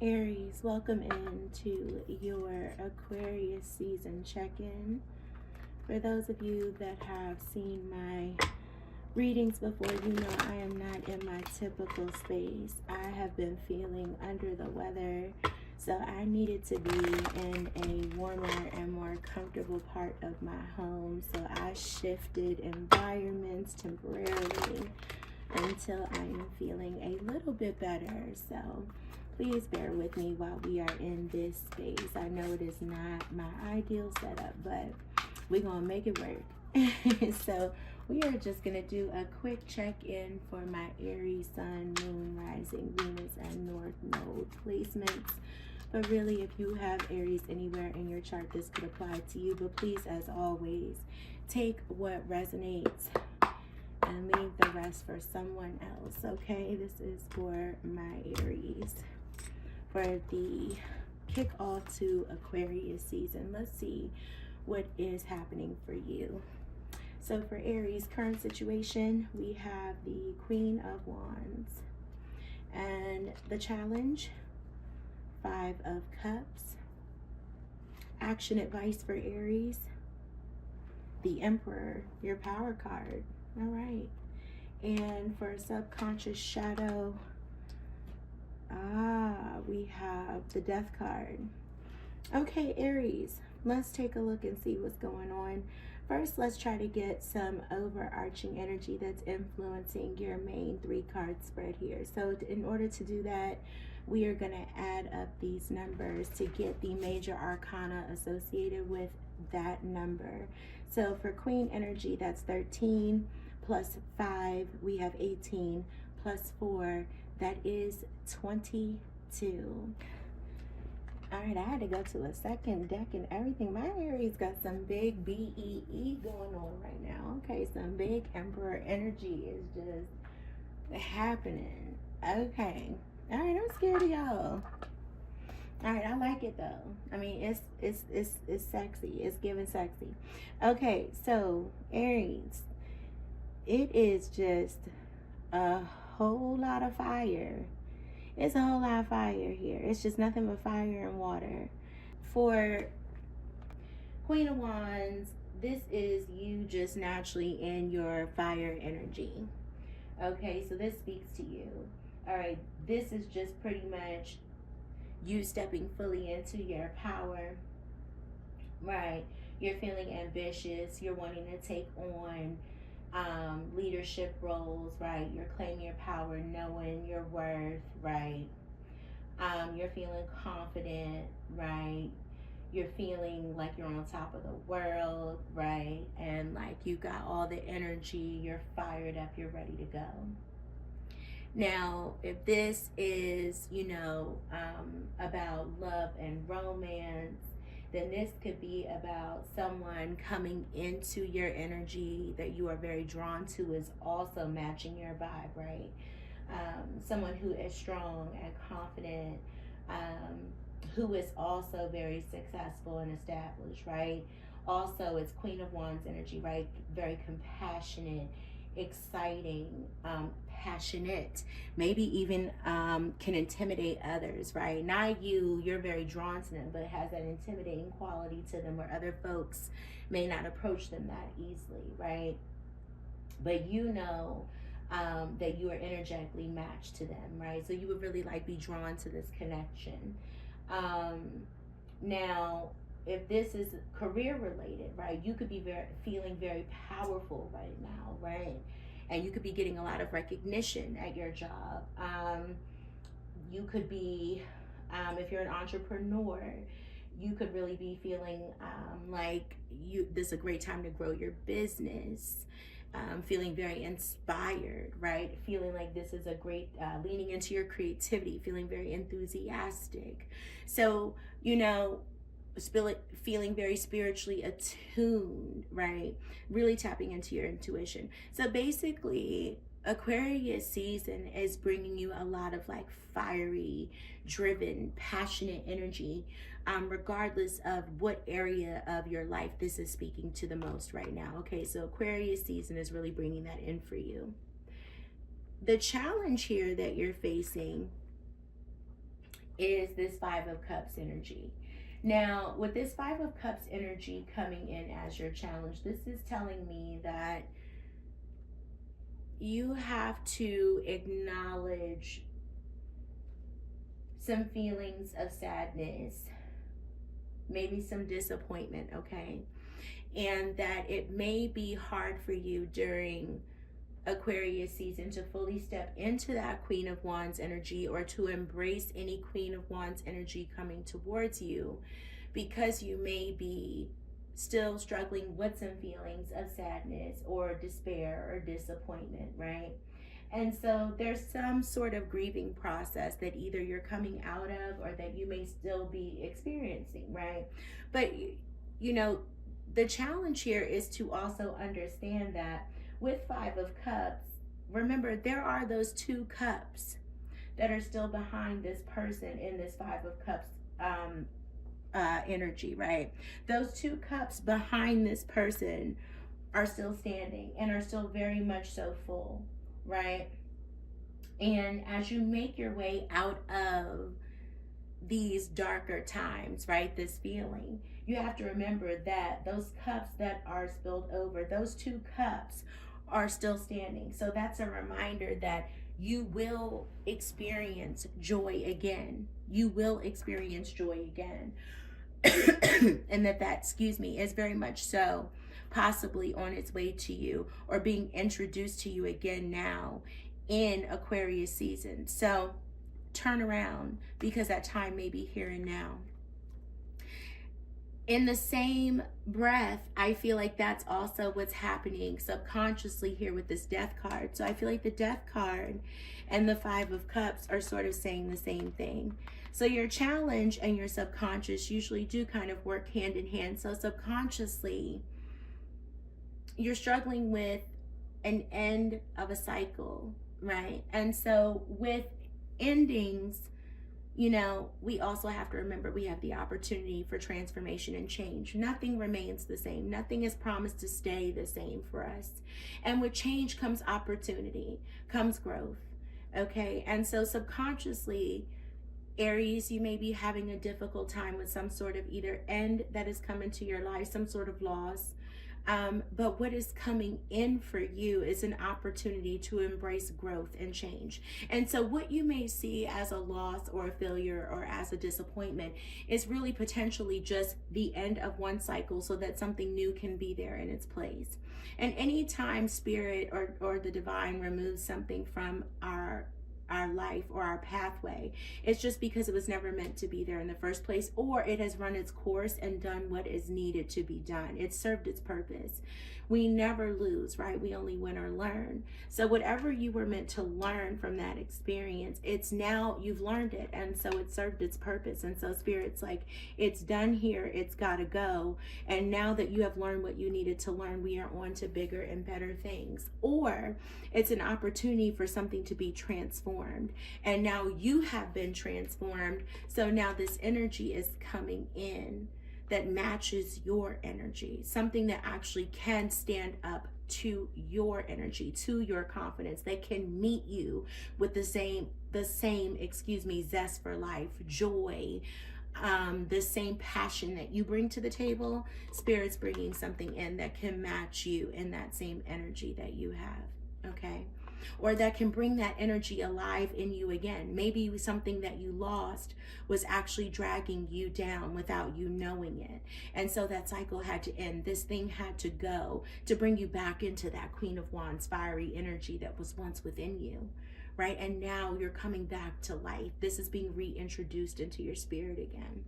Aries, welcome into your Aquarius season check-in. For those of you that have seen my readings before, you know I am not in my typical space. I have been feeling under the weather, so I needed to be in a warmer and more comfortable part of my home. So I shifted environments temporarily until I am feeling a little bit better. So please bear with me while we are in this space. I know it is not my ideal setup, but we're going to make it work. So we are just going to do a quick check-in for my Aries, Sun, Moon, Rising, Venus, and North Node placements. But really, if you have Aries anywhere in your chart, this could apply to you. But please, as always, take what resonates and leave the rest for someone else, okay? This is for my Aries. For the kickoff to Aquarius season, let's see what is happening for you. So for Aries, current situation, we have the Queen of Wands. And the challenge, 5 of Cups. Action advice for Aries, the Emperor, your power card. All right. And for subconscious shadow, we have the Death card. Okay, Aries, let's take a look and see what's going on. First, let's try to get some overarching energy that's influencing your main 3-card spread here. So in order to do that, we are going to add up these numbers to get the major arcana associated with that number. So for Queen energy, that's 13 plus 5, we have 18 plus 4, that is 22. All right, I had to go to a second deck and everything. My Aries got some big BEE going on right now. Okay, some big Emperor energy is just happening. Okay. All right, I'm scared of y'all. All right, I like it though. I mean, it's sexy. It's giving sexy. Okay, so Aries, it is just a whole lot of fire. It's a whole lot of fire here. It's just nothing but fire and water. For Queen of Wands, this is you just naturally in your fire energy. Okay, so this speaks to you. All right, this is just pretty much you stepping fully into your power, right? You're feeling ambitious. You're wanting to take on leadership roles, right? You're claiming your power, knowing your worth, right? You're feeling confident, right? You're feeling like you're on top of the world, right? And like you got all the energy, you're fired up, you're ready to go. Now, if this is, you know, about love and romance, then this could be about someone coming into your energy that you are very drawn to is also matching your vibe, right? Someone who is strong and confident, who is also very successful and established, right? Also, it's Queen of Wands energy, right? Very compassionate, exciting, passionate, maybe even can intimidate others, right? Not you, you're very drawn to them, but has that intimidating quality to them where other folks may not approach them that easily, right? But you know that you are energetically matched to them, right? So you would really like be drawn to this connection. Now, if this is career related, right, you could be feeling very powerful right now, right? And you could be getting a lot of recognition at your job. You could be, if you're an entrepreneur, you could really be feeling like this is a great time to grow your business. Feeling very inspired, right? Feeling like this is a great, leaning into your creativity, feeling very enthusiastic. So, you know, feeling very spiritually attuned, right? Really tapping into your intuition. So basically, Aquarius season is bringing you a lot of like fiery, driven, passionate energy, regardless of what area of your life this is speaking to the most right now. Okay, so Aquarius season is really bringing that in for you. The challenge here that you're facing is this Five of Cups energy. Now, with this Five of Cups energy coming in as your challenge, this is telling me that you have to acknowledge some feelings of sadness, maybe some disappointment, okay? And that it may be hard for you during Aquarius season to fully step into that Queen of Wands energy, or to embrace any Queen of Wands energy coming towards you, because you may be still struggling with some feelings of sadness or despair or disappointment, right? And so there's some sort of grieving process that either you're coming out of or that you may still be experiencing, right? But, you know, the challenge here is to also understand that with Five of Cups, remember, there are those two cups that are still behind this person in this Five of Cups energy, right? Those two cups behind this person are still standing and are still very much so full, right? And as you make your way out of these darker times, right, this feeling, you have to remember that those cups that are spilled over, those two cups are still standing. So that's a reminder that you will experience joy again. You will experience joy again. And that, is very much so possibly on its way to you, or being introduced to you again now in Aquarius season. So turn around, because that time may be here and now. In the same breath, I feel like that's also what's happening subconsciously here with this Death card. So I feel like the Death card and the Five of Cups are sort of saying the same thing. So your challenge and your subconscious usually do kind of work hand in hand. So subconsciously, you're struggling with an end of a cycle, right? And so with endings, you know, we also have to remember we have the opportunity for transformation and change. Nothing remains the same. Nothing is promised to stay the same for us. And with change comes opportunity, comes growth, okay? And so subconsciously, Aries, you may be having a difficult time with some sort of either end that has come into your life, some sort of loss. But what is coming in for you is an opportunity to embrace growth and change. And so what you may see as a loss or a failure or as a disappointment is really potentially just the end of one cycle, so that something new can be there in its place. And anytime spirit or the divine removes something from our life or our pathway, it's just because it was never meant to be there in the first place, or it has run its course and done what is needed to be done. It served its purpose. We never lose, right? We only win or learn. So whatever you were meant to learn from that experience, it's now, you've learned it, and so it served its purpose. And so Spirit's like, it's done here, it's got to go. And now that you have learned what you needed to learn, we are on to bigger and better things. Or it's an opportunity for something to be transformed, and now you have been transformed. So now this energy is coming in that matches your energy, something that actually can stand up to your energy, to your confidence, that can meet you with the same zest for life, joy, the same passion that you bring to the table. Spirit's bringing something in that can match you in that same energy that you have, okay? Or that can bring that energy alive in you again. Maybe something that you lost was actually dragging you down without you knowing it. And so that cycle had to end. This thing had to go to bring you back into that Queen of Wands fiery energy that was once within you, right? And now you're coming back to life. This is being reintroduced into your spirit again.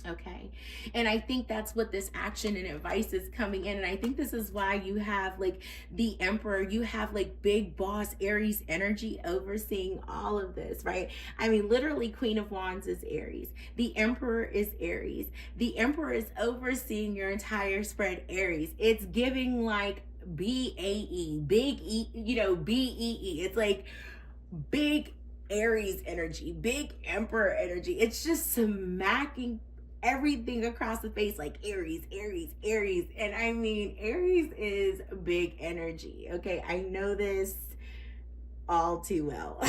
Okay, and I think that's what this action and advice is coming in. And I think this is why you have like the Emperor, you have like big boss Aries energy overseeing all of this, right? I mean, literally Queen of Wands is Aries. The Emperor is Aries. The Emperor is overseeing your entire spread Aries. It's giving like BAE, big E, you know, BEE. It's like big Aries energy, big Emperor energy. It's just smacking everything across the face like Aries, Aries, Aries. And I mean, Aries is big energy, okay? I know this all too well.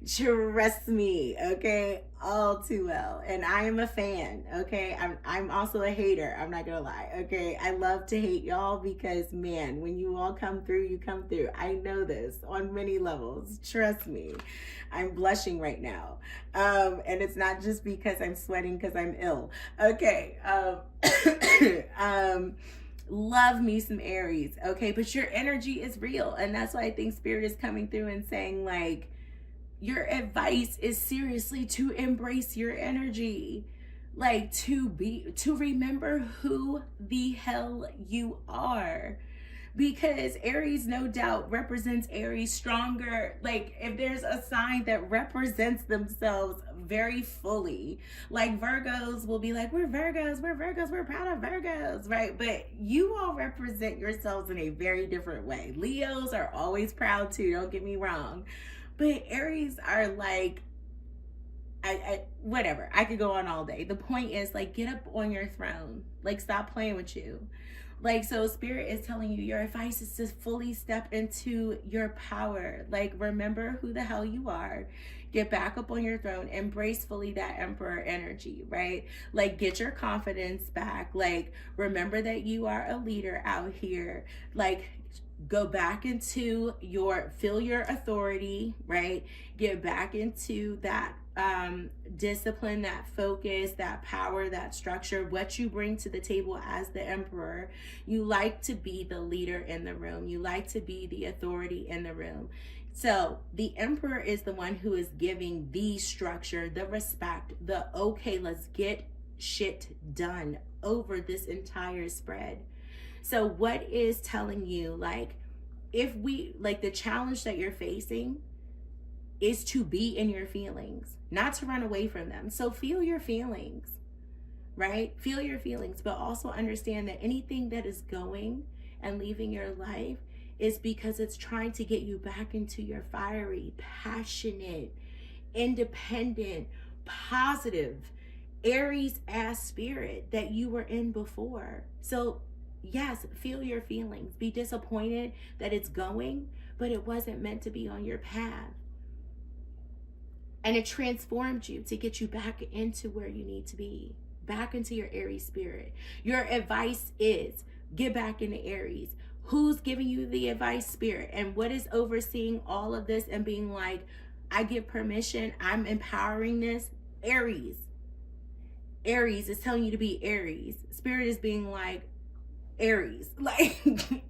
Trust me, okay, all too well. And I am a fan, okay. I'm also a hater, I'm not gonna lie, okay. I love to hate y'all because, man, when you all come through, you come through. I know this on many levels. Trust me. I'm blushing right now. And it's not just because I'm sweating because I'm ill. Okay. Love me some Aries, okay? But your energy is real. And that's why I think Spirit is coming through and saying, like, your advice is seriously to embrace your energy, like to remember who the hell you are, because Aries no doubt represents Aries stronger. Like, if there's a sign that represents themselves very fully, like Virgos will be like, we're Virgos, we're proud of Virgos, right? But you all represent yourselves in a very different way. Leos are always proud too, don't get me wrong. But Aries are like, whatever. I could go on all day. The point is, like, get up on your throne. Like, stop playing with you. Like, so Spirit is telling you your advice is to fully step into your power. Like, remember who the hell you are. Get back up on your throne. Embrace fully that Emperor energy, right? Like, get your confidence back. Like, remember that you are a leader out here. Like, go back into feel your authority, right? Get back into that discipline, that focus, that power, that structure, what you bring to the table as the Emperor. You like to be the leader in the room. You like to be the authority in the room. So the Emperor is the one who is giving the structure, the respect, the okay, let's get shit done over this entire spread. So what is telling you, like, if we, like, the challenge that you're facing is to be in your feelings, not to run away from them. So feel your feelings, right? Feel your feelings, but also understand that anything that is going and leaving your life is because it's trying to get you back into your fiery, passionate, independent, positive, Aries ass spirit that you were in before. So yes, feel your feelings. Be disappointed that it's going, but it wasn't meant to be on your path. And it transformed you to get you back into where you need to be, back into your Aries spirit. Your advice is get back into Aries. Who's giving you the advice? Spirit. And what is overseeing all of this and being like, I give permission, I'm empowering this? Aries. Aries is telling you to be Aries. Spirit is being like, Aries, like,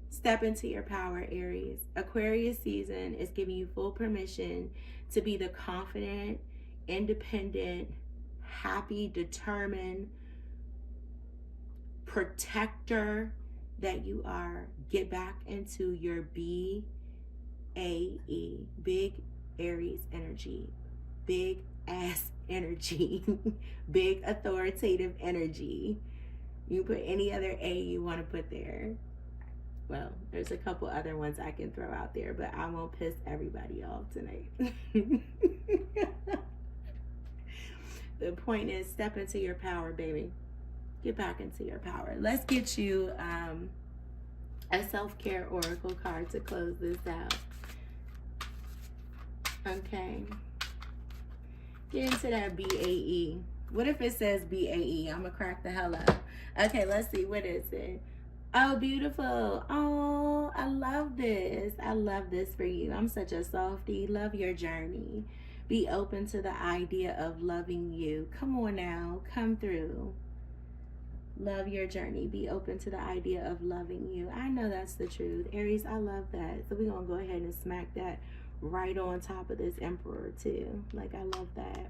step into your power, Aries. Aquarius season is giving you full permission to be the confident, independent, happy, determined protector that you are. Get back into your BAE, big Aries energy, big ass energy, big authoritative energy. You can put any other A you want to put there. Well, there's a couple other ones I can throw out there, but I won't piss everybody off tonight. The point is, step into your power, baby. Get back into your power. Let's get you a self-care oracle card to close this out. Okay. Get into that BAE. What if it says BAE? I'm gonna crack the hell up. Okay, let's see. What is it? Oh, beautiful. Oh, I love this. I love this for you. I'm such a softie. Love your journey. Be open to the idea of loving you. Come on now. Come through. Love your journey. Be open to the idea of loving you. I know that's the truth. Aries, I love that. So we're going to go ahead and smack that right on top of this Emperor too. Like, I love that.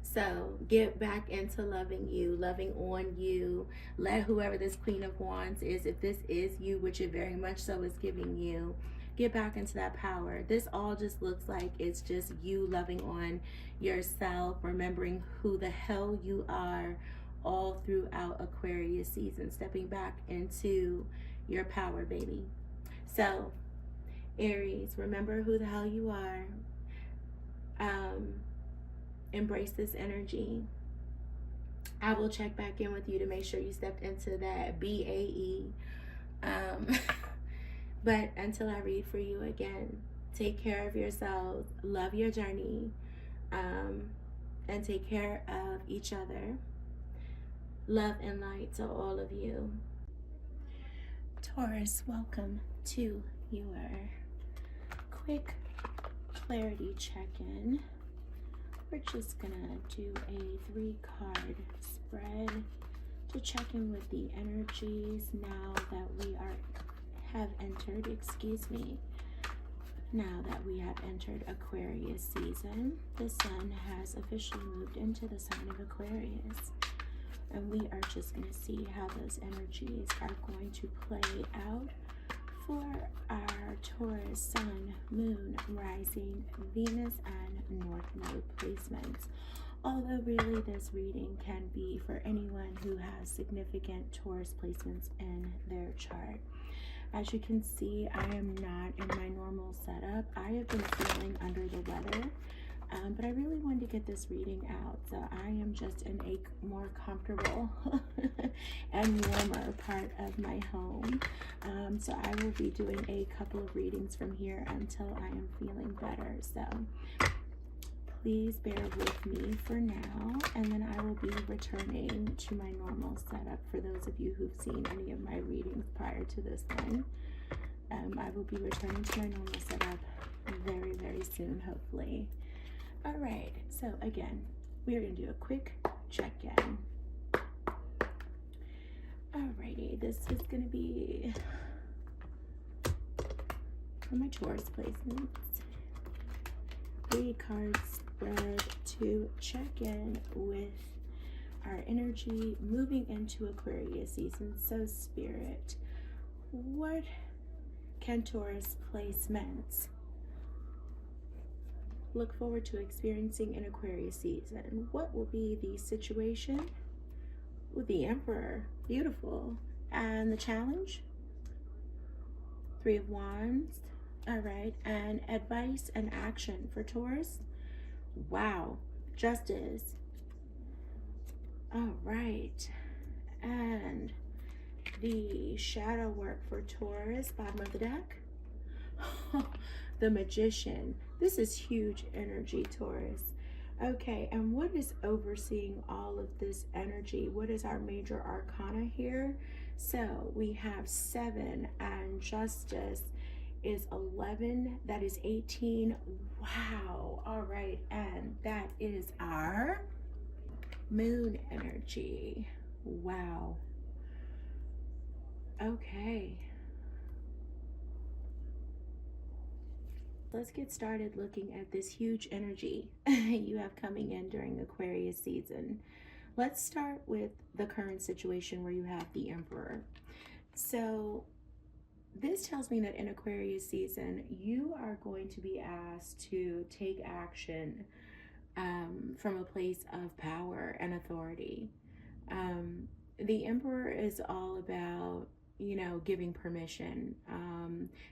So get back into loving you, loving on you. Let whoever this Queen of Wands is, if this is you, which it very much so is giving you, get back into that power. This all just looks like it's just you loving on yourself, remembering who the hell you are all throughout Aquarius season, stepping back into your power, baby. So Aries, remember who the hell you are. Embrace this energy. I will check back in with you to make sure you stepped into that BAE. But until I read for you again, Take care of yourselves, love your journey, and take care of each other. Love and light to all of you. Taurus, welcome to your quick clarity check-in. We're just gonna do a 3-card spread to check in with the energies now that we have entered, now that we have entered Aquarius season. The sun has officially moved into the sign of Aquarius, and we are just going to see how those energies are going to play out for our Taurus sun, moon, rising, Venus, and North Node placements. Although really this reading can be for anyone who has significant Taurus placements in their chart. As you can see, I am not in my normal setup. I have been feeling under the weather, but I really wanted to get this reading out. So I am just in a more comfortable and warmer part of my home. So I will be doing a couple of readings from here until I am feeling better. So please bear with me for now, and then I will be returning to my normal setup for those of you who've seen any of my readings prior to this one. I will be returning to my normal setup very, very soon, hopefully. All right, so again, we are going to do a quick check-in. Alrighty, this is going to be for my Taurus placements. 3 cards spread to check in with our energy moving into Aquarius season. So Spirit, what can Taurus placements look forward to experiencing in Aquarius season? What will be the situation with the Emperor? Beautiful. And the challenge? 3 of Wands. All right, and advice and action for Taurus. Wow, Justice. All right, and the shadow work for Taurus, bottom of the deck. The Magician. This is huge energy, Taurus. Okay, and what is overseeing all of this energy? What is our major arcana here? So we have 7, and Justice is 11. That is 18. Wow. All right, and that is our moon energy. Wow. Okay, let's get started looking at this huge energy you have coming in during Aquarius season. Let's start with the current situation where you have the Emperor. So this tells me that in Aquarius season, you are going to be asked to take action from a place of power and authority. The Emperor is all about, you know, giving permission,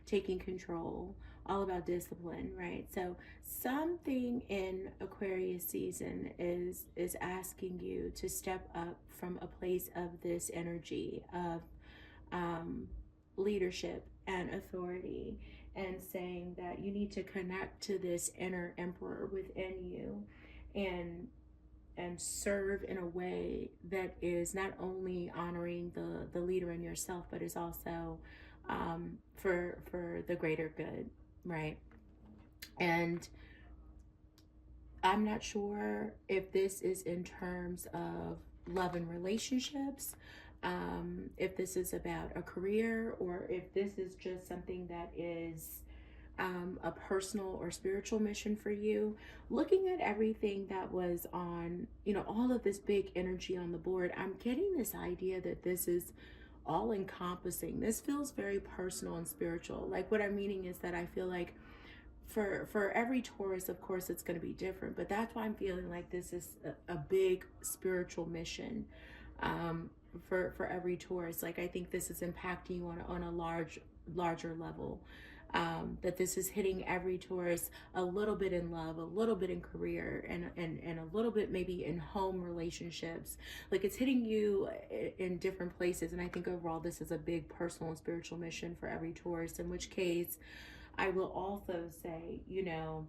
taking control, all about discipline, right? So something in Aquarius season is asking you to step up from a place of this energy of leadership and authority, and saying that you need to connect to this inner Emperor within you and serve in a way that is not only honoring the leader in yourself, but is also for the greater good, right? And I'm not sure if this is in terms of love and relationships, if this is about a career, or if this is just something that is a personal or spiritual mission for you. Looking at everything that was on, you know, all of this big energy on the board, I'm getting this idea that this is all encompassing. This feels very personal and spiritual. Like, what I'm meaning is that I feel like for every Taurus, of course, it's going to be different, but that's why I'm feeling like this is a big spiritual mission for every Taurus. Like, I think this is impacting you on a larger level. That this is hitting every Taurus a little bit in love, a little bit in career, and a little bit maybe in home relationships. Like, it's hitting you in different places. And I think overall this is a big personal and spiritual mission for every Taurus, in which case I will also say, you know,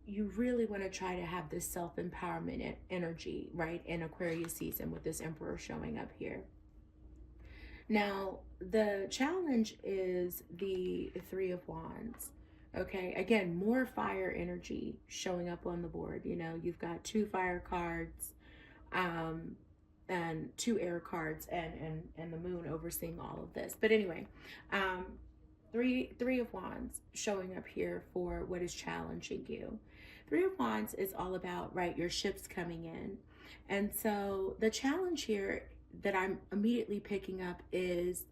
you really want to try to have this self-empowerment energy, right, in Aquarius season with this Emperor showing up here. Now, the challenge is the Three of Wands. Okay, again, more fire energy showing up on the board. You know, you've got 2 fire cards, and 2 air cards, and the moon overseeing all of this. But anyway, three of Wands showing up here for what is challenging you. Three of Wands is all about, right, your ships coming in. And so the challenge here that I'm immediately picking up is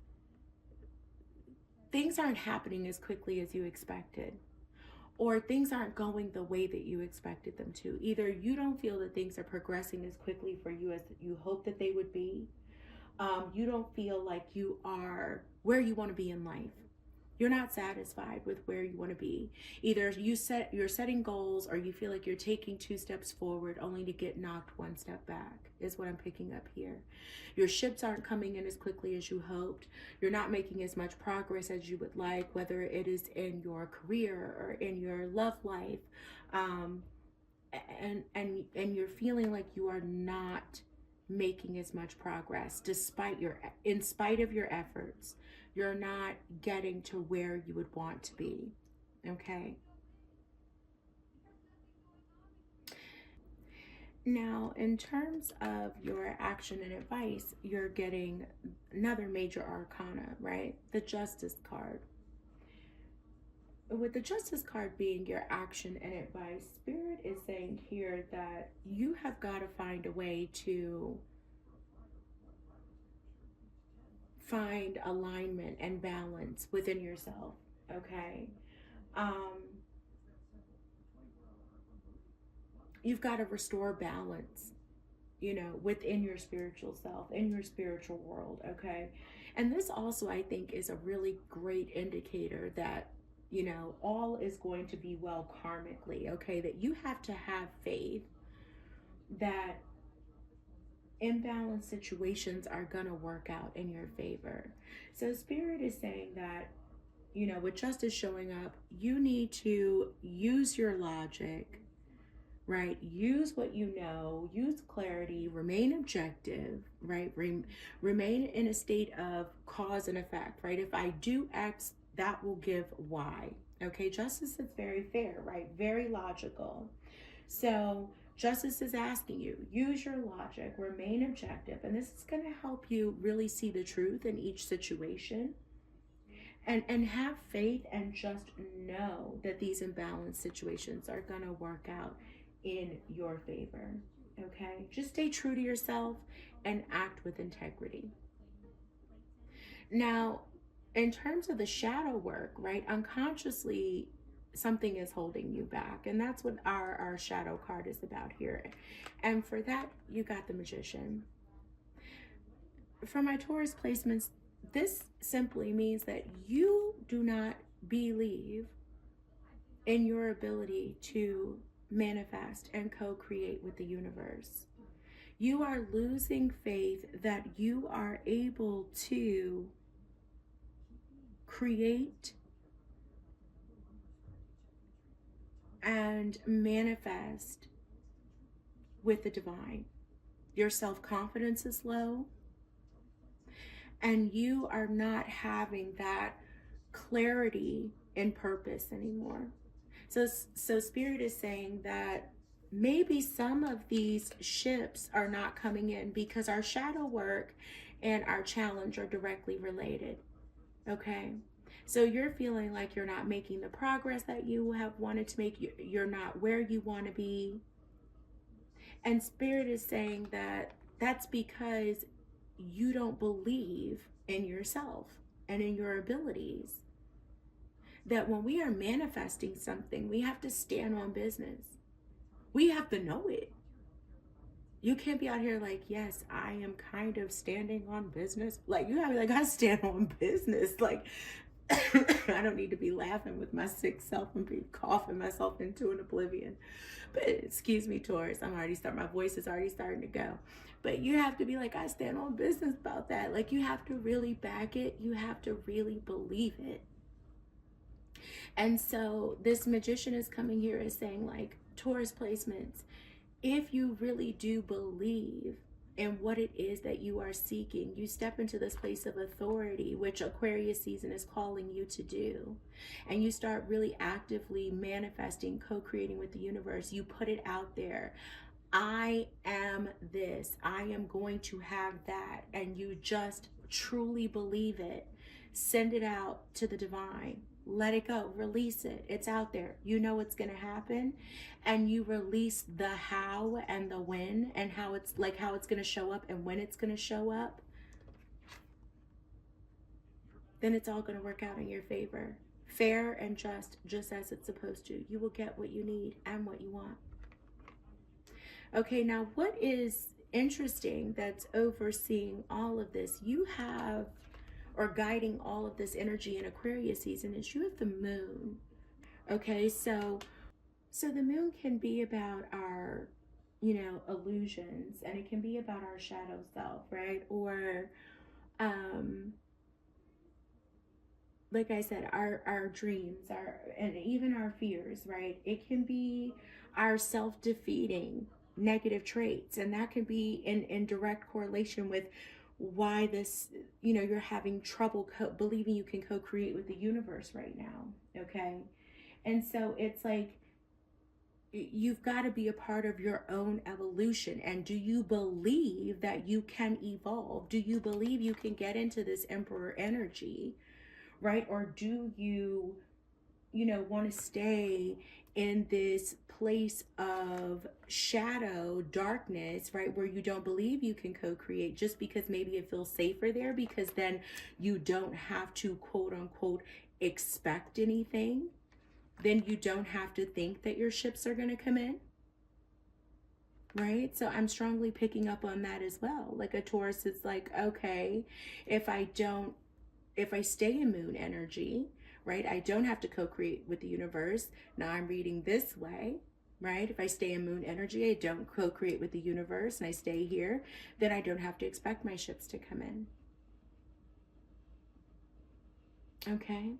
things aren't happening as quickly as you expected, or things aren't going the way that you expected them to. Either you don't feel that things are progressing as quickly for you as you hope that they would be. You don't feel like you are where you want to be in life. You're not satisfied with where you want to be. Either you're setting goals, or you feel like you're taking 2 steps forward only to get knocked 1 step back, is what I'm picking up here. Your ships aren't coming in as quickly as you hoped. You're not making as much progress as you would like, whether it is in your career or in your love life. And you're feeling like you are not making as much progress in spite of your efforts. You're not getting to where you would want to be. Okay. Now, in terms of your action and advice, you're getting another major arcana, right? The Justice card. With the Justice card being your action and advice, Spirit is saying here that you have got to find a way to find alignment and balance within yourself, okay? You've got to restore balance, you know, within your spiritual self, in your spiritual world, okay? And this also, I think, is a really great indicator that, you know, all is going to be well karmically, okay? That you have to have faith that imbalanced situations are gonna work out in your favor. So Spirit is saying that, you know, with Justice showing up, you need to use your logic, right? Use what you know, use clarity, remain objective, right? Remain in a state of cause and effect, right? If I do X, that will give Y. Okay, Justice is very fair, right? Very logical. So Justice is asking you, use your logic, remain objective, and this is going to help you really see the truth in each situation, and have faith, and just know that these imbalanced situations are going to work out in your favor. Okay, just stay true to yourself and act with integrity. Now, in terms of the shadow work, right, unconsciously something is holding you back, and that's what our shadow card is about here. And for that, you got the Magician. For my Taurus placements, this simply means that you do not believe in your ability to manifest and co-create with the universe. You are losing faith that you are able to create and manifest with the divine. Your self-confidence is low, and you are not having that clarity in purpose anymore. So Spirit is saying that maybe some of these ships are not coming in because our shadow work and our challenge are directly related. Okay, so you're feeling like you're not making the progress that you have wanted to make. You're not where you want to be. And Spirit is saying that that's because you don't believe in yourself and in your abilities. That when we are manifesting something, we have to stand on business. We have to know it. You can't be out here like, yes, I am kind of standing on business. Like, you have to be like, I stand on business. Like, I don't need to be laughing with my sick self and be coughing myself into an oblivion. But excuse me, Taurus, my voice is already starting to go. But you have to be like, I stand on business about that. Like, you have to really back it. You have to really believe it. And so this magician is coming here as saying, like, Taurus placements, if you really do believe in what it is that you are seeking, you step into this place of authority, which Aquarius season is calling you to do. And you start really actively manifesting, co-creating with the universe. You put it out there. I am this. I am going to have that. And you just truly believe it. Send it out to the divine. Let it go. Release it. It's out there. You know what's going to happen. And you release the how and the when and how it's going to show up and when it's going to show up. Then it's all going to work out in your favor. Fair and just as it's supposed to. You will get what you need and what you want. Okay, now what is interesting that's overseeing all of this, you have, or guiding all of this energy in Aquarius season, is you have the moon. Okay, so the moon can be about our, illusions, and it can be about our shadow self, right? Or, like I said, our dreams, and even our fears, right? It can be our self-defeating negative traits, and that can be in direct correlation with why this, you're having trouble believing you can co-create with the universe right now. Okay, and so it's like, you've got to be a part of your own evolution. And do you believe that you can evolve? Do you believe you can get into this emperor energy, right? Or do you want to stay in this place of shadow, darkness, right, where you don't believe you can co-create just because maybe it feels safer there, because then you don't have to, quote unquote, expect anything? Then you don't have to think that your ships are going to come in, right? So I'm strongly picking up on that as well. Like a Taurus is like, okay, if I stay in moon energy, right, I don't have to co-create with the universe. Now I'm reading this way, right? If I stay in moon energy, I don't co-create with the universe, and I stay here, then I don't have to expect my ships to come in. Okay.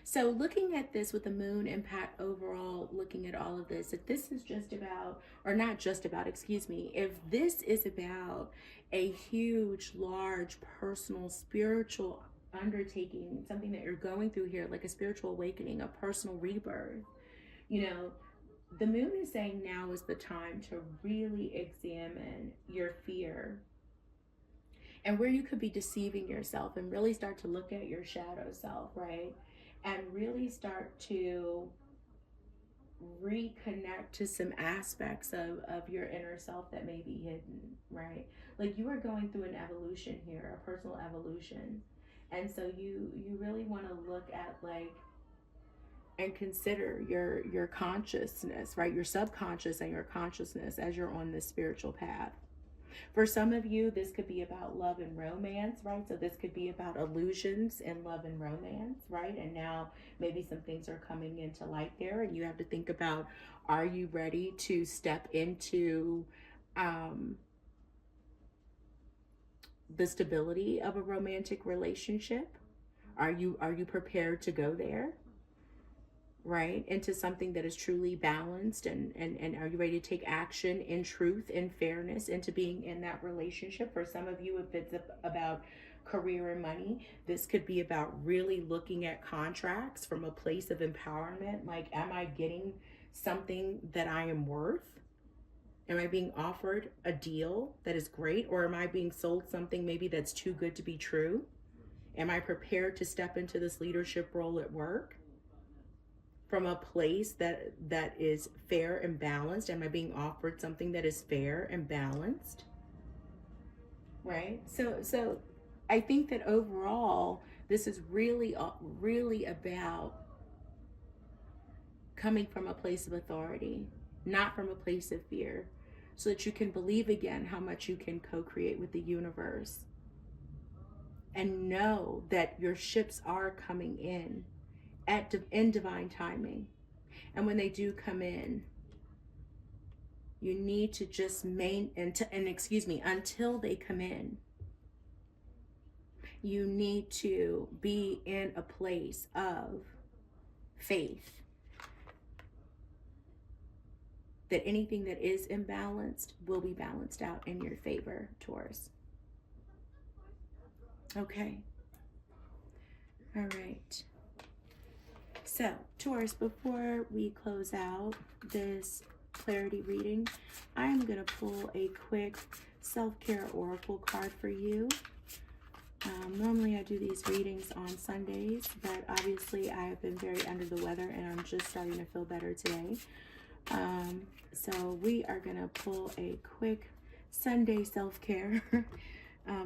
So looking at this with the moon impact overall, looking at all of this, if this is just about, or not just about, excuse me, if this is about a huge, large, personal, spiritual undertaking, something that you're going through here, like a spiritual awakening, a personal rebirth, the moon is saying now is the time to really examine your fear and where you could be deceiving yourself, and really start to look at your shadow self, right? And really start to reconnect to some aspects of your inner self that may be hidden, right? Like you are going through an evolution here, a personal evolution. And so you really want to look at, like, and consider your consciousness, right? Your subconscious and your consciousness as you're on this spiritual path. For some of you, this could be about love and romance, right? So this could be about illusions in love and romance, right? And now maybe some things are coming into light there, and you have to think about, are you ready to step into the stability of a romantic relationship? Are you prepared to go there? Right, into something that is truly balanced, and are you ready to take action in truth, in fairness, into being in that relationship? For some of you, if it's about career and money, this could be about really looking at contracts from a place of empowerment. Like, am I getting something that I am worth? Am I being offered a deal that is great, or am I being sold something maybe that's too good to be true? Am I prepared to step into this leadership role at work from a place that is fair and balanced? Am I being offered something that is fair and balanced? Right? So I think that overall, this is really about coming from a place of authority, not from a place of fear, so that you can believe again how much you can co-create with the universe, and know that your ships are coming in in divine timing. And when they do come in, you need to just until they come in, you need to be in a place of faith that anything that is imbalanced will be balanced out in your favor, Taurus. Okay. All right. So, Taurus, before we close out this clarity reading, I'm going to pull a quick self-care oracle card for you. Normally I do these readings on Sundays, but obviously I have been very under the weather and I'm just starting to feel better today. So we are going to pull a quick Sunday self-care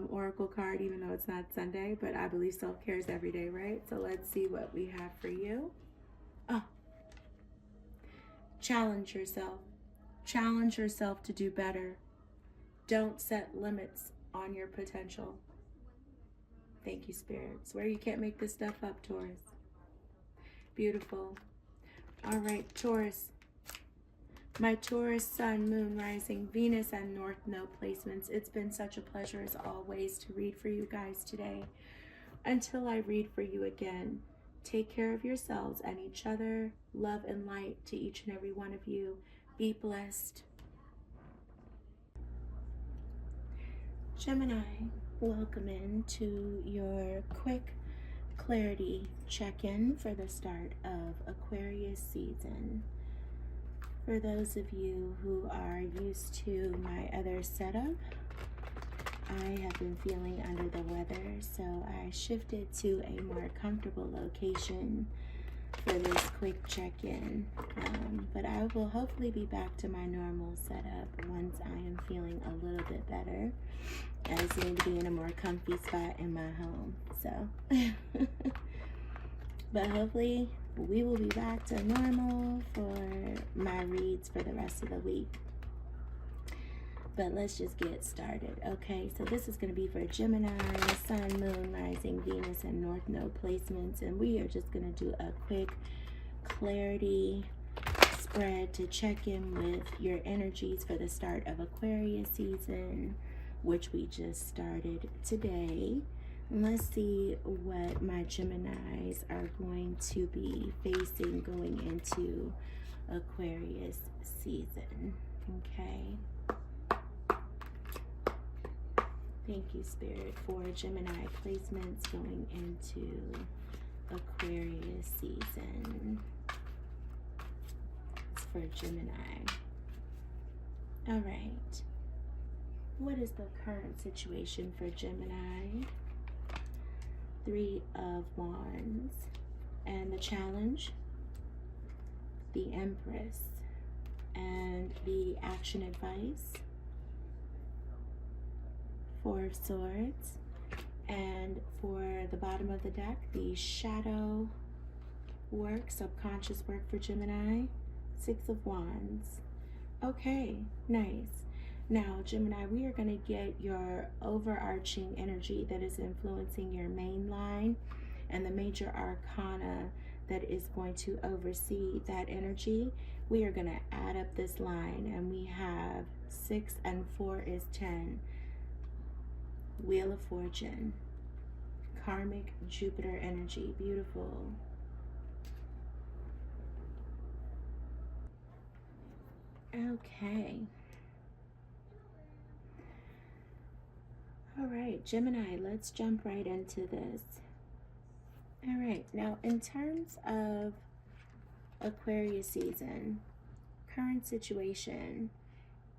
oracle card, even though it's not Sunday, but I believe self-care is every day, right? So let's see what we have for you. Oh, challenge yourself. Challenge yourself to do better. Don't set limits on your potential. Thank you, Spirit. Swear you can't make this stuff up, Taurus. Beautiful. All right, Taurus. My Taurus, Sun, Moon, Rising, Venus, and North Node placements. It's been such a pleasure as always to read for you guys today. Until I read for you again, take care of yourselves and each other. Love and light to each and every one of you. Be blessed. Gemini, welcome into your quick clarity check-in for the start of Aquarius season. For those of you who are used to my other setup, I have been feeling under the weather, so I shifted to a more comfortable location for this quick check-in. But I will hopefully be back to my normal setup once I am feeling a little bit better. I just need to be in a more comfy spot in my home. So, but hopefully we will be back to normal for my reads for the rest of the week. But let's just get started. Okay, so this is going to be for Gemini, Sun, Moon, Rising, Venus, and North Node placements. And we are just going to do a quick clarity spread to check in with your energies for the start of Aquarius season, which we just started today. Let's see what my Geminis are going to be facing going into Aquarius season. Okay. Thank you, Spirit, for Gemini placements going into Aquarius season. It's for Gemini. All right. What is the current situation for Gemini? 3 of Wands. And the challenge, the Empress. And the action advice, 4 of Swords. And for the bottom of the deck, the shadow work, subconscious work for Gemini, 6 of Wands. Okay, nice. Now, Gemini, we are going to get your overarching energy that is influencing your main line and the major arcana that is going to oversee that energy. We are going to add up this line, and we have 6 and 4 is 10. Wheel of Fortune, karmic Jupiter energy. Beautiful. Okay. All right, Gemini, let's jump right into this. All right, now in terms of Aquarius season, current situation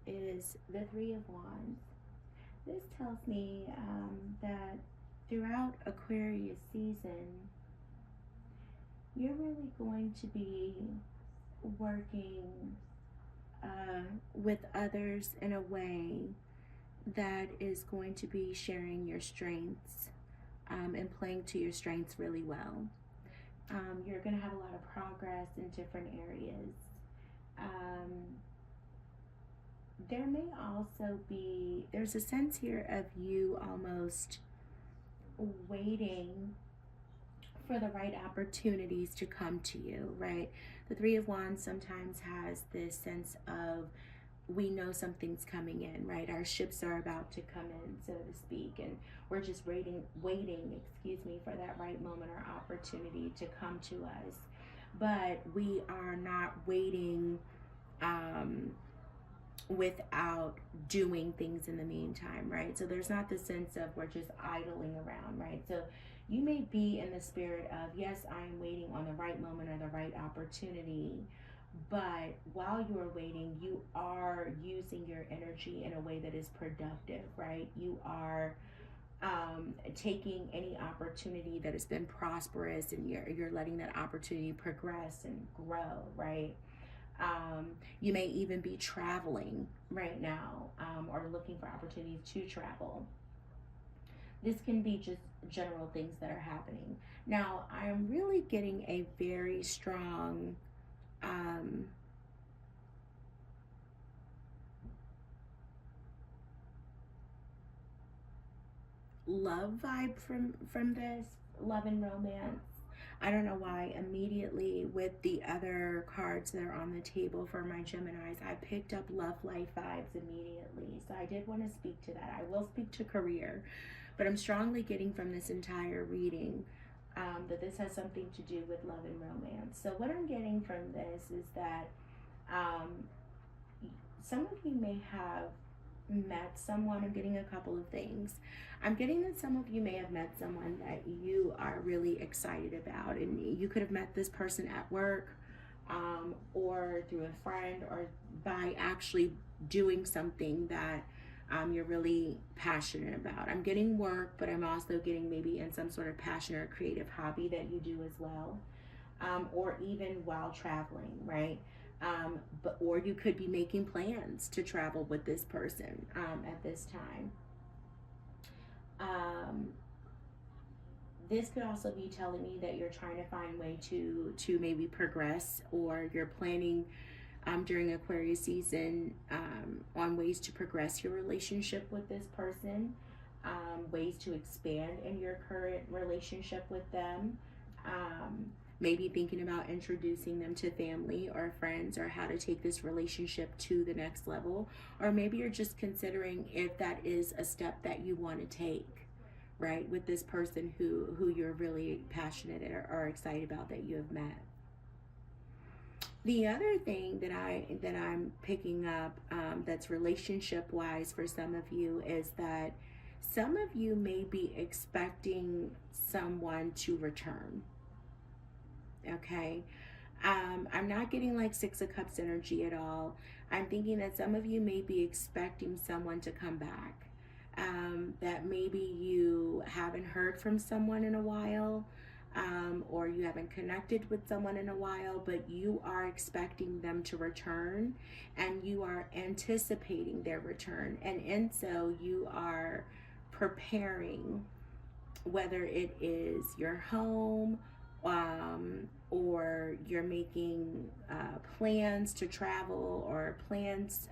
is the 3 of Wands. This tells me that throughout Aquarius season, you're really going to be working with others in a way that is going to be sharing your strengths and playing to your strengths really well. You're going to have a lot of progress in different areas. There may also be, there's a sense here of you almost waiting for the right opportunities to come to you, right? The 3 of Wands sometimes has this sense of, we know something's coming in, right? Our ships are about to come in, so to speak, and we're just waiting, for that right moment or opportunity to come to us. but we are not waiting without doing things in the meantime, right? So there's not the sense of we're just idling around, right? So you may be in the spirit of, yes, I am waiting on the right moment or the right opportunity, but while you are waiting, you are using your energy in a way that is productive, right? You are taking any opportunity that has been prosperous, and you're letting that opportunity progress and grow, right? You may even be traveling right now, or looking for opportunities to travel. This can be just general things that are happening. Now, I am really getting a very strong love vibe from this, love and romance. I don't know why immediately with the other cards that are on the table for my Geminis, I picked up love life vibes immediately. So I did want to speak to that. I will speak to career, but I'm strongly getting from this entire reading that this has something to do with love and romance. So what I'm getting from this is that some of you may have met someone. I'm getting a couple of things. I'm getting that some of you may have met someone that you are really excited about, and you could have met this person at work, or through a friend, or by actually doing something that you're really passionate about. I'm getting work, but I'm also getting maybe in some sort of passion or creative hobby that you do as well, or even while traveling, right? Or you could be making plans to travel with this person at this time. This could also be telling me that you're trying to find a way to maybe progress, or you're planning during Aquarius season on ways to progress your relationship with this person, ways to expand in your current relationship with them. Maybe thinking about introducing them to family or friends, or how to take this relationship to the next level. Or maybe you're just considering if that is a step that you want to take, right, with this person who you're really passionate or excited about that you have met. The other thing that I'm picking up that's relationship wise for some of you is that some of you may be expecting someone to return. Okay, I'm not getting like Six of Cups energy at all. I'm thinking that some of you may be expecting someone to come back, that maybe you haven't heard from someone in a while, or you haven't connected with someone in a while, but you are expecting them to return, and you are anticipating their return, and so you are preparing, whether it is your home, or you're making plans to travel, or plans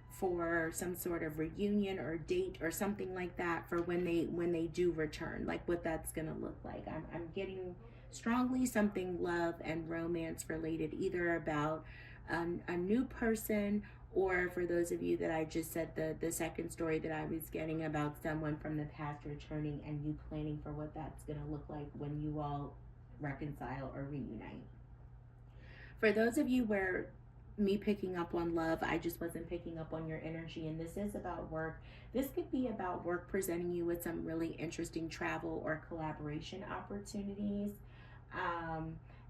for some sort of reunion or date or something like that for when they do return, like what that's gonna look like. I'm getting strongly something love and romance related, either about a new person, or for those of you that I just said, the second story that I was getting about someone from the past returning, and you planning for what that's going to look like when you all reconcile or reunite. For those of you where me picking up on love, I just wasn't picking up on your energy, and this is about work. This could be about work presenting you with some really interesting travel or collaboration opportunities.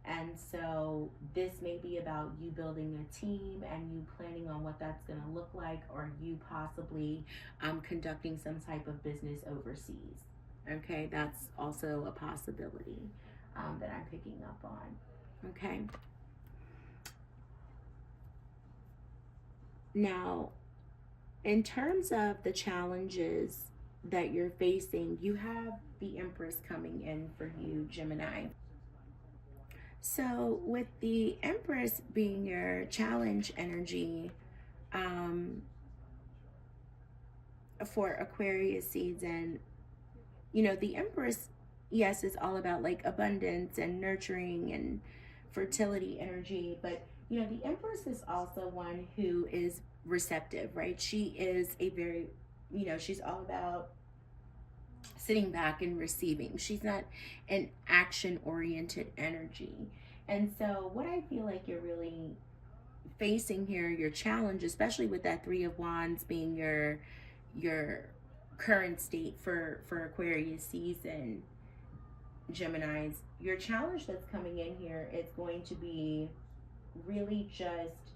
And so this may be about you building a team and you planning on what that's going to look like, or you possibly conducting some type of business overseas. Okay, that's also a possibility that I'm picking up on. Okay. Now, in terms of the challenges that you're facing, you have the Empress coming in for you, Gemini. So with the Empress being your challenge energy for Aquarius season, you know, the Empress, yes, is all about like abundance and nurturing and fertility energy, but you know, the Empress is also one who is receptive, right? She is a very, you know, she's all about sitting back and receiving. She's not an action oriented energy. And so what I feel like you're really facing here, your challenge, especially with that Three of Wands being your current state for Aquarius season, Geminis, your challenge that's coming in here is going to be really just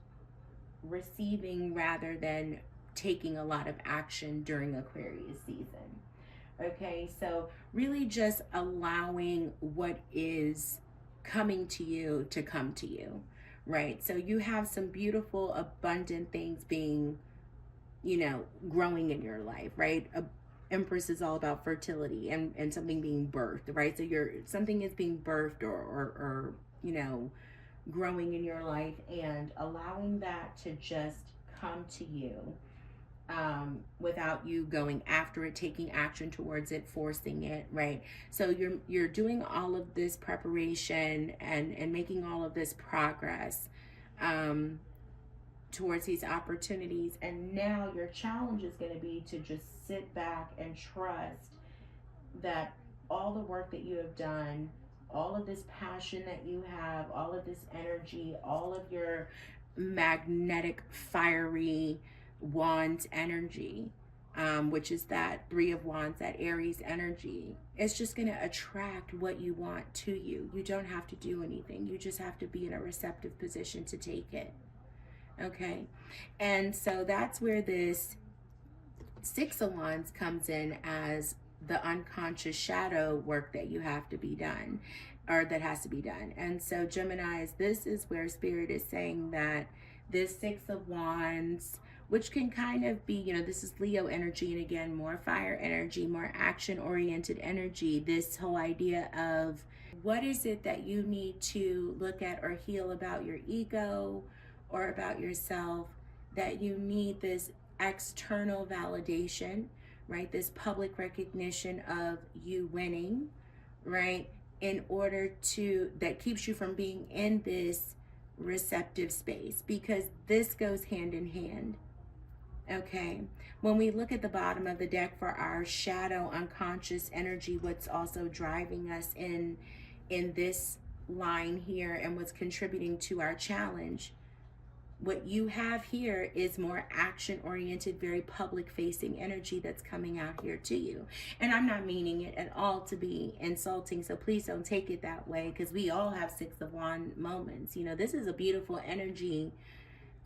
receiving rather than taking a lot of action during Aquarius season. Okay, so really just allowing what is coming to you to come to you, right? So you have some beautiful, abundant things being, growing in your life, right? Empress is all about fertility and something being birthed, right? So something is being birthed or growing in your life, and allowing that to just come to you, without you going after it, taking action towards it, forcing it, right? So you're doing all of this preparation and making all of this progress towards these opportunities, and now your challenge is going to be to just sit back and trust that all the work that you have done, all of this passion that you have, all of this energy, all of your magnetic, fiery Wands energy, which is that Three of Wands, that Aries energy, it's just going to attract what you want to you. You don't have to do anything. You just have to be in a receptive position to take it. Okay? And so that's where this Six of Wands comes in as the unconscious shadow work that you have to be done, or that has to be done. And so Geminis, this is where Spirit is saying that this Six of Wands, which can kind of be, this is Leo energy, and again, more fire energy, more action-oriented energy. This whole idea of what is it that you need to look at or heal about your ego or about yourself, that you need this external validation, right? This public recognition of you winning, right? In order to, that keeps you from being in this receptive space, because this goes hand in hand. Okay, when we look at the bottom of the deck for our shadow unconscious energy, what's also driving us in this line here and what's contributing to our challenge, what you have here is more action-oriented, very public-facing energy that's coming out here to you. And I'm not meaning it at all to be insulting, so please don't take it that way, because we all have Six of Wands moments. This is a beautiful energy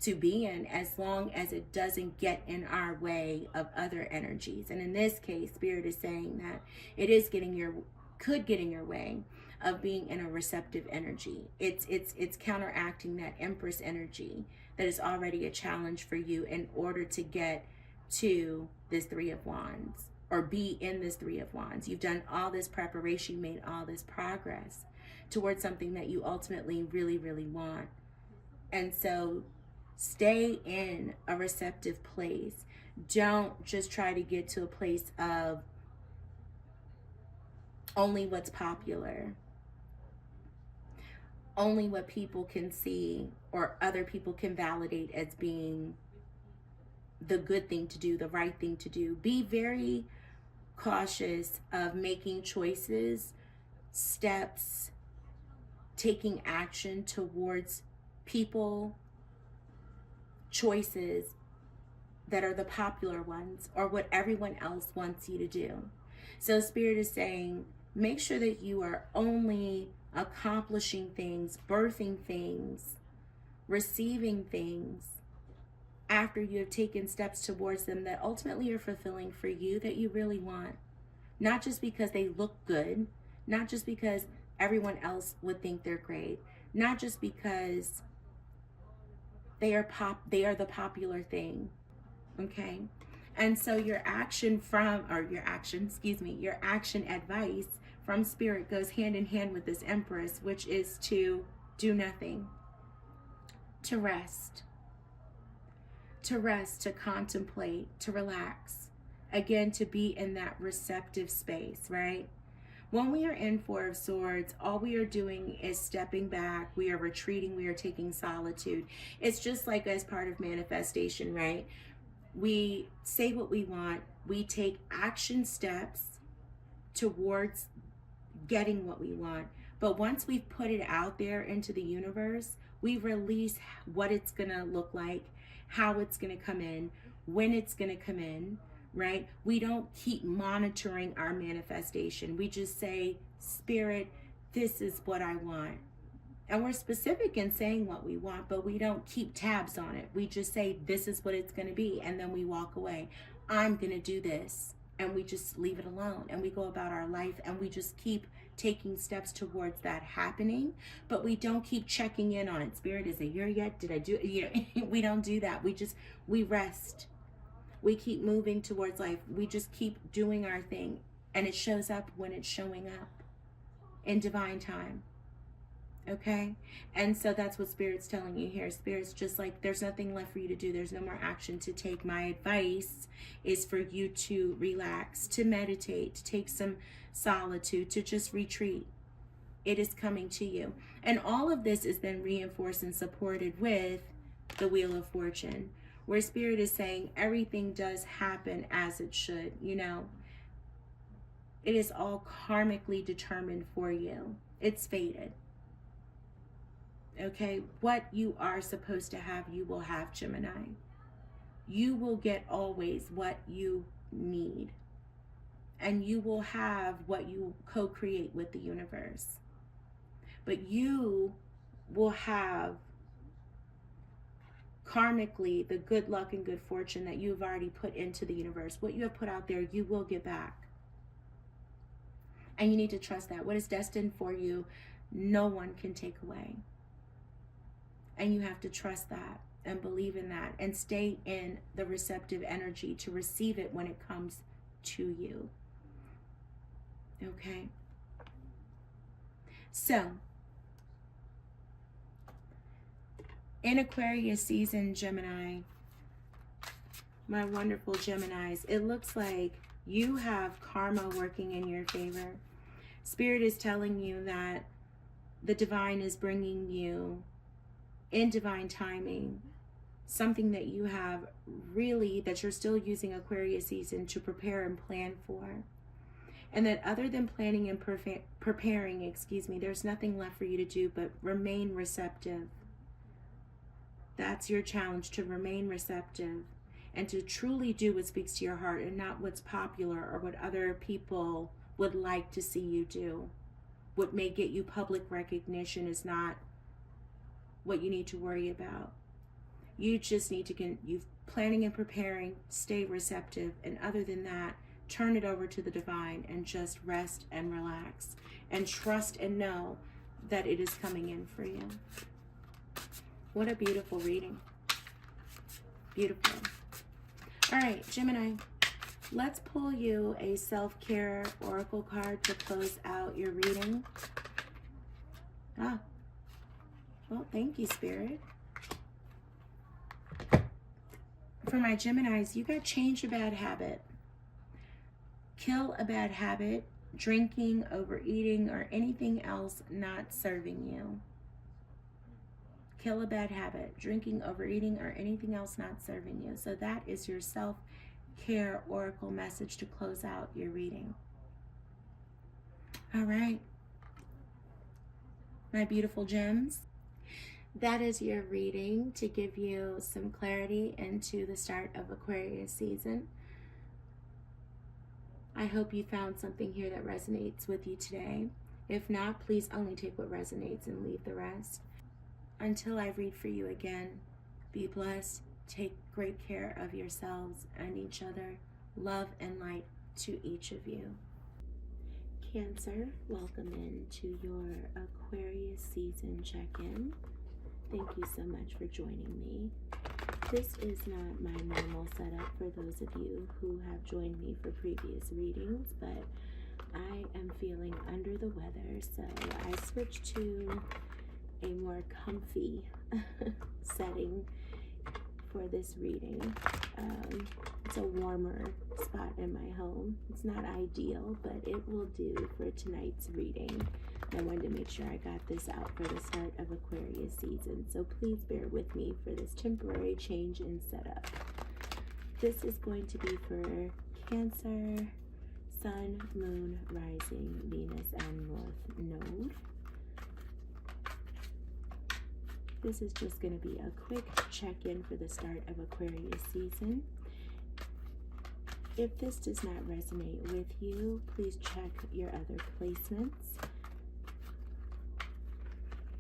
to be in, as long as it doesn't get in our way of other energies. And in this case, Spirit is saying that it is could get in your way of being in a receptive energy. It's counteracting that Empress energy that is already a challenge for you in order to get to this Three of Wands, or be in this Three of Wands. You've done all this preparation, you made all this progress towards something that you ultimately really, really want. And so stay in a receptive place. Don't just try to get to a place of only what's popular, only what people can see or other people can validate as being the good thing to do, the right thing to do. Be very cautious of making choices, steps, taking action towards people, choices that are the popular ones or what everyone else wants you to do. So Spirit is saying, make sure that you are only accomplishing things, birthing things, receiving things after you have taken steps towards them that ultimately are fulfilling for you, that you really want. Not just because they look good, not just because everyone else would think they're great, not just because they are the popular thing. Okay? And so your action advice from Spirit goes hand in hand with this Empress, which is to do nothing, to rest, to contemplate, to relax. Again, to be in that receptive space, right? When we are in Four of Swords, all we are doing is stepping back. We are retreating. We are taking solitude. It's just like as part of manifestation, right? We say what we want. We take action steps towards getting what we want. But once we've put it out there into the universe, we release what it's going to look like, how it's going to come in, when it's going to come in, right? We don't keep monitoring our manifestation. We just say, Spirit, this is what I want. And we're specific in saying what we want, but we don't keep tabs on it. We just say, this is what it's going to be. And then we walk away. I'm going to do this. And we just leave it alone. And we go about our life and we just keep taking steps towards that happening. But we don't keep checking in on it. Spirit, is it here yet? Did I do it? You know, we don't do that. We rest. We keep moving towards life. We just keep doing our thing. And it shows up when it's showing up in divine time. Okay? And so that's what Spirit's telling you here. Spirit's just like, there's nothing left for you to do. There's no more action to take. My advice is for you to relax, to meditate, to take some solitude, to just retreat. It is coming to you. And all of this is then reinforced and supported with the Wheel of Fortune, where Spirit is saying everything does happen as it should, you know. It is all karmically determined for you. It's fated. Okay, what you are supposed to have, you will have, Gemini. You will get always what you need. And you will have what you co-create with the universe. But you will have karmically the good luck and good fortune that you've already put into the universe. What you have put out there, you will get back. And you need to trust that. What is destined for you, no one can take away. And you have to trust that and believe in that and stay in the receptive energy to receive it when it comes to you. Okay? So, in Aquarius season, Gemini, my wonderful Geminis, it looks like you have karma working in your favor. Spirit is telling you that the divine is bringing you in divine timing something that you have really, that you're still using Aquarius season to prepare and plan for. And that other than planning and preparing, there's nothing left for you to do but remain receptive. That's your challenge, to remain receptive and to truly do what speaks to your heart and not what's popular or what other people would like to see you do. What may get you public recognition is not what you need to worry about. You just need to, you've planning and preparing, stay receptive, and other than that, turn it over to the divine and just rest and relax and trust and know that it is coming in for you. What a beautiful reading. Beautiful. All right, Gemini, let's pull you a self-care oracle card to close out your reading. Well, thank you, Spirit. For my Geminis, you got change a bad habit. Kill a bad habit, drinking, overeating, or anything else not serving you. Kill a bad habit, drinking, overeating, or anything else not serving you. So that is your self-care oracle message to close out your reading. All right. My beautiful gems. That is your reading to give you some clarity into the start of Aquarius season. I hope you found something here that resonates with you today. If not, please only take what resonates and leave the rest. Until I read for you again, be blessed, take great care of yourselves and each other. Love and light to each of you. Cancer, welcome into your Aquarius season check-in. Thank you so much for joining me. This is not my normal setup for those of you who have joined me for previous readings, but I am feeling under the weather, so I switched to a more comfy setting for this reading. It's a warmer spot in my home. It's not ideal, but it will do for tonight's reading. I wanted to make sure I got this out for the start of Aquarius season, so please bear with me for this temporary change in setup. This is going to be for Cancer, Sun, Moon, Rising, Venus, and North Node. This is just going to be a quick check-in for the start of Aquarius season. If this does not resonate with you, please check your other placements.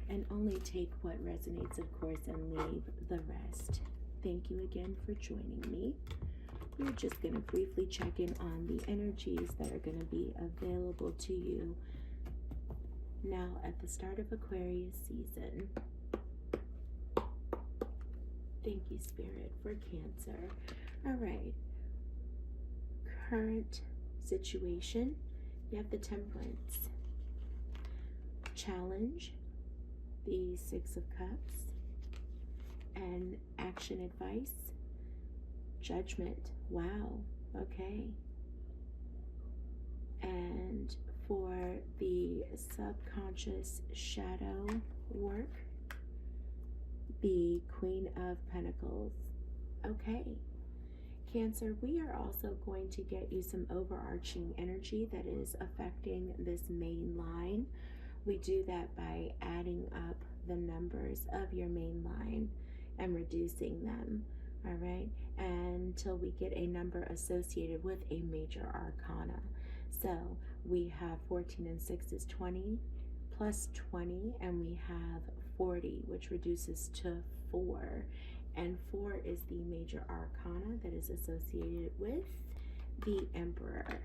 And only take what resonates, of course, and leave the rest. Thank you again for joining me. We're just going to briefly check in on the energies that are going to be available to you now at the start of Aquarius season. Thank you, Spirit, for Cancer. All right. Current situation. You have the Temperance. Challenge. The Six of Cups. And action advice. Judgment. Wow. Okay. And for the subconscious shadow work, the Queen of Pentacles. Okay. Cancer, we are also going to get you some overarching energy that is affecting this main line. We do that by adding up the numbers of your main line and reducing them, all right, until we get a number associated with a major arcana. So we have 14 and 6 is 20, plus 20, and we have 40, which reduces to 4. And 4 is the major arcana that is associated with the Emperor,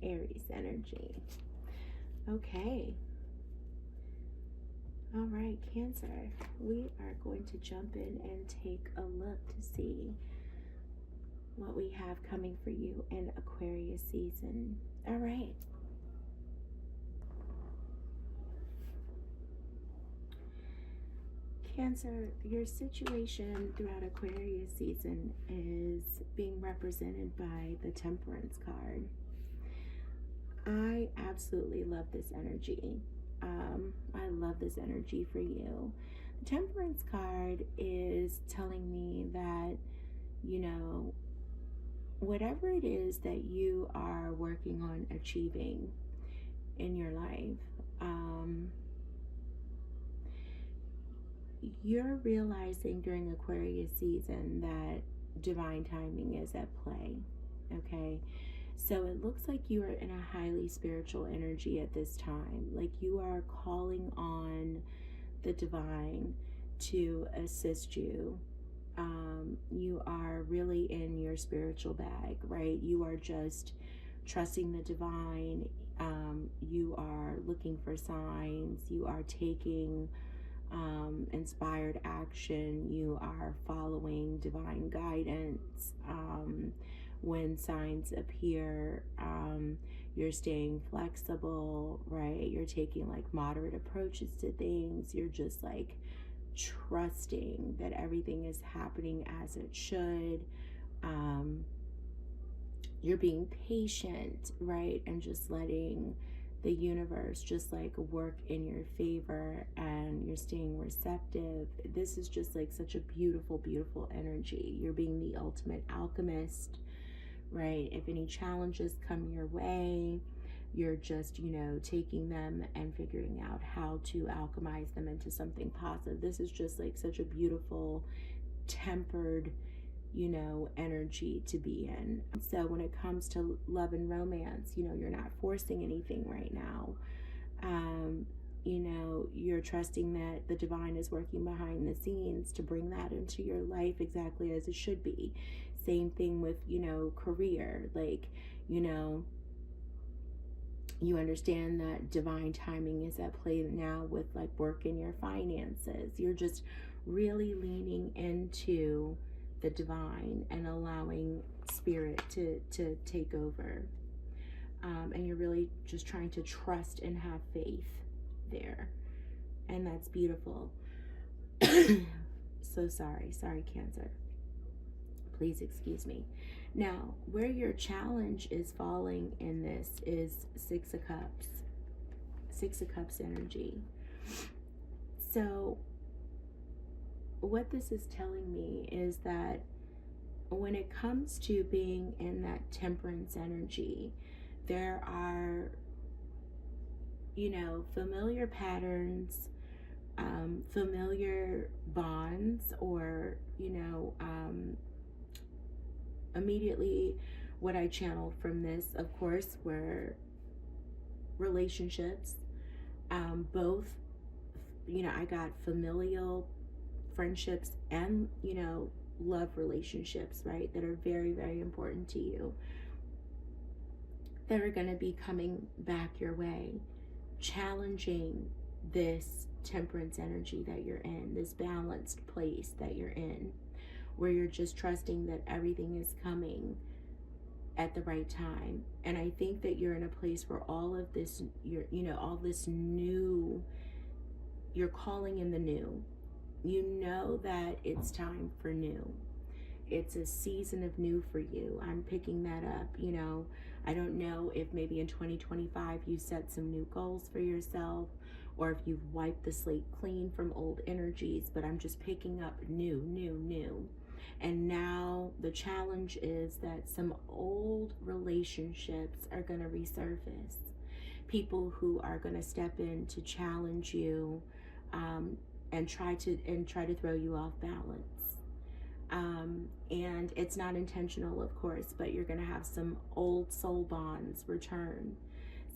Aries energy. Okay. All right, Cancer, we are going to jump in and take a look to see what we have coming for you in Aquarius season. All right. Cancer, your situation throughout Aquarius season is being represented by the Temperance card. I absolutely love this energy. I love this energy for you. The Temperance card is telling me that, you know, whatever it is that you are working on achieving in your life, you're realizing during Aquarius season that divine timing is at play, okay? So it looks like you are in a highly spiritual energy at this time. Like you are calling on the divine to assist you. You are really in your spiritual bag, right? You are just trusting the divine. You are looking for signs. You are taking inspired action. You are following divine guidance. When signs appear, you're staying flexible, right? You're taking like moderate approaches to things. You're just like trusting that everything is happening as it should. You're being patient, right? And just letting the universe just like work in your favor, and you're staying receptive. This is just like such a beautiful, beautiful energy. You're being the ultimate alchemist, right? If any challenges come your way, you're just, you know, taking them and figuring out how to alchemize them into something positive. This is just like such a beautiful, tempered, you know, energy to be in. So when it comes to love and romance, you know, you're not forcing anything right now. You know, you're trusting that the divine is working behind the scenes to bring that into your life exactly as it should be. Same thing with, you know, career. Like, you know, you understand that divine timing is at play now with like work in your finances. You're just really leaning into the divine and allowing spirit to take over. And you're really just trying to trust and have faith there. And that's beautiful. So sorry, Cancer. Please excuse me. Now, where your challenge is falling in this is Six of Cups. Six of Cups energy. So what this is telling me is that when it comes to being in that temperance energy, there are, you know, familiar patterns, familiar bonds, or, immediately what I channeled from this, of course, were relationships. Both, I got familial friendships and, love relationships, right, that are very, very important to you, that are going to be coming back your way, challenging this temperance energy that you're in, this balanced place that you're in, where you're just trusting that everything is coming at the right time. And I think that you're in a place where all of this, all this new, you're calling in the new. You know that it's time for new. It's a season of new for you. I'm picking that up. I don't know if maybe in 2025 you set some new goals for yourself, or if you've wiped the slate clean from old energies, but I'm just picking up new. And now the challenge is that some old relationships are going to resurface. People who are going to step in to challenge you, and try to throw you off balance. And it's not intentional, of course, but you're going to have some old soul bonds return,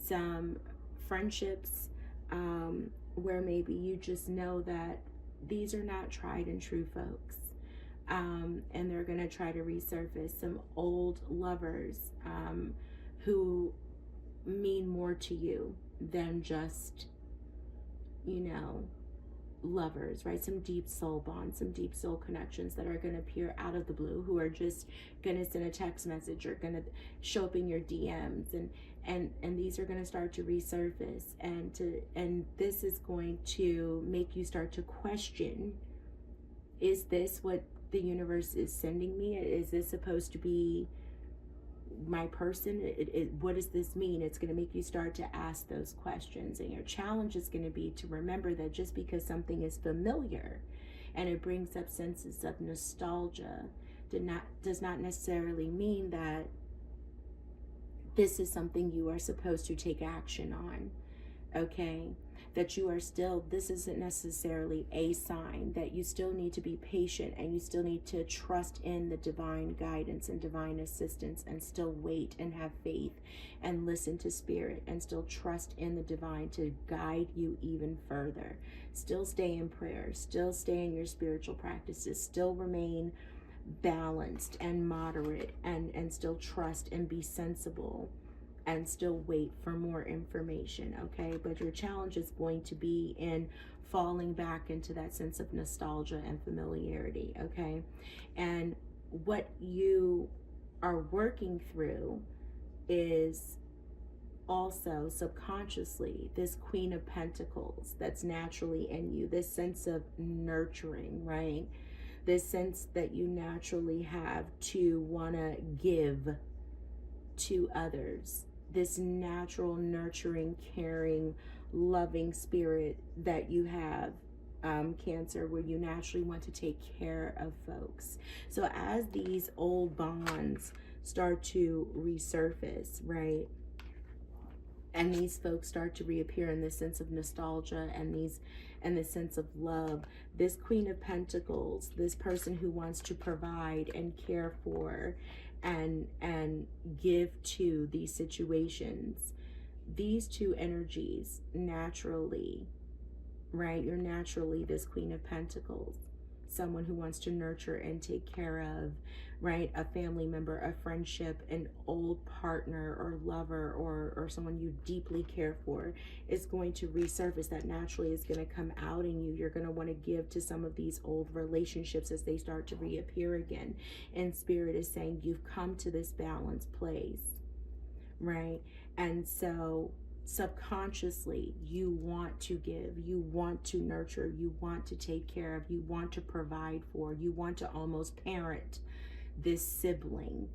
some friendships, where maybe you just know that these are not tried and true folks, and they're going to try to resurface. Some old lovers, who mean more to you than just, lovers, right? Some deep soul bonds, some deep soul connections that are going to appear out of the blue, who are just going to send a text message or going to show up in your DMs, and these are going to start to resurface, and this is going to make you start to question, is this what the universe is sending me? Is this supposed to be my person? What does this mean? It's going to make you start to ask those questions, and your challenge is going to be to remember that just because something is familiar and it brings up senses of nostalgia does not necessarily mean that this is something you are supposed to take action on. Okay, that you are still, this isn't necessarily a sign, that you still need to be patient, and you still need to trust in the divine guidance and divine assistance, and still wait and have faith and listen to spirit, and still trust in the divine to guide you even further. Still stay in prayer, still stay in your spiritual practices, still remain balanced and moderate, and still trust and be sensible, and still wait for more information, okay? But your challenge is going to be in falling back into that sense of nostalgia and familiarity, okay? And what you are working through is also subconsciously this Queen of Pentacles that's naturally in you, this sense of nurturing, right? This sense that you naturally have to want to give to others, this natural, nurturing, caring, loving spirit that you have, Cancer, where you naturally want to take care of folks. So as these old bonds start to resurface, right, and these folks start to reappear in this sense of nostalgia and this sense of love, this Queen of Pentacles, this person who wants to provide and care for and give to these situations, these two energies naturally, right? You're naturally this Queen of Pentacles, someone who wants to nurture and take care of, right? A family member, a friendship, an old partner or lover, or someone you deeply care for is going to resurface. That naturally is going to come out in you. You're going to want to give to some of these old relationships as they start to reappear again. And Spirit is saying you've come to this balanced place, right? And so subconsciously you want to give, you want to nurture, you want to take care of, you want to provide for, you want to almost parent this sibling,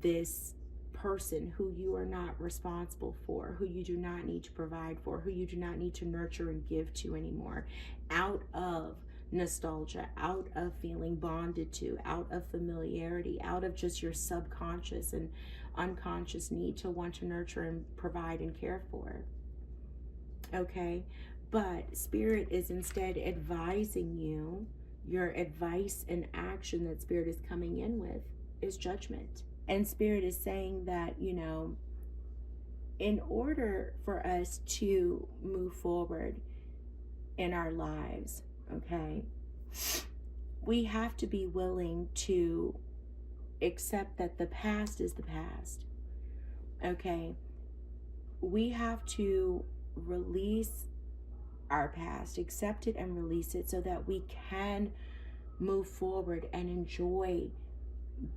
this person who you are not responsible for, who you do not need to provide for, who you do not need to nurture and give to anymore, out of nostalgia, out of feeling bonded to, out of familiarity, out of just your subconscious and unconscious need to want to nurture and provide and care for. Okay, But Spirit is instead advising you, your advice and action that Spirit is coming in with is judgment. And Spirit is saying that, you know, in order for us to move forward in our lives, okay, we have to be willing to accept that the past is the past, okay? We have to release our past, accept it and release it so that we can move forward and enjoy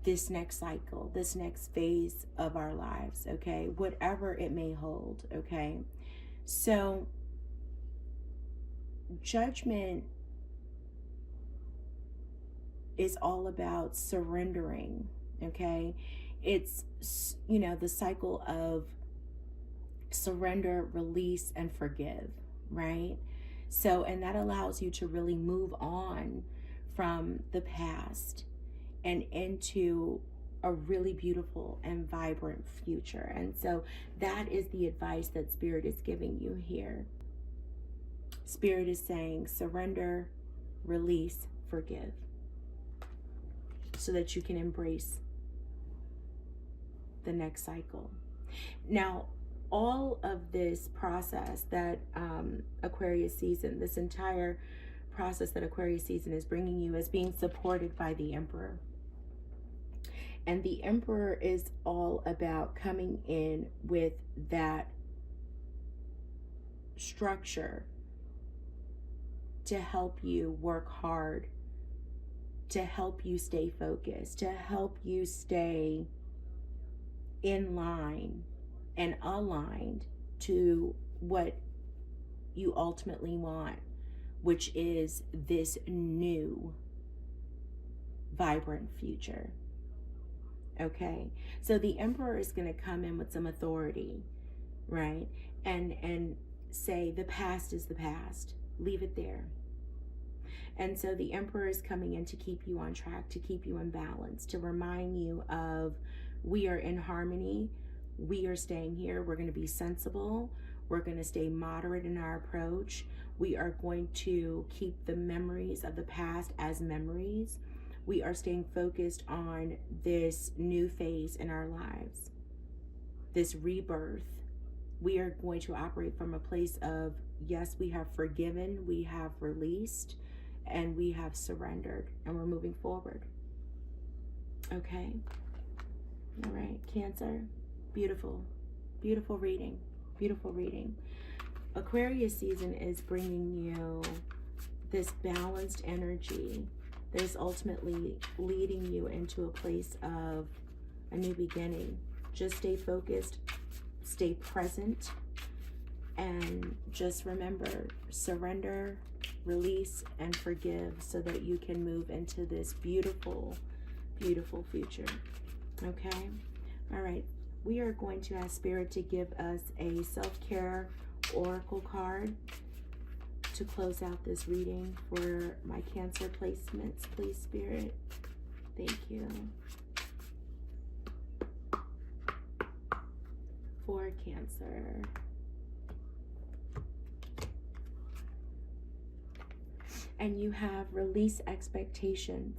this next cycle, this next phase of our lives, okay? Whatever it may hold, okay? So, judgment is all about surrendering, okay? It's, you know, the cycle of surrender, release, and forgive, right? So, and that allows you to really move on from the past and into a really beautiful and vibrant future. And so that is the advice that Spirit is giving you here. Spirit is saying surrender, release, forgive, so that you can embrace the next cycle. Now, all of this process that Aquarius season, this entire process that Aquarius season is bringing you, is being supported by the Emperor. And the Emperor is all about coming in with that structure to help you work hard, to help you stay focused, to help you stay in line and aligned to what you ultimately want, which is this new vibrant future. Okay, so the Emperor is going to come in with some authority, right? And say the past is the past. Leave it there. And so the Emperor is coming in to keep you on track, to keep you in balance, to remind you of we are in harmony. We are staying here. We're going to be sensible. We're going to stay moderate in our approach. We are going to keep the memories of the past as memories. We are staying focused on this new phase in our lives, this rebirth. We are going to operate from a place of, yes, we have forgiven, we have released, and we have surrendered, and we're moving forward. Okay? All right, Cancer. Beautiful, beautiful reading, beautiful reading. Aquarius season is bringing you this balanced energy that is ultimately leading you into a place of a new beginning. Just stay focused, stay present, and just remember, surrender, release, and forgive so that you can move into this beautiful, beautiful future. Okay? All right. We are going to ask Spirit to give us a self-care oracle card to close out this reading for my Cancer placements, please, Spirit. Thank you. For Cancer. And you have release expectations.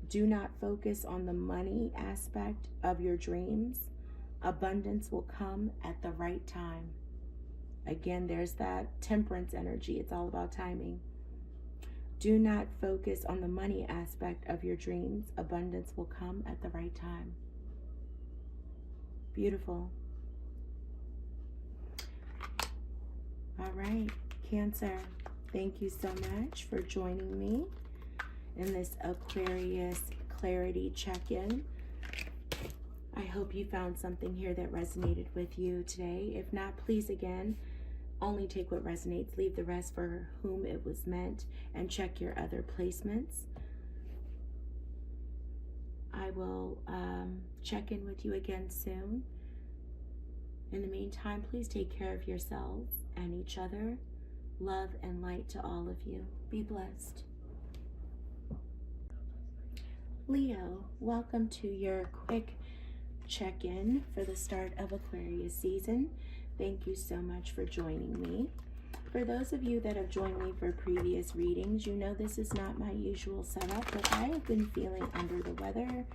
Do not focus on the money aspect of your dreams. Abundance will come at the right time. Again, there's that temperance energy. It's all about timing. Do not focus on the money aspect of your dreams. Abundance will come at the right time. Beautiful. All right, Cancer. Thank you so much for joining me in this Aquarius clarity check-in. I hope you found something here that resonated with you today. If not, please, again, only take what resonates, leave the rest for whom it was meant, and check your other placements. I will check in with you again soon. In the meantime, please take care of yourselves and each other. Love and light to all of you. Be blessed. Leo, welcome to your quick check-in for the start of Aquarius season. Thank you so much for joining me. for those of you that have joined me for previous readings, you know this is not my usual setup, but I have been feeling under the weather.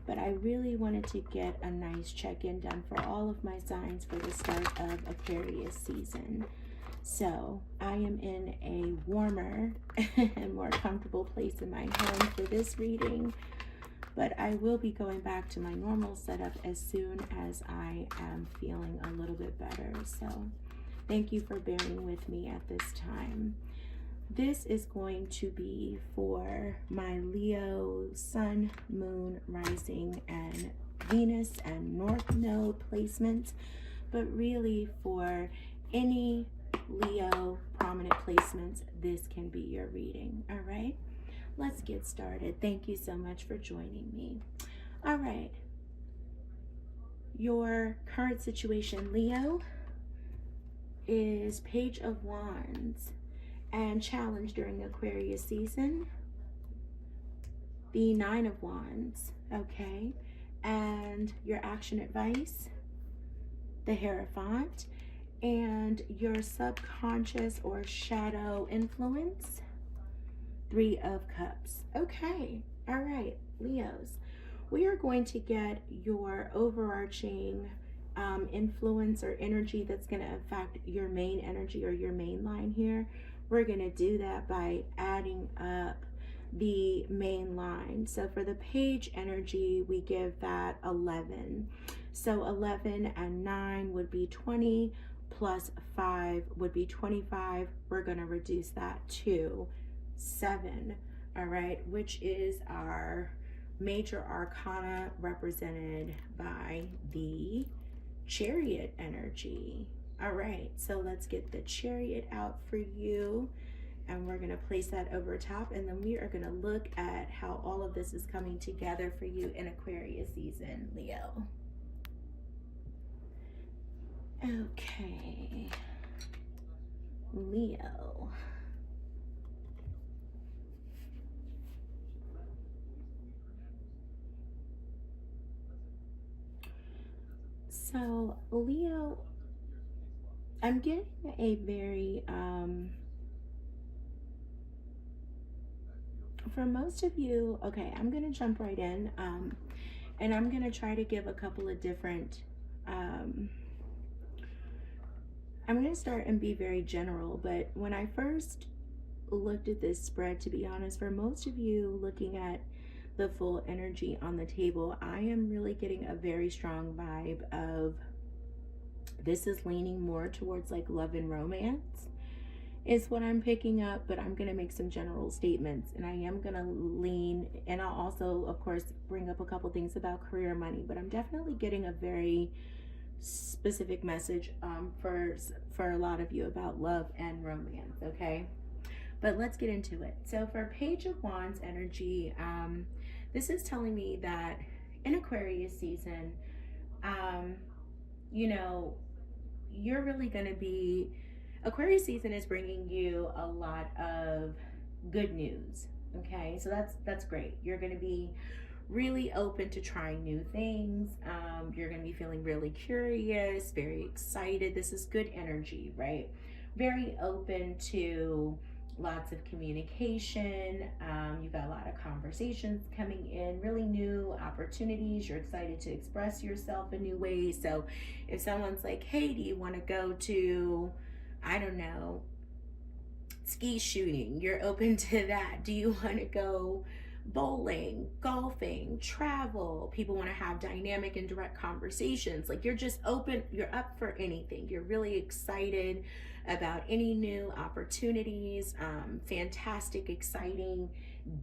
But I really wanted to get a nice check-in done for all of my signs for the start of Aquarius season. So I am in a warmer and more comfortable place in my home for this reading, but I will be going back to my normal setup as soon as I am feeling a little bit better. So thank you for bearing with me at this time. This is going to be for my Leo Sun, Moon, Rising, and Venus and North Node placements, but really for any Leo prominent placements, this can be your reading. All right, let's get started. Thank you so much for joining me. All right, your current situation, Leo, is Page of Wands and challenge during Aquarius season. The Nine of Wands, okay, and your action advice, the Hierophant, and your subconscious or shadow influence, Three of Cups. Okay, all right, Leos, we are going to get your overarching influence or energy that's going to affect your main energy or your main line here. We're going to do that by adding up the main line. So for the page energy, we give that 11. So 11 and 9 would be 20, plus 5 would be 25. We're going to reduce that to 7, all right, which is our major arcana represented by the Chariot energy. All right, so let's get the Chariot out for you, and we're going to place that over top, and then we are going to look at how all of this is coming together for you in Aquarius season, Leo. Okay, Leo. So Leo, I'm getting a very, for most of you, okay, I'm going to jump right in, and I'm going to try to give a couple of different, I'm going to start and be very general, but when I first looked at this spread, to be honest, for most of you looking at the full energy on the table, I am really getting a very strong vibe of this is leaning more towards like love and romance is what I'm picking up, but I'm going to make some general statements, and I am going to lean, and I'll also of course bring up a couple things about career and money, but I'm definitely getting a very specific message for a lot of you about love and romance. Okay, but let's get into it. So for Page of Wands energy, this is telling me that in Aquarius season, you know, you're really going to be, Aquarius season is bringing you a lot of good news. Okay, so that's great. You're going to be really open to trying new things. You're going to be feeling really curious, very excited. This is good energy, right? Very open to lots of communication. You've got a lot of conversations coming in, really new opportunities. You're excited to express yourself in new ways. So if someone's like, hey, do you want to go to, I don't know, ski shooting, you're open to that. Do you want to go bowling, golfing, travel? People want to have dynamic and direct conversations. Like, you're just open, you're up for anything. You're really excited about any new opportunities, fantastic, exciting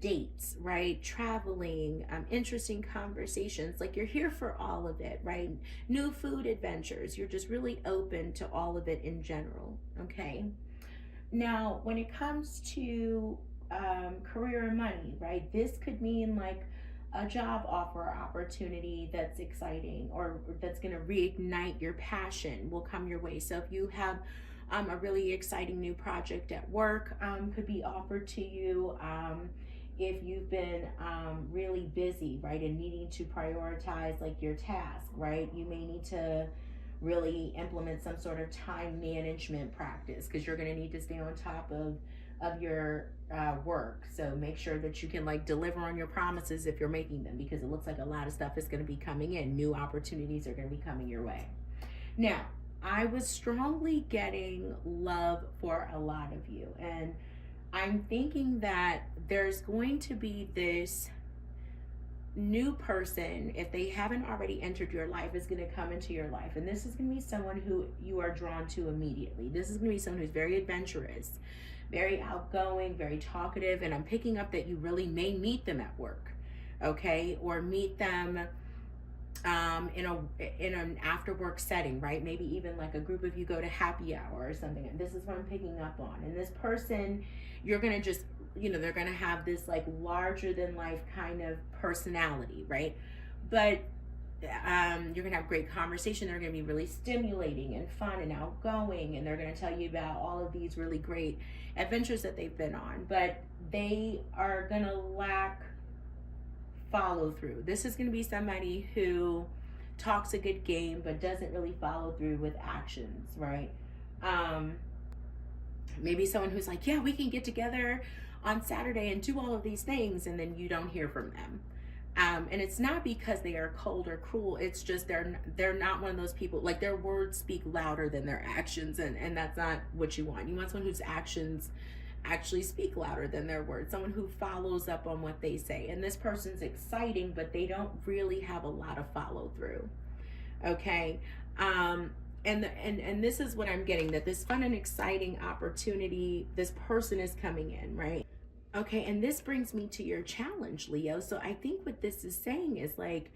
dates, right? Traveling, interesting conversations. Like, you're here for all of it, right? New food adventures. You're just really open to all of it in general, okay? Now, when it comes to career and money, right? This could mean like a job offer or opportunity that's exciting, or that's going to reignite your passion will come your way. So if you have a really exciting new project at work, could be offered to you. If you've been really busy, right, and needing to prioritize like your task, right, you may need to really implement some sort of time management practice, because you're going to need to stay on top of your work. So make sure that you can like deliver on your promises if you're making them, because it looks like a lot of stuff is going to be coming in. New opportunities are going to be coming your way. Now, I was strongly getting love for a lot of you, and I'm thinking that there's going to be this new person, if they haven't already entered your life, is going to come into your life. And this is going to be someone who you are drawn to immediately. This is going to be someone who's very adventurous, very outgoing, very talkative. And I'm picking up that you really may meet them at work, okay? Or meet them in an after work setting, right? Maybe even like a group of you go to happy hour or something. And this is what I'm picking up on. And this person, you're going to just, you know, they're going to have this like larger than life kind of personality, right? But you're going to have great conversation. They're going to be really stimulating and fun and outgoing. And they're going to tell you about all of these really great adventures that they've been on. But they are going to lack follow through. This is going to be somebody who talks a good game but doesn't really follow through with actions, right? Maybe someone who's like, yeah, we can get together on Saturday and do all of these things, and then you don't hear from them. And it's not because they are cold or cruel. It's just they're not one of those people, like their words speak louder than their actions, and that's not what you want. You want someone whose actions actually speak louder than their words, someone who follows up on what they say. And this person's exciting, but they don't really have a lot of follow through. Okay. And this is what I'm getting, that this fun and exciting opportunity, this person is coming in, right? Okay. And this brings me to your challenge, Leo. So I think what this is saying is like,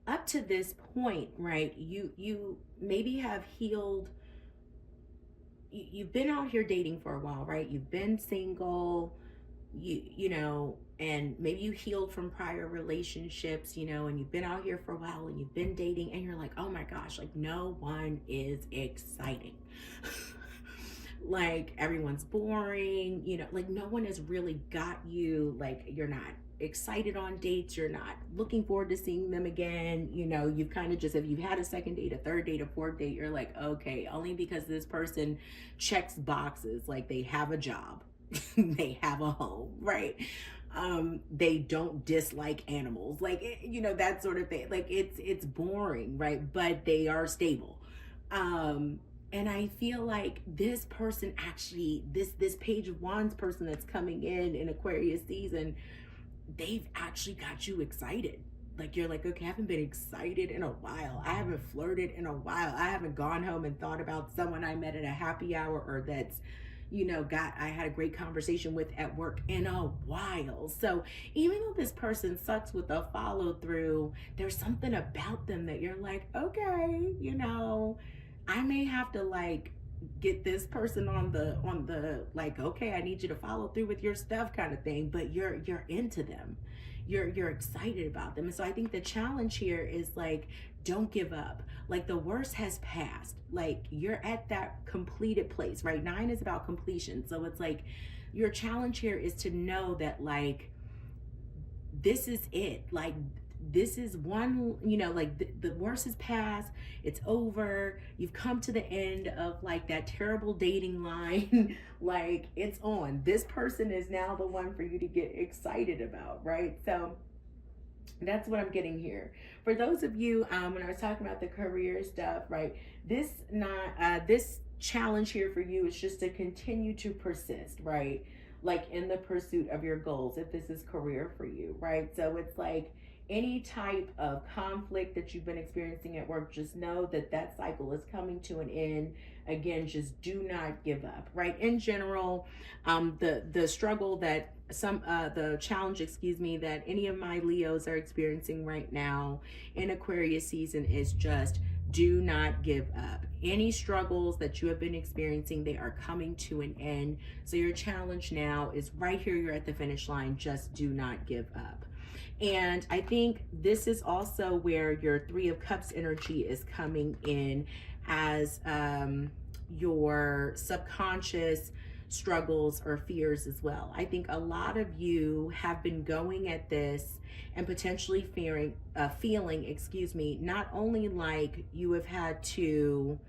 up to this point, right? You maybe have healed. You've been out here dating for a while, right? You've been single, you know, and maybe you healed from prior relationships, you know, and you've been out here for a while and you've been dating, and you're like, oh my gosh, like no one is exciting. Like everyone's boring, you know, like no one has really got you, like you're not excited on dates, you're not looking forward to seeing them again, you know, you've kind of just, if you've had a second date, a third date, a fourth date, you're like, okay, only because this person checks boxes, like they have a job, they have a home, right? They don't dislike animals, like, you know, that sort of thing. Like it's boring, right? But they are stable. And I feel like this person actually, this Page of Wands person that's coming in Aquarius season, they've actually got you excited. Like you're like, okay, I haven't been excited in a while. I haven't flirted in a while. I haven't gone home and thought about someone I met at a happy hour, or that's, you know, I had a great conversation with at work in a while. So even though this person sucks with the follow through, there's something about them that you're like, okay, you know, I may have to like get this person on the like, okay, I need you to follow through with your stuff kind of thing, but you're into them. You're excited about them. And so I think the challenge here is like, don't give up. Like the worst has passed. Like you're at that completed place, right? 9 is about completion. So it's like your challenge here is to know that like, this is it. Like this is one, you know, like the worst is past, it's over, you've come to the end of like that terrible dating line. Like it's on. This person is now the one for you to get excited about, right? So that's what I'm getting here. For those of you, when I was talking about the career stuff, right, this challenge here for you is just to continue to persist, right? Like in the pursuit of your goals, if this is career for you, right? So it's like, any type of conflict that you've been experiencing at work, just know that that cycle is coming to an end. Again, just do not give up, right? In general, the struggle that the challenge, that any of my Leos are experiencing right now in Aquarius season is just do not give up. Any struggles that you have been experiencing, they are coming to an end. So your challenge now is right here. You're at the finish line. Just do not give up. And I think this is also where your 3 of Cups energy is coming in, as your subconscious struggles or fears as well. I think a lot of you have been going at this and potentially feeling, not only like you have had to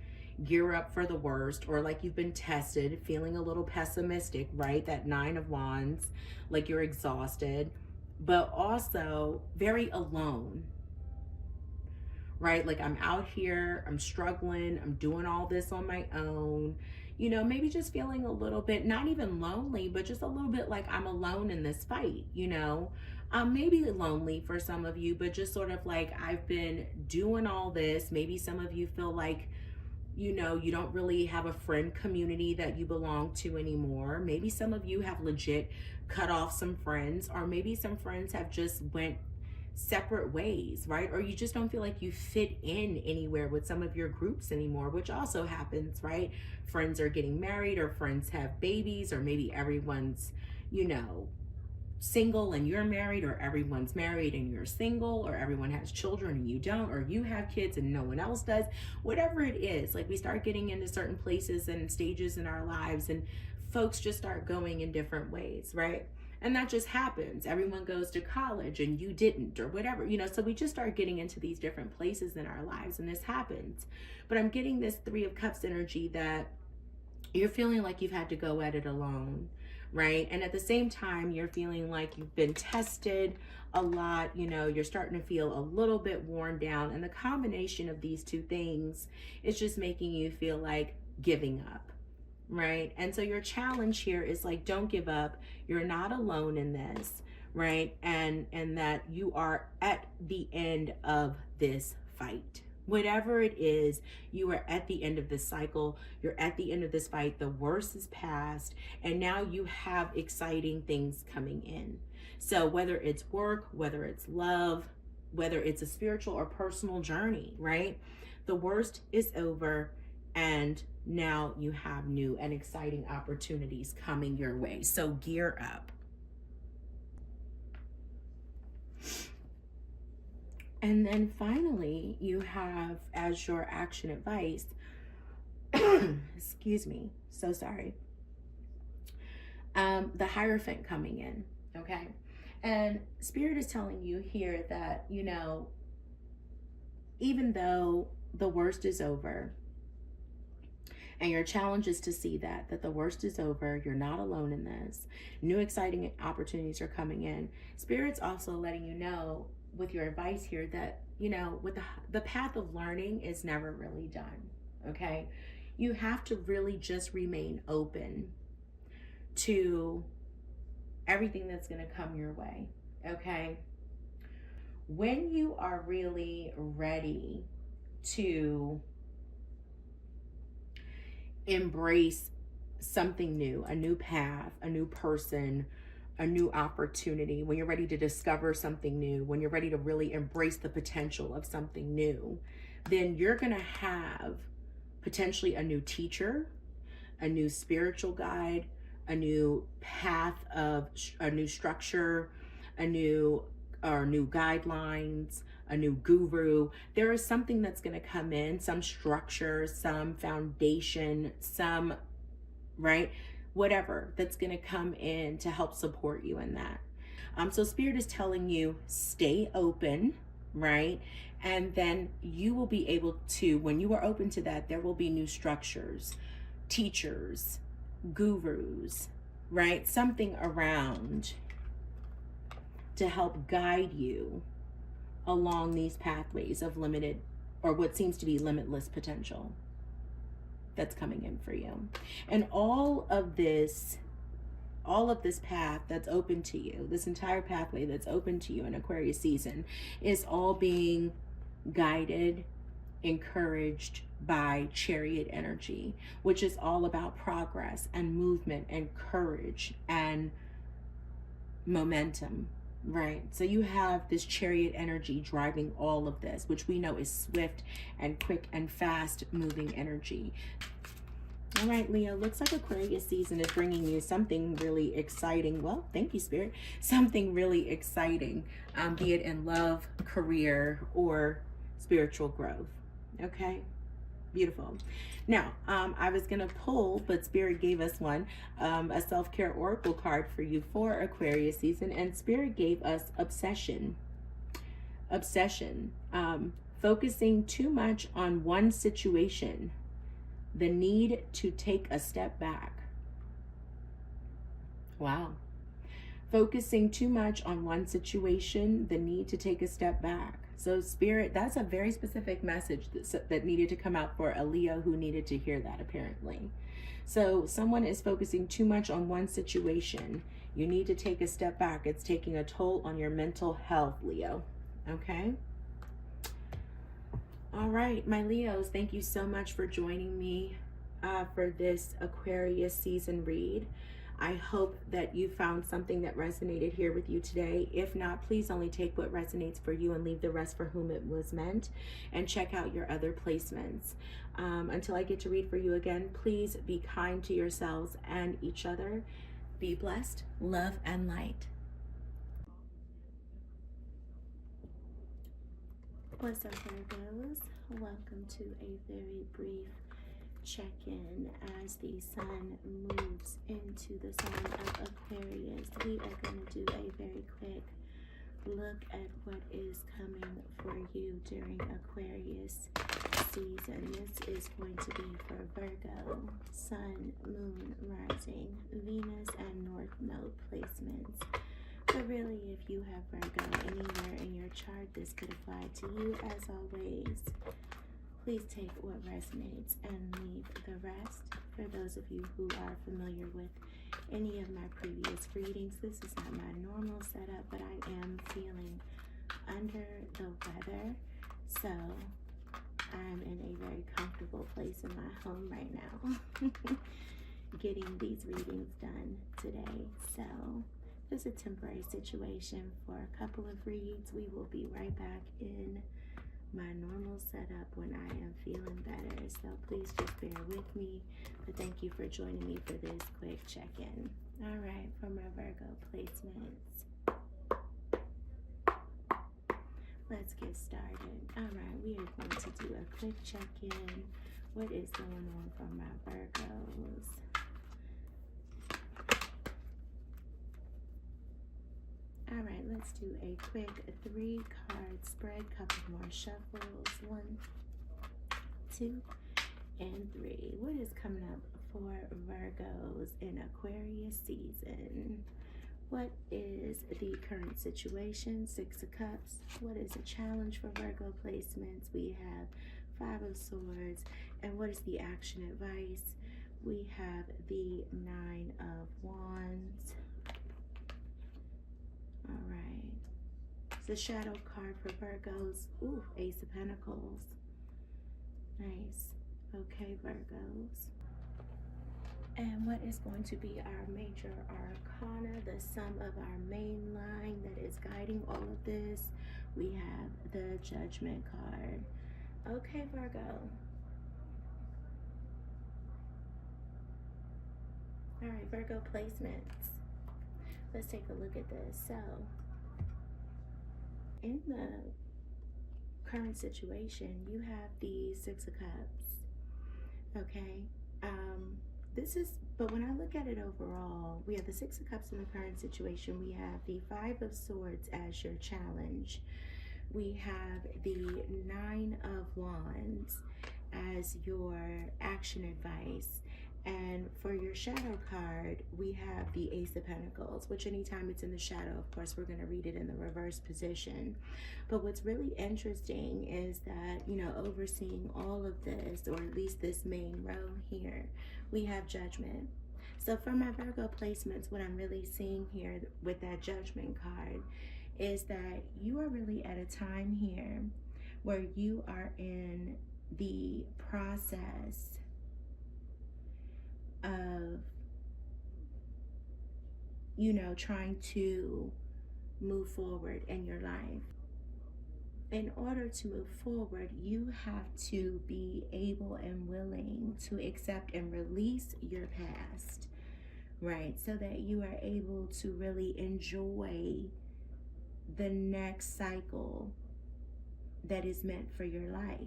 gear up for the worst, or like you've been tested, feeling a little pessimistic, right? That 9 of Wands, like you're exhausted, but also very alone, right? Like, I'm out here, I'm struggling, I'm doing all this on my own, you know, maybe just feeling a little bit, not even lonely, but just a little bit like I'm alone in this fight, you know. Maybe lonely for some of you, but just sort of like, I've been doing all this. Maybe some of you feel like, you know, you don't really have a friend community that you belong to anymore. Maybe some of you have legit cut off some friends, or maybe some friends have just went separate ways, right? Or you just don't feel like you fit in anywhere with some of your groups anymore, which also happens, right? Friends are getting married, or friends have babies, or maybe everyone's, you know, single and you're married, or everyone's married and you're single, or everyone has children and you don't, or you have kids and no one else does. Whatever it is, like, we start getting into certain places and stages in our lives, and folks just start going in different ways, right? And that just happens. Everyone goes to college and you didn't, or whatever, you know. So we just start getting into these different places in our lives, and this happens. But I'm getting this 3 of Cups energy that you're feeling like you've had to go at it alone, right? And at the same time, you're feeling like you've been tested a lot, you know, you're starting to feel a little bit worn down. And the combination of these 2 things is just making you feel like giving up, right? And so your challenge here is like, don't give up. You're not alone in this, right? And that you are at the end of this fight. Whatever it is, you are at the end of this cycle. You're at the end of this fight. The worst is past, and now you have exciting things coming in. So whether it's work, whether it's love, whether it's a spiritual or personal journey, right? The worst is over, and now you have new and exciting opportunities coming your way. So gear up. And then finally, you have, as your action advice, excuse me, so sorry, the Hierophant coming in, okay? And Spirit is telling you here that, you know, even though the worst is over, and your challenge is to see that the worst is over, you're not alone in this, new exciting opportunities are coming in. Spirit's also letting you know, with your advice here, that, you know, with the path of learning is never really done, okay? You have to really just remain open to everything that's going to come your way, okay? When you are really ready to embrace something new, a new path, a new person, a new opportunity, when you're ready to discover something new, when you're ready to really embrace the potential of something new, then you're going to have potentially a new teacher, a new spiritual guide, a new path of a new structure, a new guidelines, a new guru. There is something that's going to come in, some structure, some foundation, some, right? Whatever that's going to come in to help support you in that. So Spirit is telling you, stay open, right? And then you will be able to, when you are open to that, there will be new structures, teachers, gurus, right? Something around to help guide you along these pathways of limited, or what seems to be limitless potential that's coming in for you. And all of this path that's open to you, this entire pathway that's open to you in Aquarius season, is all being guided, encouraged by Chariot energy, which is all about progress and movement and courage and momentum, right? So you have this Chariot energy driving all of this, which we know is swift and quick and fast moving energy. All right, Leo, looks like Aquarius season is bringing you something really exciting. Well, thank you, Spirit. Something really exciting, be it in love, career, or spiritual growth, okay? Beautiful. Now, I was going to pull, but Spirit gave us one, a self-care oracle card for you for Aquarius season, and Spirit gave us obsession. Obsession. Focusing too much on one situation. The need to take a step back. Wow. Focusing too much on one situation, the need to take a step back. So Spirit, that's a very specific message that needed to come out for a Leo who needed to hear that, apparently. So someone is focusing too much on one situation. You need to take a step back. It's taking a toll on your mental health, Leo. Okay? All right, my Leos, thank you so much for joining me for this Aquarius season read. I hope that you found something that resonated here with you today. If not, please only take what resonates for you and leave the rest for whom it was meant, and check out your other placements. Until I get to read for you again, please be kind to yourselves and each other. Be blessed, love, and light. What's up, Virgos? Welcome to a very brief check-in as the sun moves into the sign of Aquarius. We are going to do a very quick look at what is coming for you during Aquarius season. This is going to be for Virgo, Sun, Moon, Rising, Venus, and North Node placements. But really, if you have Virgo anywhere in your chart, this could apply to you. As always, please take what resonates and leave the rest. For those of you who are familiar with any of my previous readings, this is not my normal setup, but I am feeling under the weather, so I'm in a very comfortable place in my home right now, getting these readings done today. So it's a temporary situation for a couple of reads. We will be right back in my normal setup when I am feeling better, so please just bear with me. But thank you for joining me for this quick check-in. All right, for my Virgo placements, let's get started. All right, we are going to do a quick check-in. What is going on for my Virgos? All right, let's do a quick 3-card spread, couple more shuffles. 1, 2, and 3. What is coming up for Virgos in Aquarius season? What is the current situation? 6 of Cups. What is a challenge for Virgo placements? We have 5 of Swords. And what is the action advice? We have the 9 of Wands. All right. It's a shadow card for Virgos. Ooh, Ace of Pentacles. Nice. Okay, Virgos. And what is going to be our major arcana, the sum of our main line that is guiding all of this? We have the Judgment card. Okay, Virgo. All right, Virgo placements. Let's take a look at this. So, in the current situation, you have the 6 of Cups. Okay. But when I look at it overall, we have the 6 of Cups in the current situation. We have the 5 of Swords as your challenge. We have the 9 of Wands as your action advice. And for your shadow card, we have the Ace of Pentacles, which anytime it's in the shadow, of course, we're going to read it in the reverse position. But what's really interesting is that, you know, overseeing all of this, or at least this main row here, we have Judgment. So for my Virgo placements, what I'm really seeing here with that Judgment card is that you are really at a time here where you are in the process of, you know, trying to move forward in your life. In order to move forward, you have to be able and willing to accept and release your past, right? So that you are able to really enjoy the next cycle that is meant for your life,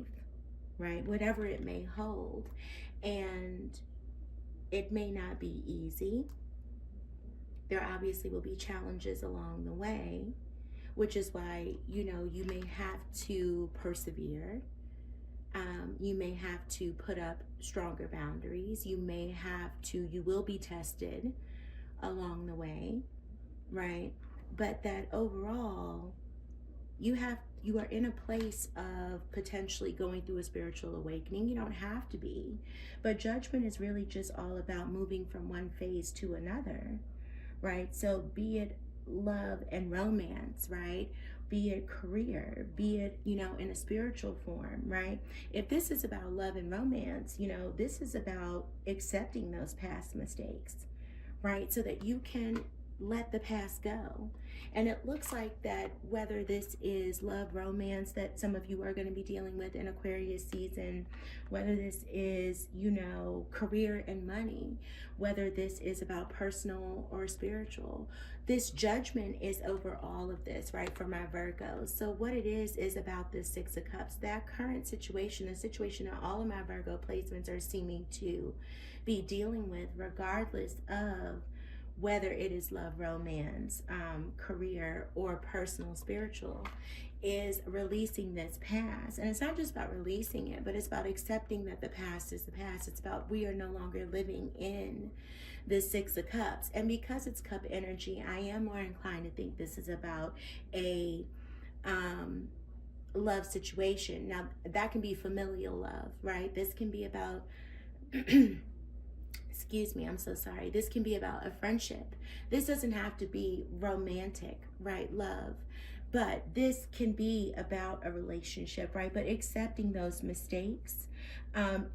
right? Whatever it may hold. And it may not be easy. There obviously will be challenges along the way, which is why, you know, you may have to persevere. You may have to put up stronger boundaries. You will be tested along the way, right? But that overall, you are in a place of potentially going through a spiritual awakening. You don't have to be, but judgment is really just all about moving from one phase to another, right? So be it love and romance, right? Be it career, be it, you know, in a spiritual form, right? If this is about love and romance, you know, this is about accepting those past mistakes, right? So that you can let the past go. And it looks like that whether this is love, romance that some of you are going to be dealing with in Aquarius season, whether this is, you know, career and money, whether this is about personal or spiritual, this judgment is over all of this, right, for my Virgos. So what it is about this Six of Cups, that current situation, the situation that all of my Virgo placements are seeming to be dealing with, regardless of whether it is love, romance, career, or personal, spiritual, is releasing this past. And it's not just about releasing it, but it's about accepting that the past is the past. It's about we are no longer living in the Six of Cups. And because it's cup energy, I am more inclined to think this is about a love situation. Now, that can be familial love, right? This can be about excuse me, I'm so sorry. This can be about a friendship. This doesn't have to be romantic, right? Love. But this can be about a relationship, right? But accepting those mistakes,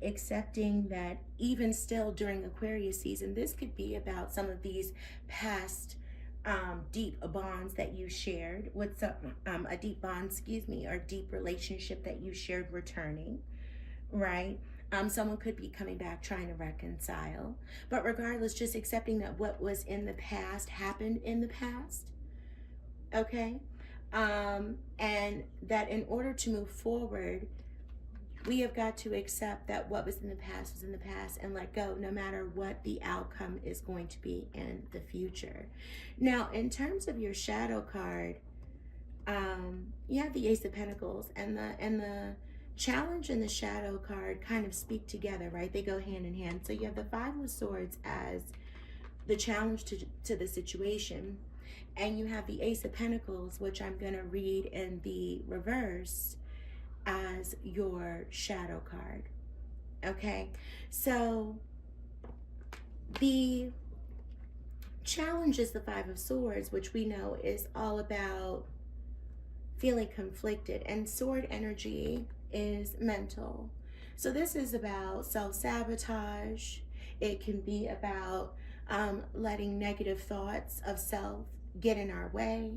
accepting that even still during Aquarius season, this could be about some of these past deep bonds that you shared with a deep bond, or deep relationship that you shared returning, right? Someone could be coming back trying to reconcile. But regardless, just accepting that what was in the past happened in the past. Okay? And that in order to move forward, we have got to accept that what was in the past was in the past and let go, no matter what the outcome is going to be in the future. Now, in terms of your shadow card, you have the Ace of Pentacles, and the challenge and the shadow card kind of speak together, right? They go hand in hand. So you have the Five of Swords as the challenge to the situation, and you have the Ace of Pentacles, which I'm going to read in the reverse, as your shadow card. Okay, so the challenge is the Five of Swords, which we know is all about feeling conflicted, and sword energy is mental. So this is about self-sabotage. It can be about letting negative thoughts of self get in our way.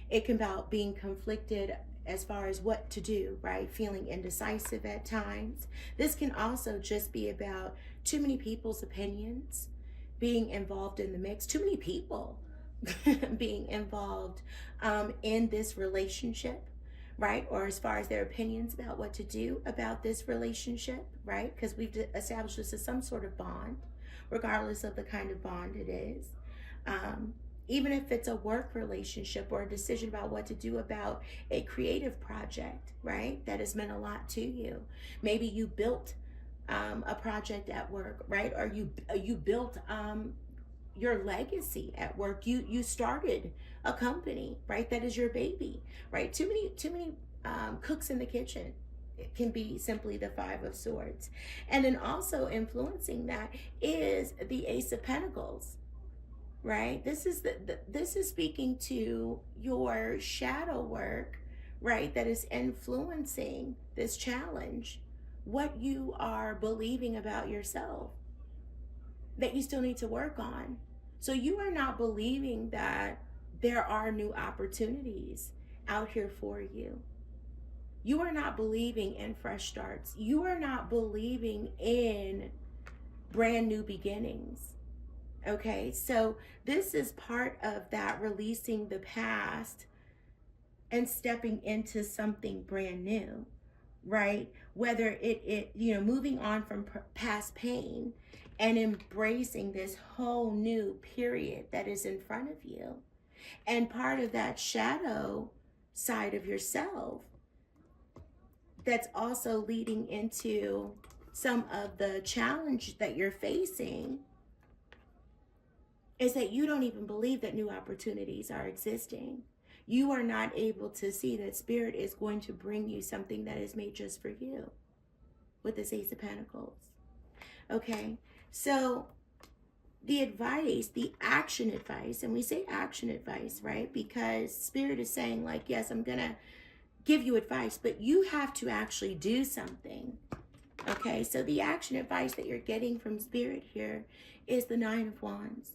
It can be about being conflicted as far as what to do, right? Feeling indecisive at times. This can also just be about too many people's opinions being involved in the mix, too many people being involved in this relationship, right? Or as far as their opinions about what to do about this relationship, right? Because we've established this as some sort of bond, regardless of the kind of bond it is. Even if it's a work relationship or a decision about what to do about a creative project, right? That has meant a lot to you. Maybe you built a project at work, right? Or you built your legacy at work. You started a company, right? That is your baby, right? Too many cooks in the kitchen. It can be simply the Five of Swords. And then also influencing that is the Ace of Pentacles, right? This is speaking to your shadow work, right? That is influencing this challenge, what you are believing about yourself that you still need to work on. So you are not believing that there are new opportunities out here for you. You are not believing in fresh starts. You are not believing in brand new beginnings. Okay, so this is part of that releasing the past and stepping into something brand new, right? Whether it you know, moving on from past pain and embracing this whole new period that is in front of you. And part of that shadow side of yourself that's also leading into some of the challenge that you're facing is that you don't even believe that new opportunities are existing. You are not able to see that Spirit is going to bring you something that is made just for you with this Ace of Pentacles. Okay, so the advice, the action advice, and we say action advice, right? Because Spirit is saying like, yes, I'm going to give you advice, but you have to actually do something. Okay, so the action advice that you're getting from Spirit here is the Nine of Wands.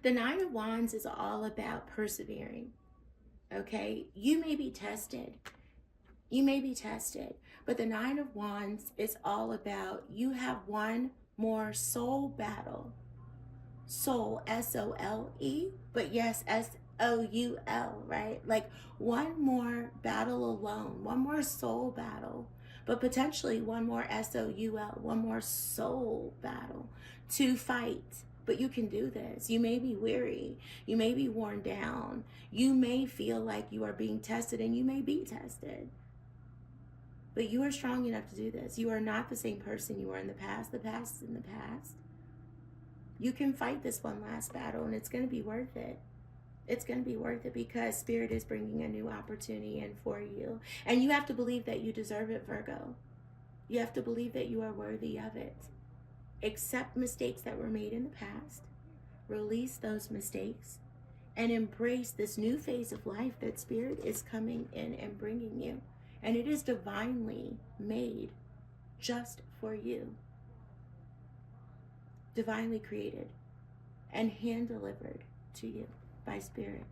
The Nine of Wands is all about persevering. Okay, you may be tested. You may be tested, but the Nine of Wands is all about you have one more soul battle. Soul, S-O-L-E, but yes, S-O-U-L, right? Like one more battle alone, one more soul battle, but potentially one more S-O-U-L, one more soul battle to fight. But you can do this. You may be weary. You may be worn down. You may feel like you are being tested, and you may be tested. But you are strong enough to do this. You are not the same person you were in the past. The past is in the past. You can fight this one last battle, and it's going to be worth it. It's going to be worth it because Spirit is bringing a new opportunity in for you. And you have to believe that you deserve it, Virgo. You have to believe that you are worthy of it. Accept mistakes that were made in the past. Release those mistakes and embrace this new phase of life that Spirit is coming in and bringing you. And it is divinely made just for you. Divinely created and hand delivered to you by Spirit.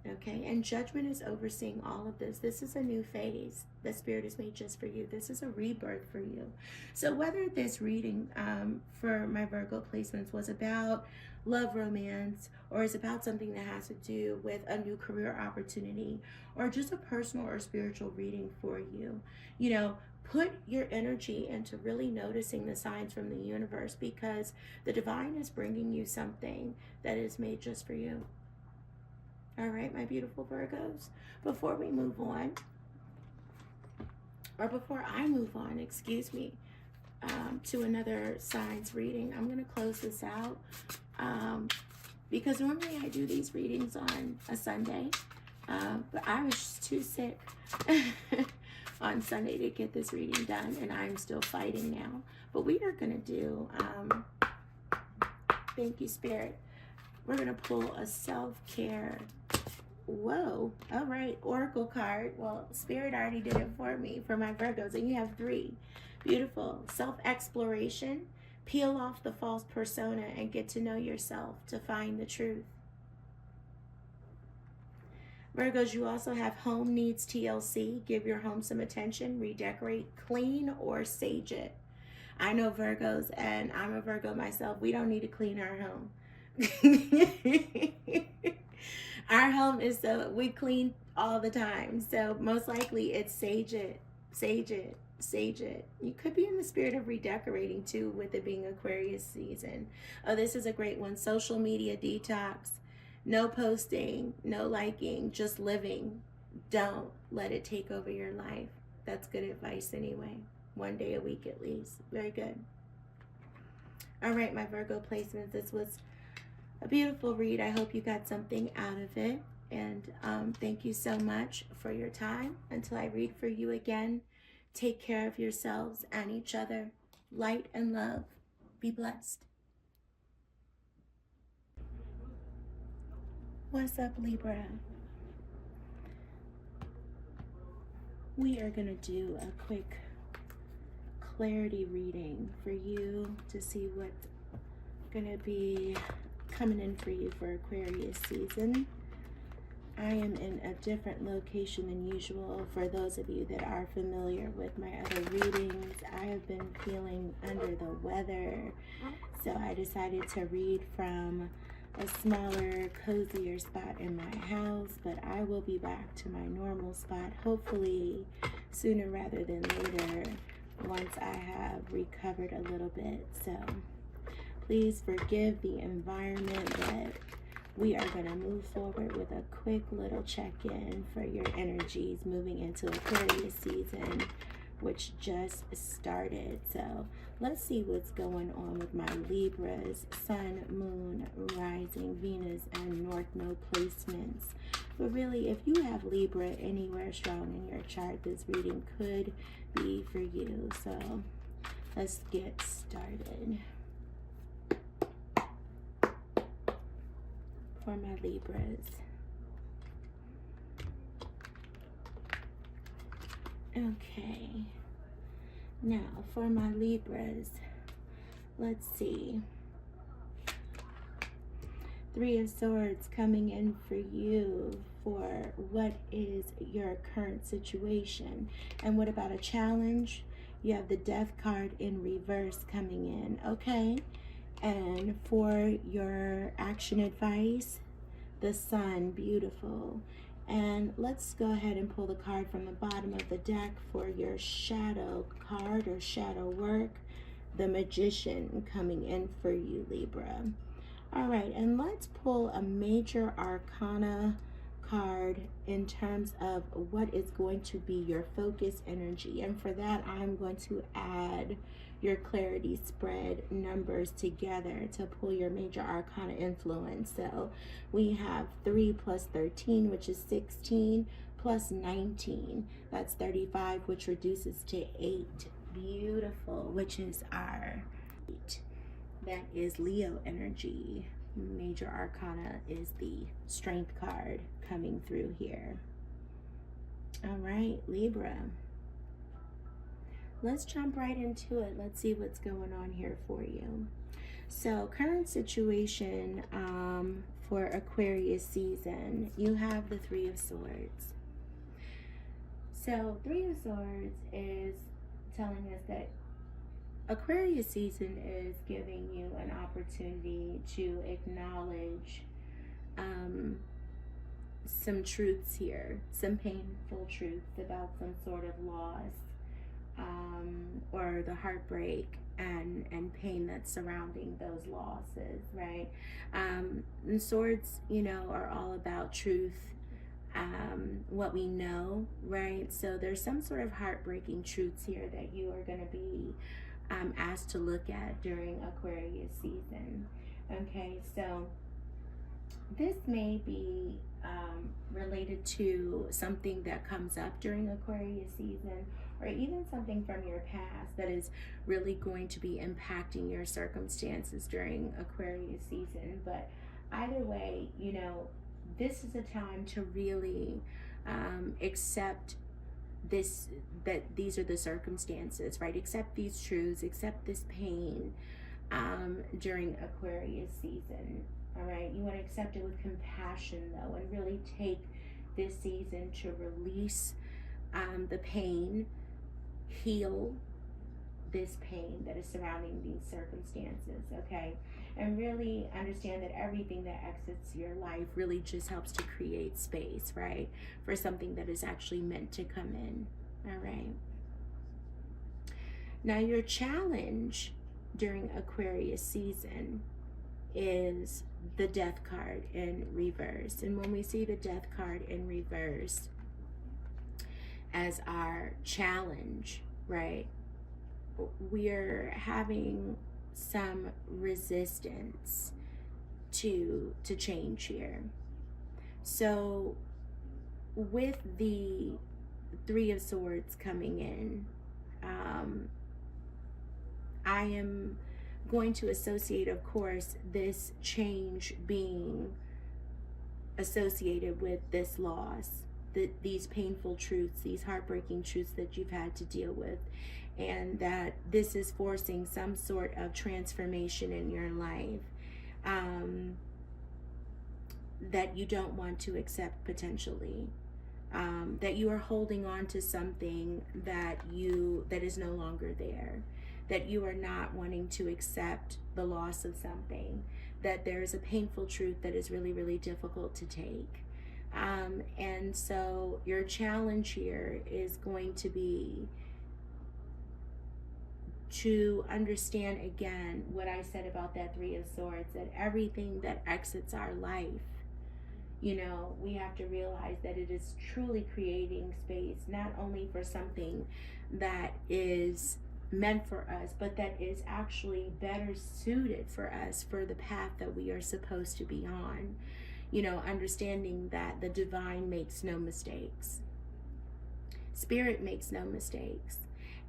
Okay, and judgment is overseeing all of this. This is a new phase that Spirit has made just for you. This is a rebirth for you. So whether this reading for my Virgo placements was about love, romance, or is about something that has to do with a new career opportunity, or just a personal or spiritual reading for you, you know, put your energy into really noticing the signs from the universe, because the divine is bringing you something that is made just for you. All right, my beautiful Virgos, before we move on, or before I move on, excuse me, to another signs reading, I'm going to close this out because normally I do these readings on a Sunday, but I was just too sick on Sunday to get this reading done, and I'm still fighting now. But we are going to do, thank you, Spirit, we're going to pull a self-care. Whoa. All right. Oracle card. Well, Spirit already did it for me for my Virgos. And you have 3. Beautiful. Self-exploration. Peel off the false persona and get to know yourself to find the truth. Virgos, you also have home needs TLC. Give your home some attention. Redecorate, clean, or sage it. I know Virgos, and I'm a Virgo myself. We don't need to clean our home. Our home is so, we clean all the time, so most likely it's sage it, sage it, sage it. You could be in the spirit of redecorating too, with it being Aquarius season. Oh, this is a great one. Social media detox. No posting, no liking, just living. Don't let it take over your life. That's good advice anyway. 1 day a week at least. Very good. All right, my Virgo placements. This was a beautiful read. I hope you got something out of it. And thank you so much for your time. Until I read for you again, take care of yourselves and each other. Light and love. Be blessed. What's up, Libra? We are going to do a quick clarity reading for you to see what's going to be coming in for you for Aquarius season. I am in a different location than usual. For those of you that are familiar with my other readings, I have been feeling under the weather, so I decided to read from a smaller, cozier spot in my house, but I will be back to my normal spot, hopefully sooner rather than later, once I have recovered a little bit. So please forgive the environment, but we are going to move forward with a quick little check-in for your energies moving into Aquarius season, which just started. So let's see what's going on with my Libras, Sun, Moon, Rising, Venus, and North Node placements. But really, if you have Libra anywhere strong in your chart, this reading could be for you. So let's get started. For my Libras. Okay. Now, for my Libras, let's see. Three of Swords coming in for you for what is your current situation. And what about a challenge? You have the Death card in reverse coming in, okay? And for your action advice, the Sun, beautiful. And let's go ahead and pull the card from the bottom of the deck for your shadow card or shadow work, the Magician coming in for you, Libra. All right, and let's pull a major arcana card in terms of what is going to be your focus energy. And for that, I'm going to add your clarity spread numbers together to pull your major arcana influence. So we have 3 plus 13, which is 16, plus 19, that's 35, which reduces to 8. Beautiful, which is our 8. That is Leo energy. Major arcana is the Strength card coming through here. All right, Libra. Let's jump right into it. Let's see what's going on here for you. So current situation for Aquarius season, you have the Three of Swords. So Three of Swords is telling us that Aquarius season is giving you an opportunity to acknowledge some truths here, some painful truths about some sort of loss, or the heartbreak and pain that's surrounding those losses, right? And swords, you know, are all about truth, what we know, right? So there's some sort of heartbreaking truths here that you are going to be asked to look at during Aquarius season. Okay, so this may be related to something that comes up during Aquarius season, or even something from your past that is really going to be impacting your circumstances during Aquarius season. But either way, you know, this is a time to really accept this, that these are the circumstances, right? Accept these truths, accept this pain during Aquarius season. All right, you want to accept it with compassion though, and really take this season to release the pain, heal this pain that is surrounding these circumstances, okay? And really understand that everything that exits your life really just helps to create space, right? For something that is actually meant to come in, all right? Now your challenge during Aquarius season is the Death card in reverse. And when we see the Death card in reverse as our challenge, right, we're having some resistance to change here. So with the Three of Swords coming in, I am going to associate, of course, this change being associated with this loss, these painful truths, these heartbreaking truths that you've had to deal with, and that this is forcing some sort of transformation in your life that you don't want to accept potentially, that you are holding on to something that is no longer there, that you are not wanting to accept the loss of something, that there is a painful truth that is really, really difficult to take. And so your challenge here is going to be to understand again what I said about that Three of Swords, that everything that exits our life, you know, we have to realize that it is truly creating space, not only for something that is meant for us, but that is actually better suited for us for the path that we are supposed to be on. You know, understanding that the divine makes no mistakes. Spirit makes no mistakes.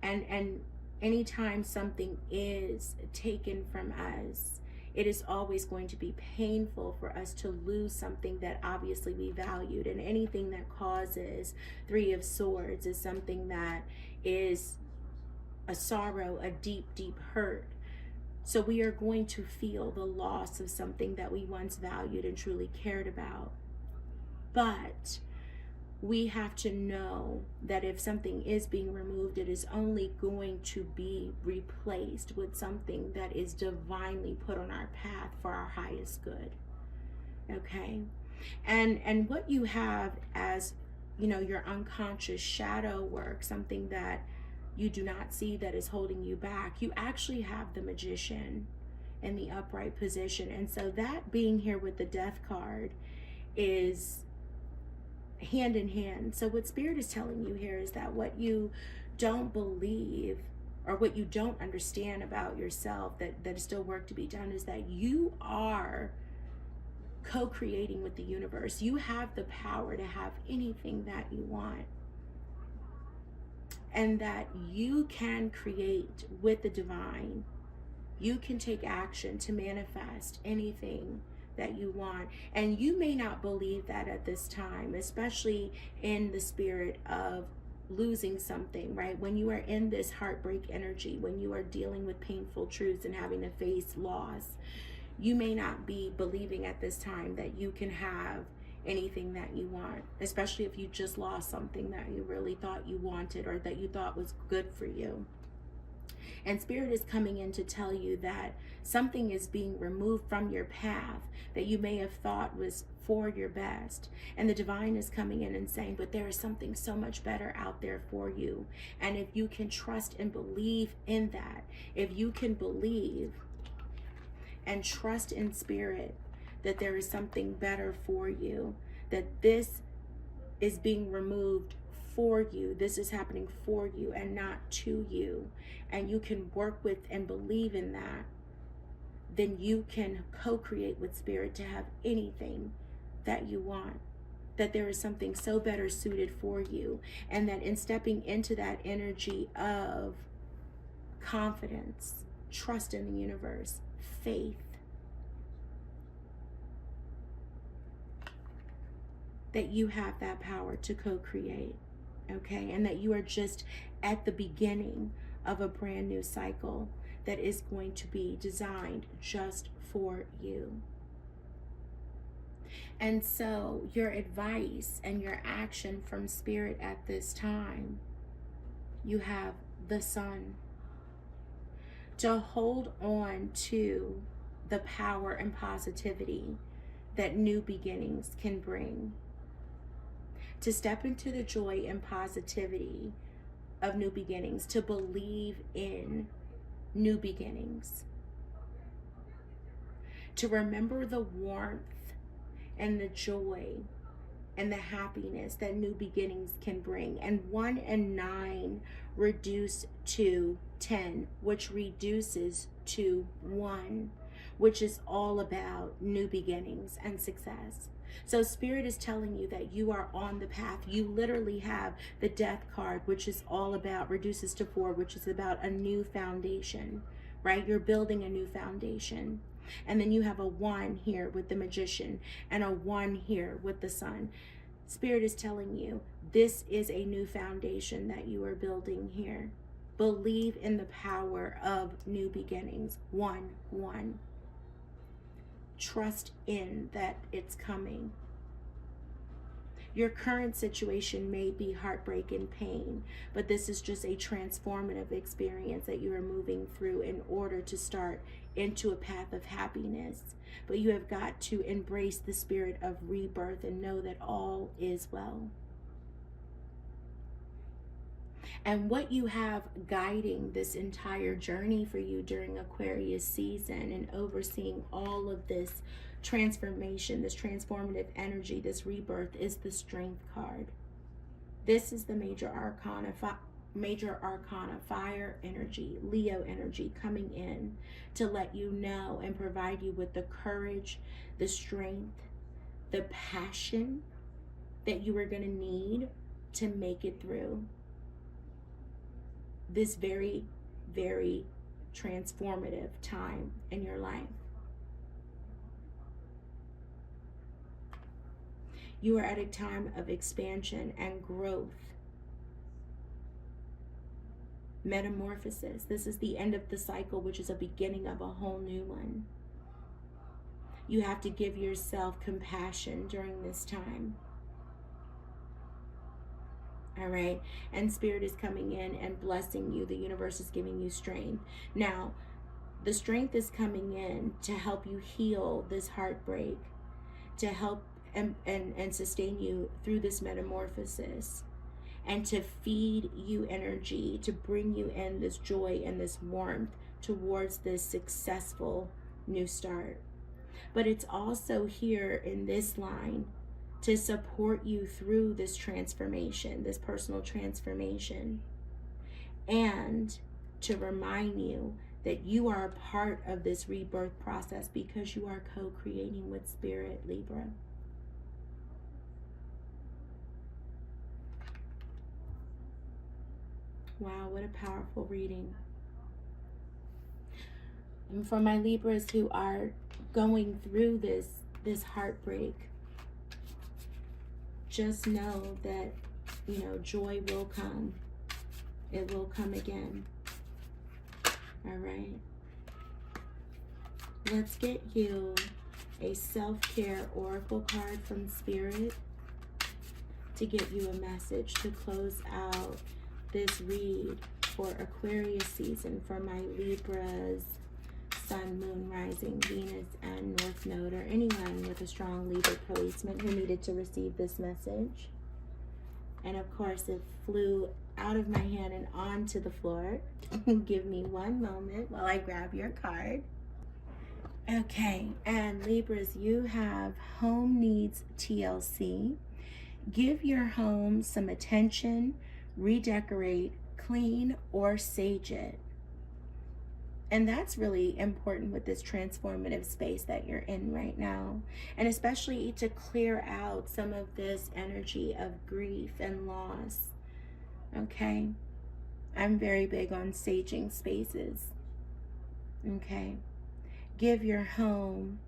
And anytime something is taken from us, it is always going to be painful for us to lose something that obviously we valued. And anything that causes Three of Swords is something that is a sorrow, a deep, deep hurt. So we are going to feel the loss of something that we once valued and truly cared about. But we have to know that if something is being removed, it is only going to be replaced with something that is divinely put on our path for our highest good. Okay? And what you have as, you know, your unconscious shadow work, something that you do not see that is holding you back, you actually have the Magician in the upright position. And so that being here with the Death card is hand in hand. So what Spirit is telling you here is that what you don't believe or what you don't understand about yourself, that is still work to be done, is that you are co-creating with the universe. You have the power to have anything that you want. And that you can create with the divine. You can take action to manifest anything that you want. And you may not believe that at this time, especially in the spirit of losing something, right? When you are in this heartbreak energy, when you are dealing with painful truths and having to face loss, you may not be believing at this time that you can have anything that you want, especially if you just lost something that you really thought you wanted or that you thought was good for you. And Spirit is coming in to tell you that something is being removed from your path that you may have thought was for your best. And the divine is coming in and saying, but there is something so much better out there for you. And if you can trust and believe in that, if you can believe and trust in Spirit that there is something better for you, that this is being removed for you, this is happening for you and not to you, and you can work with and believe in that, then you can co-create with Spirit to have anything that you want, that there is something so better suited for you, and that in stepping into that energy of confidence, trust in the universe, faith, that you have that power to co-create, okay? And that you are just at the beginning of a brand new cycle that is going to be designed just for you. And so your advice and your action from Spirit at this time, you have the Sun. To hold on to the power and positivity that new beginnings can bring. To step into the joy and positivity of new beginnings, to believe in new beginnings, to remember the warmth and the joy and the happiness that new beginnings can bring. And 1 and 9 reduce to 10, which reduces to 1, which is all about new beginnings and success. So Spirit is telling you that you are on the path. You literally have the Death card, which is all about, reduces to 4, which is about a new foundation, right? You're building a new foundation. And then you have a 1 here with the Magician and a 1 here with the Sun. Spirit is telling you this is a new foundation that you are building here. Believe in the power of new beginnings. 1, 1. Trust in that it's coming. Your current situation may be heartbreak and pain, but this is just a transformative experience that you are moving through in order to start into a path of happiness. But you have got to embrace the spirit of rebirth and know that all is well. And what you have guiding this entire journey for you during Aquarius season and overseeing all of this transformation, this transformative energy, this rebirth, is the Strength card. This is the major arcana, fire energy, Leo energy coming in to let you know and provide you with the courage, the strength, the passion that you are going to need to make it through this very, very transformative time in your life. You are at a time of expansion and growth. Metamorphosis. This is the end of the cycle, which is a beginning of a whole new one. You have to give yourself compassion during this time. All right, and Spirit is coming in and blessing you. The universe is giving you strength. Now, the strength is coming in to help you heal this heartbreak, to help and sustain you through this metamorphosis, and to feed you energy, to bring you in this joy and this warmth towards this successful new start. But it's also here in this line to support you through this transformation, this personal transformation, and to remind you that you are a part of this rebirth process because you are co-creating with Spirit, Libra. Wow, what a powerful reading. And for my Libras who are going through this heartbreak, just know that, you know, joy will come. It will come again. All right. Let's get you a self-care oracle card from Spirit to give you a message to close out this read for Aquarius season for my Libras, Sun, Moon, Rising, Venus, and North Node, or anyone with a strong Libra placement who needed to receive this message. And of course, it flew out of my hand and onto the floor. Give me one moment while I grab your card. Okay, and Libras, you have Home Needs TLC. Give your home some attention, redecorate, clean, or sage it. And that's really important with this transformative space that you're in right now. And especially to clear out some of this energy of grief and loss. Okay? I'm very big on saging spaces. Okay? Give your home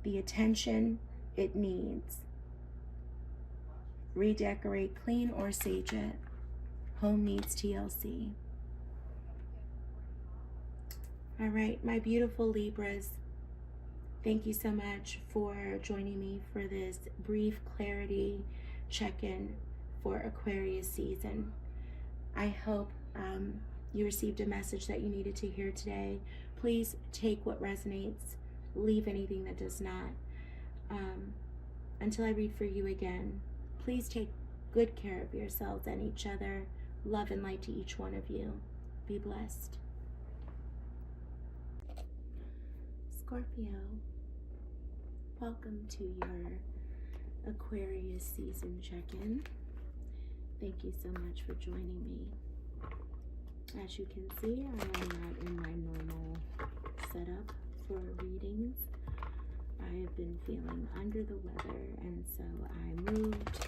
the attention it needs. Redecorate, clean, or sage it. Home Needs TLC. All right, my beautiful Libras, thank you so much for joining me for this brief clarity check-in for Aquarius season. I hope you received a message that you needed to hear today. Please take what resonates, leave anything that does not. Until I read for you again, please take good care of yourselves and each other. Love and light to each one of you. Be blessed. Scorpio, welcome to your Aquarius season check-in. Thank you so much for joining me. As you can see, I am not in my normal setup for readings. I have been feeling under the weather, and so I moved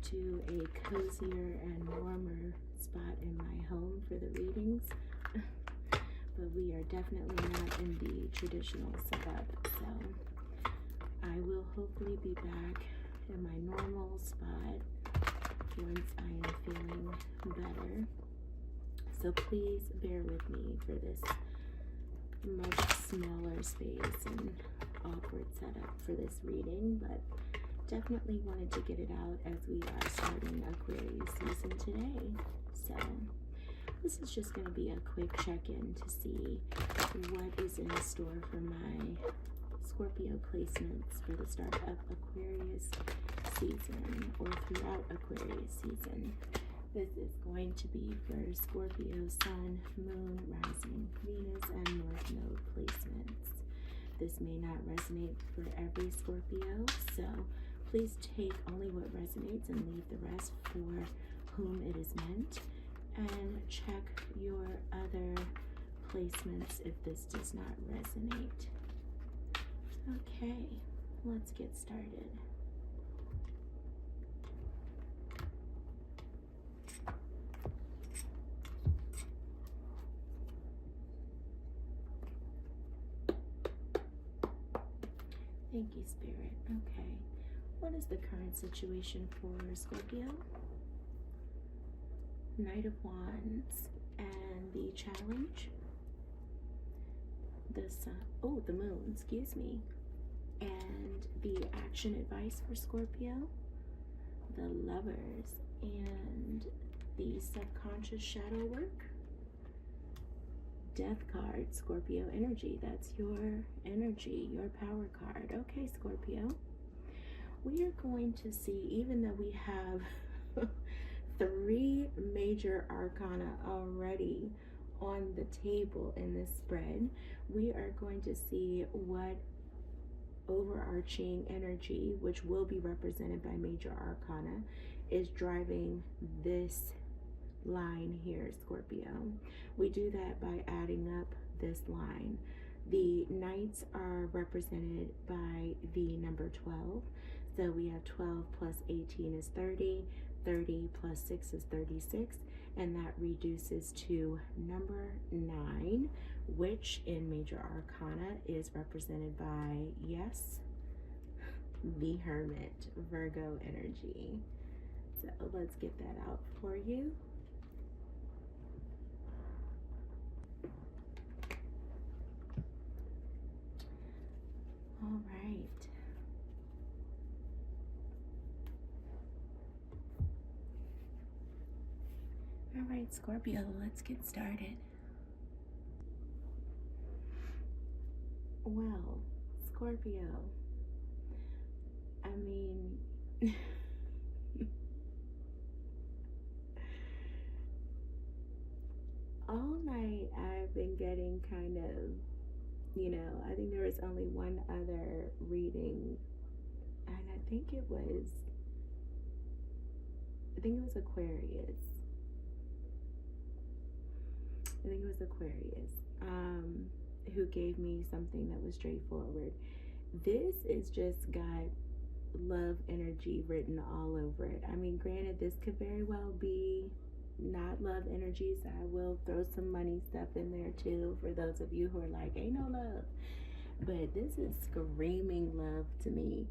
to a cozier and warmer spot in my home for the readings. But we are definitely not in the traditional setup, so I will hopefully be back in my normal spot once I am feeling better. So please bear with me for this much smaller space and awkward setup for this reading, but definitely wanted to get it out as we are starting Aquarius season today. So this is just going to be a quick check-in to see what is in store for my Scorpio placements for the start of Aquarius season or throughout Aquarius season. This is going to be for Scorpio Sun, Moon, Rising, Venus, and North Node placements. This may not resonate for every Scorpio, so please take only what resonates and leave the rest for whom it is meant. And check your other placements if this does not resonate. Okay, let's get started. Thank you, Spirit. Okay, what is the current situation for Scorpio? Knight of Wands and the challenge. The sun, oh, the moon, excuse me. And the action advice for Scorpio. The Lovers and the subconscious shadow work. Death card, Scorpio energy. That's your energy, your power card. Okay, Scorpio. We are going to see, even though we have 3 major arcana already on the table in this spread, we are going to see what overarching energy, which will be represented by major arcana, is driving this line here, Scorpio. We do that by adding up this line. The Knights are represented by the number 12. So we have 12 plus 18 is 30, 30 plus 6 is 36, and that reduces to number 9, which in major arcana is represented by, yes, the Hermit, Virgo energy. So let's get that out for you. All right. All right, Scorpio, let's get started. Well, Scorpio, I mean, all night I've been getting kind of, you know, I think there was only one other reading, and I think it was Aquarius. I think it was Aquarius, who gave me something that was straightforward. This is just got love energy written all over it. I mean, granted, this could very well be not love energies. I will throw some money stuff in there too for those of you who are like, ain't no love. But this is screaming love to me.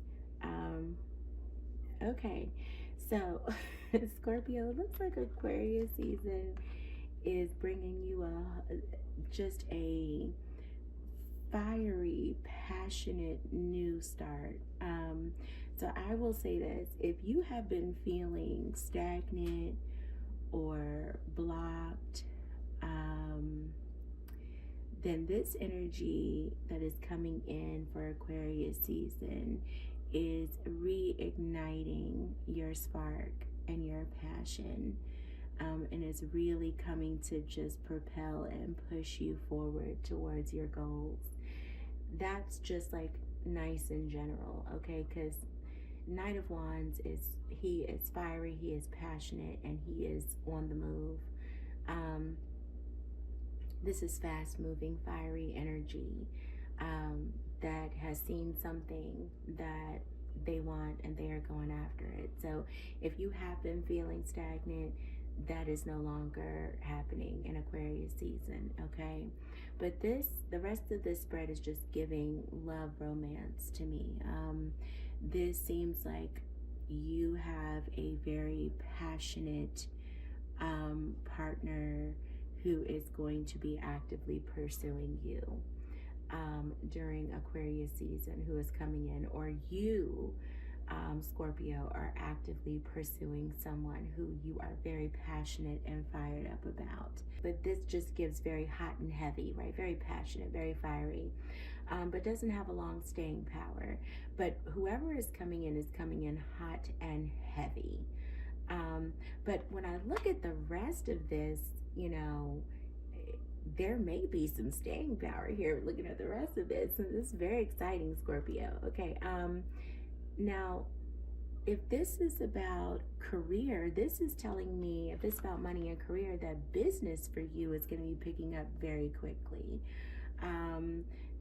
Okay, so Scorpio, it looks like Aquarius season is bringing you just a fiery, passionate new start. So I will say this: if you have been feeling stagnant or blocked, then this energy that is coming in for Aquarius season is reigniting your spark and your passion. And it's really coming to just propel and push you forward towards your goals. That's just like nice in general, okay? Because Knight of Wands he is fiery, he is passionate, and he is on the move. This is fast moving, fiery energy that has seen something that they want and they are going after it. So if you have been feeling stagnant, that is no longer happening in Aquarius season, okay? But the rest of this spread is just giving love romance to me. This seems like you have a very passionate partner who is going to be actively pursuing you during Aquarius season, who is coming in, or you Scorpio, are actively pursuing someone who you are very passionate and fired up about. But this just gives very hot and heavy, right? Very passionate, very fiery, but doesn't have a long staying power. But whoever is coming in hot and heavy. But when I look at the rest of this, you know, there may be some staying power here looking at the rest of this. And this is very exciting, Scorpio. Okay. Now, if this is about career, this is telling me, if it's about money and career, that business for you is going to be picking up very quickly.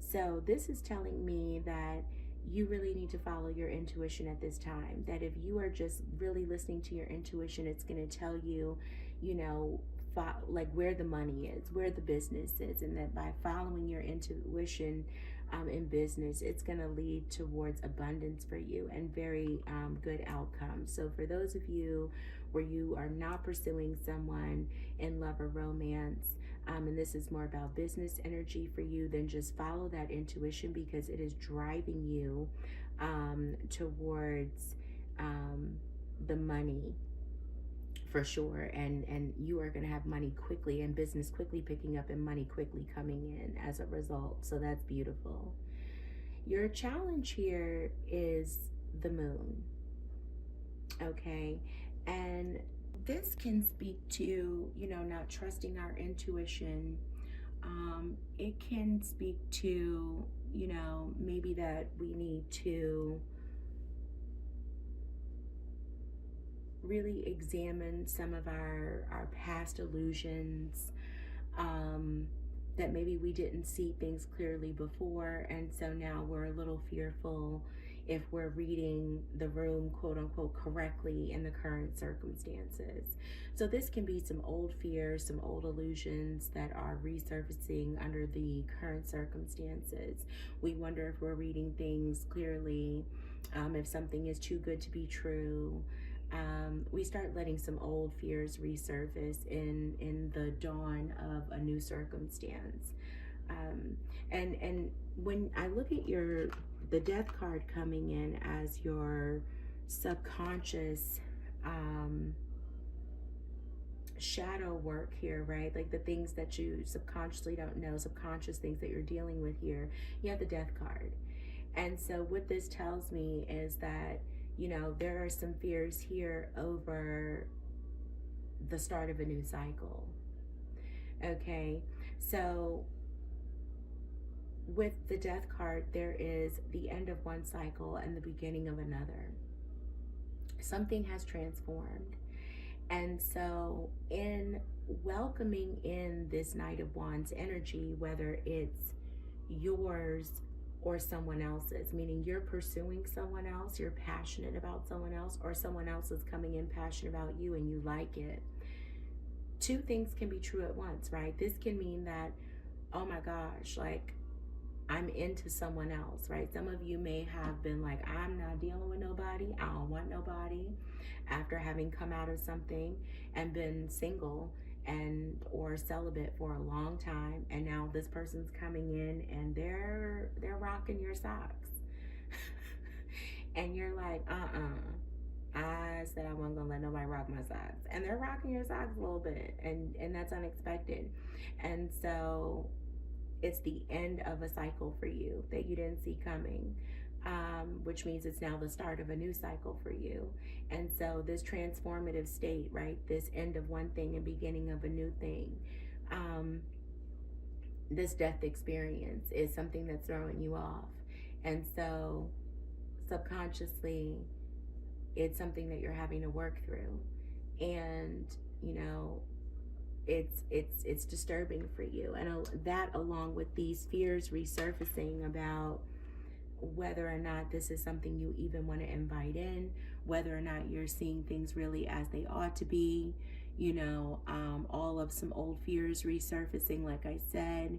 So this is telling me that you really need to follow your intuition at this time. That if you are just really listening to your intuition, it's going to tell you, you know, like where the money is, where the business is, and that by following your intuition in business, it's going to lead towards abundance for you and very good outcomes. So for those of you where you are not pursuing someone in love or romance, and this is more about business energy for you, then just follow that intuition, because it is driving you towards the money for sure, and you are going to have money quickly and business quickly picking up and money quickly coming in as a result. So that's beautiful. Your challenge here is the moon, okay? And this can speak to, you know, not trusting our intuition. It can speak to, you know, maybe that we need to really examine some of our past illusions, that maybe we didn't see things clearly before, and so now we're a little fearful if we're reading the room, quote unquote, correctly in the current circumstances. So this can be some old fears, some old illusions that are resurfacing under the current circumstances. We wonder if we're reading things clearly, if something is too good to be true. We start letting some old fears resurface in the dawn of a new circumstance. And when I look at the death card coming in as your subconscious shadow work here, right? Like the things that you subconsciously don't know, subconscious things that you're dealing with here, you have the death card. And so what this tells me is that, you know, there are some fears here over the start of a new cycle. Okay, so with the death card, there is the end of one cycle and the beginning of another. Something has transformed. And so in welcoming in this Knight of Wands energy, whether it's yours or someone else's, meaning you're pursuing someone else, you're passionate about someone else, or someone else is coming in passionate about you and you like it. Two things can be true at once, right? This can mean that, oh my gosh, like I'm into someone else, right? Some of you may have been like, I'm not dealing with nobody, I don't want nobody, after having come out of something and been single and or celibate for a long time, and now this person's coming in and they're rocking your socks. And you're like, I said I wasn't gonna let nobody rock my socks, and they're rocking your socks a little bit, and that's unexpected. And so it's the end of a cycle for you that you didn't see coming, which means it's now the start of a new cycle for you. And so this transformative state, right, this end of one thing and beginning of a new thing, this death experience is something that's throwing you off. And so subconsciously, it's something that you're having to work through. And, you know, it's disturbing for you. And that, along with these fears resurfacing about whether or not this is something you even want to invite in, whether or not you're seeing things really as they ought to be, you know, all of some old fears resurfacing, like I said,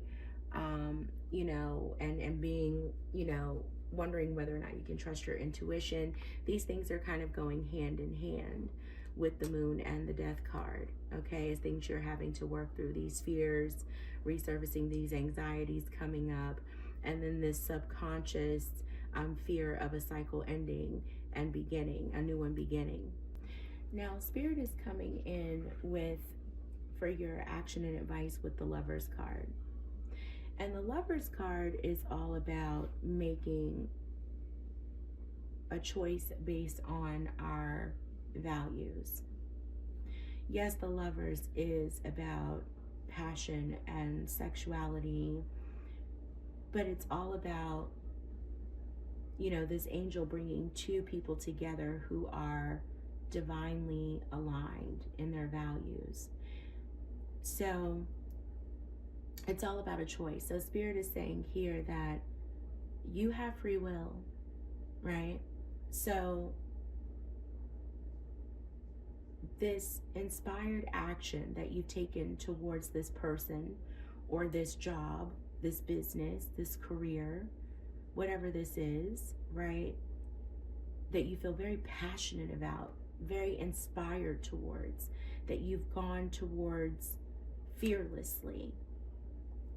you know, and being, you know, wondering whether or not you can trust your intuition. These things are kind of going hand in hand with the moon and the death card, okay, as things you're having to work through, these fears resurfacing, these anxieties coming up, and then this subconscious fear of a cycle ending and beginning, a new one beginning. Now, Spirit is coming in with, for your action and advice, with the Lover's card. And the Lover's card is all about making a choice based on our values. Yes, the Lovers is about passion and sexuality, but it's all about, you know, this angel bringing two people together who are divinely aligned in their values. So it's all about a choice. So Spirit is saying here that you have free will, right? So this inspired action that you've taken towards this person or this job, this business, this career, whatever this is, right, that you feel very passionate about, very inspired towards, that you've gone towards fearlessly,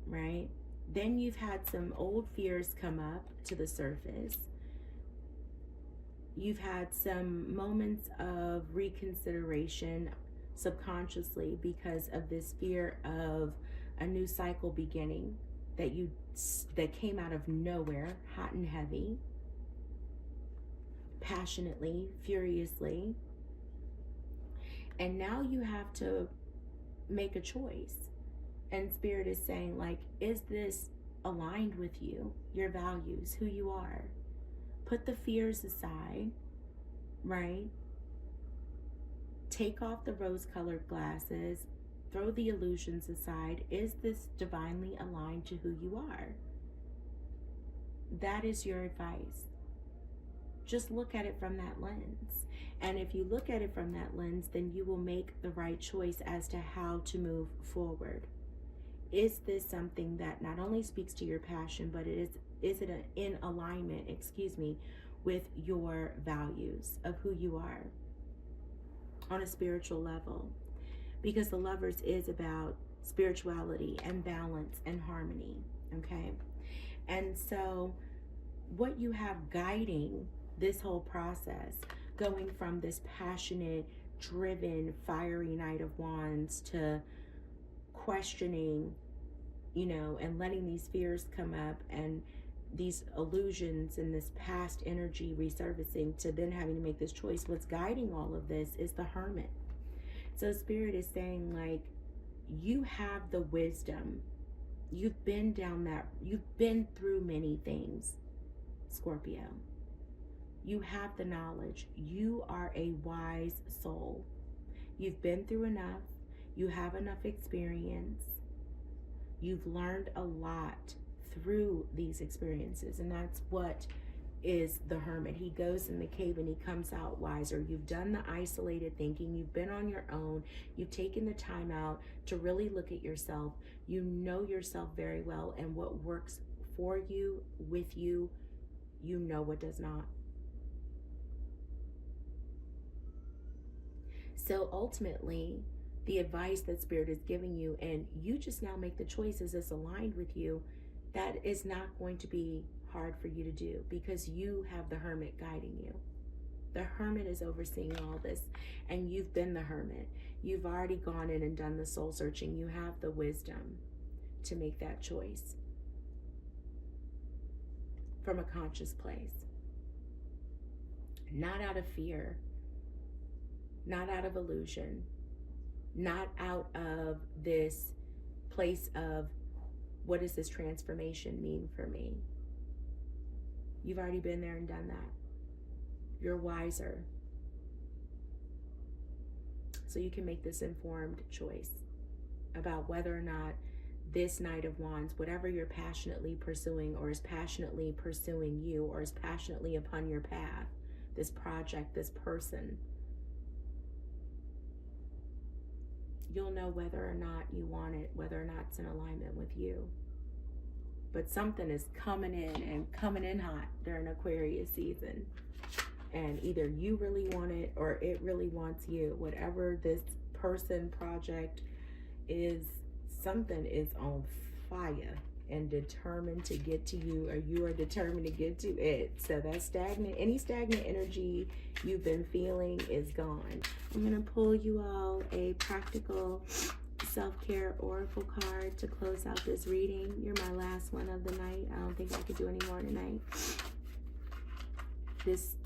right? Then you've had some old fears come up to the surface. You've had some moments of reconsideration subconsciously because of this fear of a new cycle beginning that came out of nowhere, hot and heavy, passionately, furiously. And now you have to make a choice. And Spirit is saying, like, is this aligned with you, your values, who you are? Put the fears aside, right? Take off the rose-colored glasses. Throw the illusions aside. Is this divinely aligned to who you are? That is your advice. Just look at it from that lens. And if you look at it from that lens, then you will make the right choice as to how to move forward. Is this something that not only speaks to your passion, but is it in alignment, with your values of who you are on a spiritual level? Because the Lovers is about spirituality and balance and harmony, okay? And so what you have guiding this whole process, going from this passionate, driven, fiery Knight of Wands to questioning, you know, and letting these fears come up and these illusions and this past energy resurfacing, to then having to make this choice. What's guiding all of this is the Hermit. So Spirit is saying, like, you have the wisdom. You've been you've been through many things, Scorpio. You have the knowledge. You are a wise soul. You've been through enough. You have enough experience. You've learned a lot through these experiences, and that's what is the Hermit. He goes in the cave and he comes out wiser. You've done the isolated thinking. You've been on your own. You've taken the time out to really look at yourself. You know yourself very well, and what works for you, with you, you know what does not. So ultimately, the advice that Spirit is giving you, and you just now make the choice, is this aligned with you? That is not going to be hard for you to do, because you have the Hermit guiding you. The Hermit is overseeing all this, and you've been the Hermit. You've already gone in and done the soul searching. You have the wisdom to make that choice from a conscious place, not out of fear, not out of illusion, not out of this place of, what does this transformation mean for me? You've already been there and done that. You're wiser. So you can make this informed choice about whether or not this Knight of Wands, whatever you're passionately pursuing, or is passionately pursuing you, or is passionately upon your path, this project, this person, you'll know whether or not you want it, whether or not it's in alignment with you. But something is coming in, and coming in hot during Aquarius season. And either you really want it or it really wants you. Whatever this person, project is, something is on fire. and determined to get to you, or you are determined to get to it. So that stagnant, any stagnant energy you've been feeling is gone. I'm going to pull you all a practical self-care oracle card to close out this reading. You're my last one of the night. I don't think I could do any more tonight. This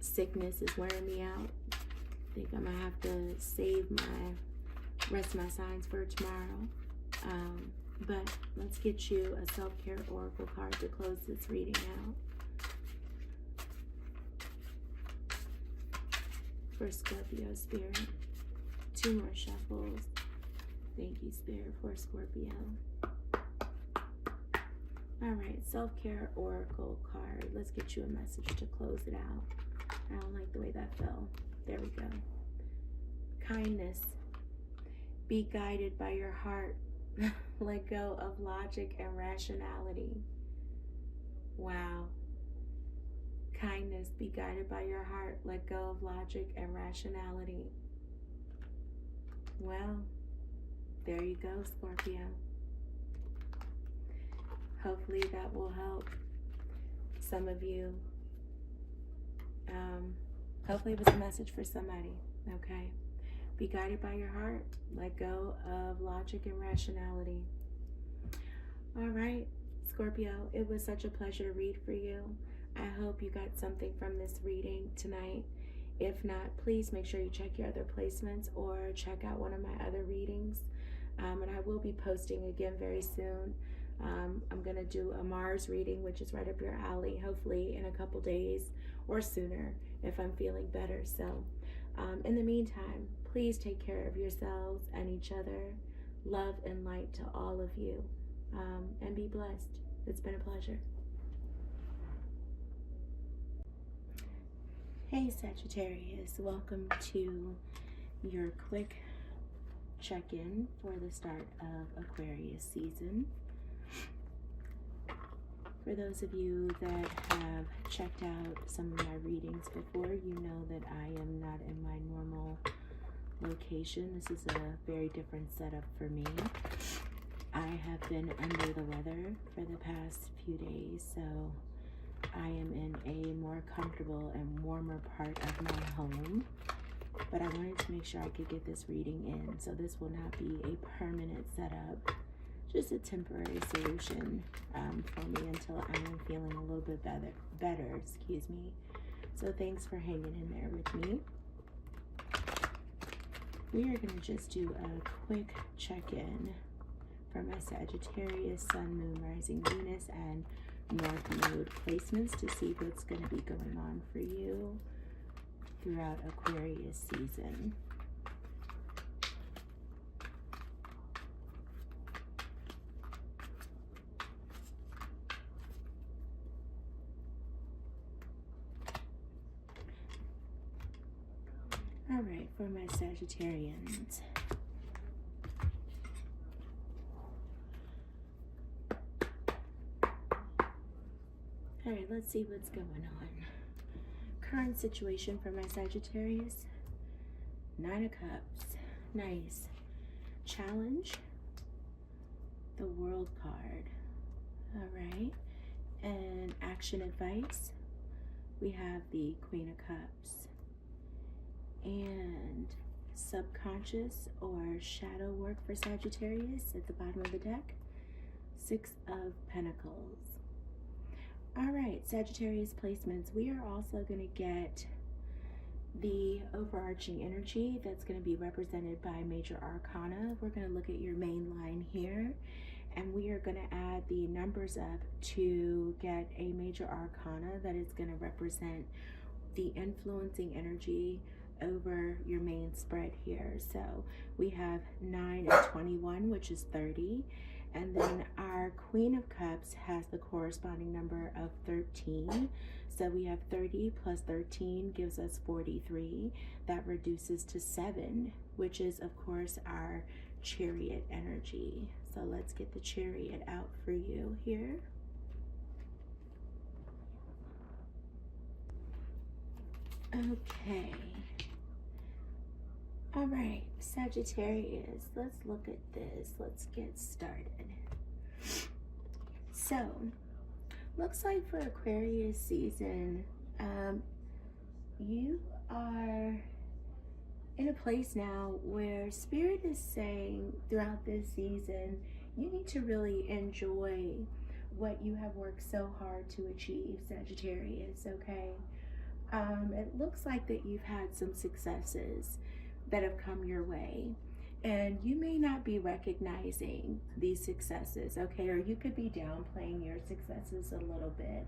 sickness is wearing me out. I think I'm gonna have to save my rest of my signs for tomorrow. But let's get you a self-care oracle card to close this reading out. For Scorpio Spirit, 2 more shuffles. Thank you, Spirit, for Scorpio. All right, self-care oracle card. Let's get you a message to close it out. I don't like the way that fell. There we go. Kindness. Be guided by your heart. Let go of logic and rationality. Wow. Kindness. Be guided by your heart. Let go of logic and rationality. Well, there you go, Scorpio. Hopefully that will help some of you. Hopefully it was a message for somebody, okay? Be guided by your heart. Let go of logic and rationality. All right, Scorpio, it was such a pleasure to read for you. I hope you got something from this reading tonight. If not, please make sure you check your other placements or check out one of my other readings. And I will be posting again very soon. I'm going to do a Mars reading, which is right up your alley, hopefully in a couple days or sooner if I'm feeling better. So in the meantime, please take care of yourselves and each other. Love and light to all of you, and be blessed. It's been a pleasure. Hey Sagittarius, welcome to your quick check-in for the start of Aquarius season. For those of you that have checked out some of my readings before, you know that I am not in my normal location. This is a very different setup for me. I have been under the weather for the past few days, so I am in a more comfortable and warmer part of my home. But I wanted to make sure I could get this reading in, so this will not be a permanent setup. Just a temporary solution for me until I am feeling a little bit better, excuse me. So thanks for hanging in there with me. We are going to just do a quick check-in for my Sagittarius, Sun, Moon, Rising, Venus, and North Node placements to see what's going to be going on for you throughout Aquarius season. All right, for my Sagittarians. All right, let's see what's going on. Current situation for my Sagittarius. 9 of Cups. Nice. Challenge. The World card. All right. And action advice. We have the Queen of Cups. And subconscious or shadow work for Sagittarius at the bottom of the deck. 6 of Pentacles. All right, Sagittarius placements. We are also going to get the overarching energy that's going to be represented by major arcana. We're going to look at your main line here, and we are going to add the numbers up to get a major arcana that is going to represent the influencing energy over your main spread here. So we have 9 and 21, which is 30. And then our Queen of Cups has the corresponding number of 13. So we have 30 plus 13 gives us 43. That reduces to 7, which is, of course, our Chariot energy. So let's get the Chariot out for you here. Okay. All right, Sagittarius, let's look at this. Let's get started. So, looks like for Aquarius season, you are in a place now where Spirit is saying throughout this season, you need to really enjoy what you have worked so hard to achieve, Sagittarius, okay? It looks like that you've had some successes that have come your way, and you may not be recognizing these successes, okay? Or you could be downplaying your successes a little bit.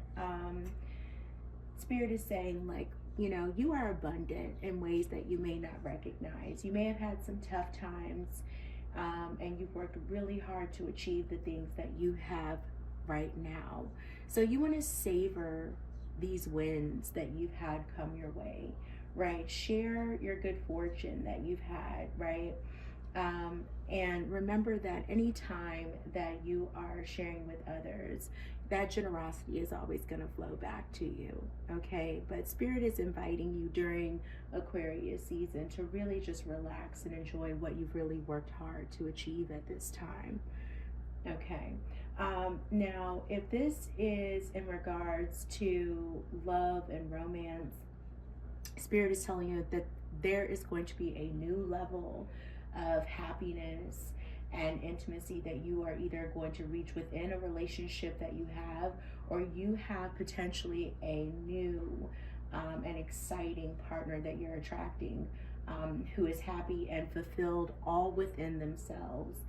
Spirit is saying, like, you know, you are abundant in ways that you may not recognize. You may have had some tough times, and you've worked really hard to achieve the things that you have right now. So you want to savor these wins that you've had come your way, right? Share your good fortune that you've had, right? And remember that anytime that you are sharing with others, that generosity is always going to flow back to you, okay? But Spirit is inviting you during Aquarius season to really just relax and enjoy what you've really worked hard to achieve at this time, okay? Now, if this is in regards to love and romance, Spirit is telling you that there is going to be a new level of happiness and intimacy that you are either going to reach within a relationship that you have, or you have potentially a new and exciting partner that you're attracting, who is happy and fulfilled all within themselves,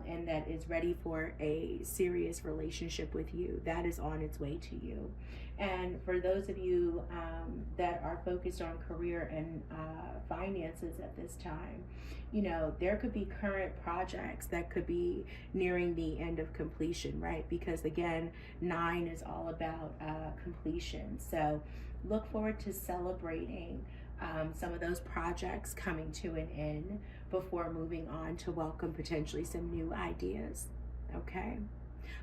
and that is ready for a serious relationship with you. That is on its way to you. And for those of you that are focused on career and finances at this time, you know, there could be current projects that could be nearing the end of completion, right? Because again, 9 is all about completion. So look forward to celebrating some of those projects coming to an end before moving on to welcome potentially some new ideas, okay?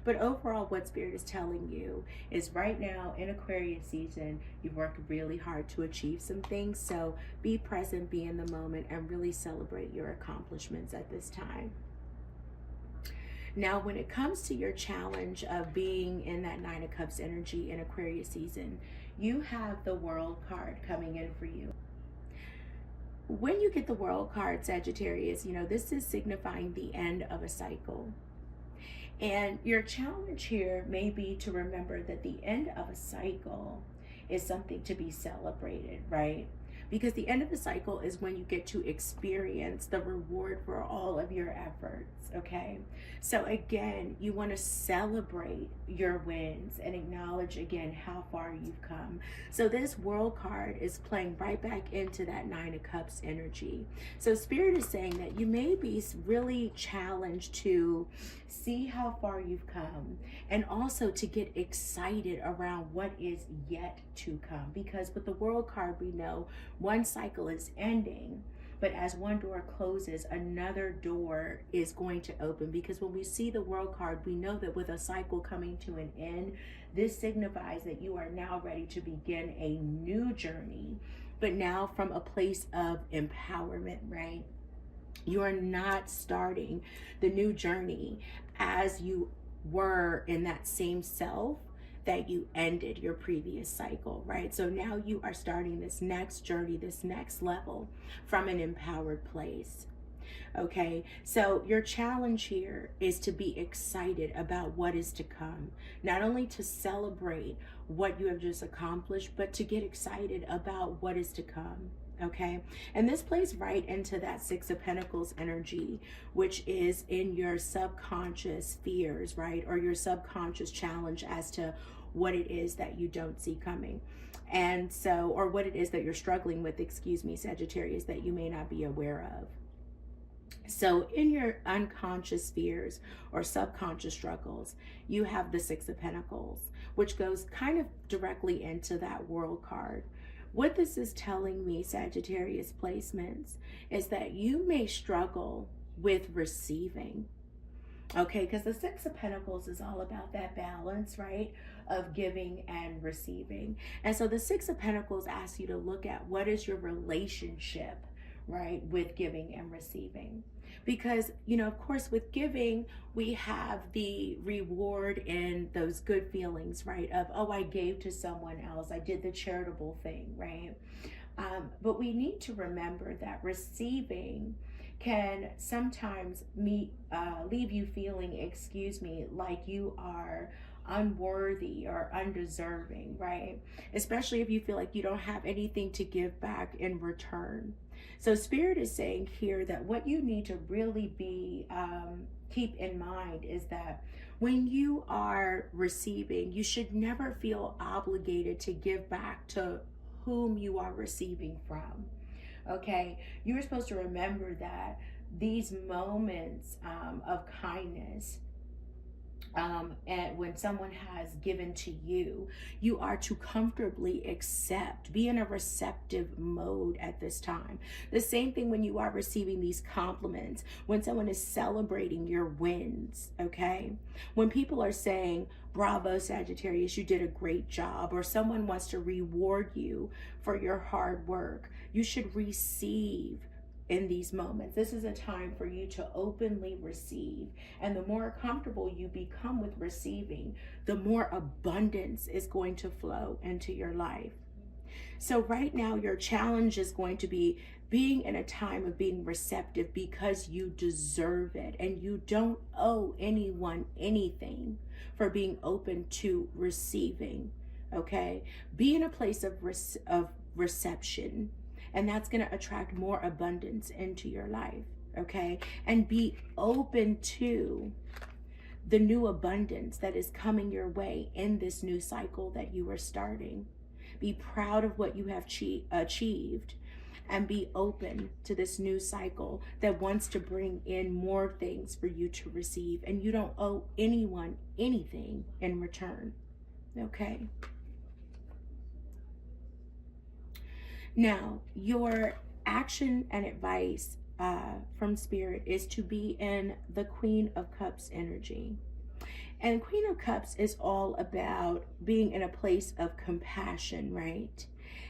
But overall, what Spirit is telling you is right now in Aquarius season, you've worked really hard to achieve some things. So be present, be in the moment, and really celebrate your accomplishments at this time. Now, when it comes to your challenge of being in that 9 of Cups energy in Aquarius season, you have the World card coming in for you. When you get the World card, Sagittarius, you know, this is signifying the end of a cycle. And your challenge here may be to remember that the end of a cycle is something to be celebrated, right? Because the end of the cycle is when you get to experience the reward for all of your efforts, okay? So again, you want to celebrate your wins and acknowledge again how far you've come. So this World card is playing right back into that 9 of Cups energy. So Spirit is saying that you may be really challenged to see how far you've come, and also to get excited around what is yet to come. Because with the World card, we know one cycle is ending, but as one door closes, another door is going to open. Because when we see the World card, we know that with a cycle coming to an end, this signifies that you are now ready to begin a new journey, but now from a place of empowerment, right? You are not starting the new journey as you were in that same self that you ended your previous cycle, right? So now you are starting this next journey, this next level from an empowered place. Okay, so your challenge here is to be excited about what is to come. Not only to celebrate what you have just accomplished, but to get excited about what is to come. Okay, and this plays right into that 6 of Pentacles energy, which is in your subconscious fears, right? Or your subconscious challenge as to what it is that you don't see coming. And so, or what it is that you're struggling with, excuse me, Sagittarius, that you may not be aware of. So in your unconscious fears or subconscious struggles, you have the 6 of Pentacles, which goes kind of directly into that World card. What this is telling me, Sagittarius placements, is that you may struggle with receiving. Okay, because the 6 of Pentacles is all about that balance, right, of giving and receiving. And so the 6 of Pentacles asks you to look at what is your relationship, right, with giving and receiving. Because, you know, of course, with giving, we have the reward and those good feelings, right? Of, oh, I gave to someone else, I did the charitable thing, right? But we need to remember that receiving can sometimes leave you feeling, excuse me, like you are unworthy or undeserving, right? Especially if you feel like you don't have anything to give back in return. So Spirit is saying here that what you need to really be keep in mind is that when you are receiving, you should never feel obligated to give back to whom you are receiving from. Okay, you're supposed to remember that these moments of kindness, and when someone has given to you, you are to comfortably accept, be in a receptive mode at this time. The same thing when you are receiving these compliments, when someone is celebrating your wins, okay? When people are saying, bravo, Sagittarius, you did a great job, or someone wants to reward you for your hard work, you should receive in these moments. This is a time for you to openly receive. And the more comfortable you become with receiving, the more abundance is going to flow into your life. So right now, your challenge is going to be being in a time of being receptive because you deserve it, and you don't owe anyone anything for being open to receiving. Okay? Be in a place of reception, and that's going to attract more abundance into your life. Okay? And be open to the new abundance that is coming your way in this new cycle that you are starting. Be proud of what you have achieved, and be open to this new cycle that wants to bring in more things for you to receive, and you don't owe anyone anything in return. Okay? Now, your action and advice from Spirit is to be in the Queen of Cups energy. And Queen of Cups is all about being in a place of compassion, right?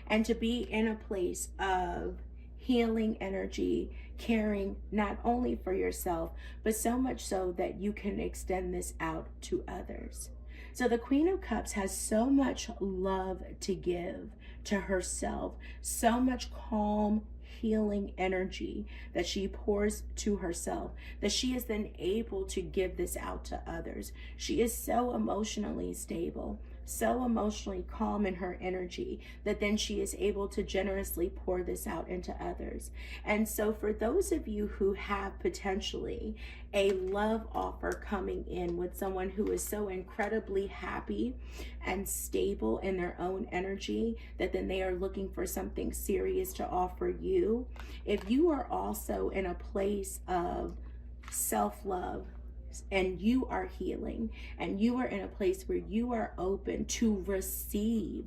And to be in a place of healing energy, caring not only for yourself, but so much so that you can extend this out to others. So the Queen of Cups has so much love to give to herself, so much calm, healing energy that she pours to herself, that she is then able to give this out to others. She is so emotionally stable, so emotionally calm in her energy, that then she is able to generously pour this out into others. And so for those of you who have potentially a love offer coming in with someone who is so incredibly happy and stable in their own energy, that then they are looking for something serious to offer you, if you are also in a place of self-love, and you are healing, and you are in a place where you are open to receive,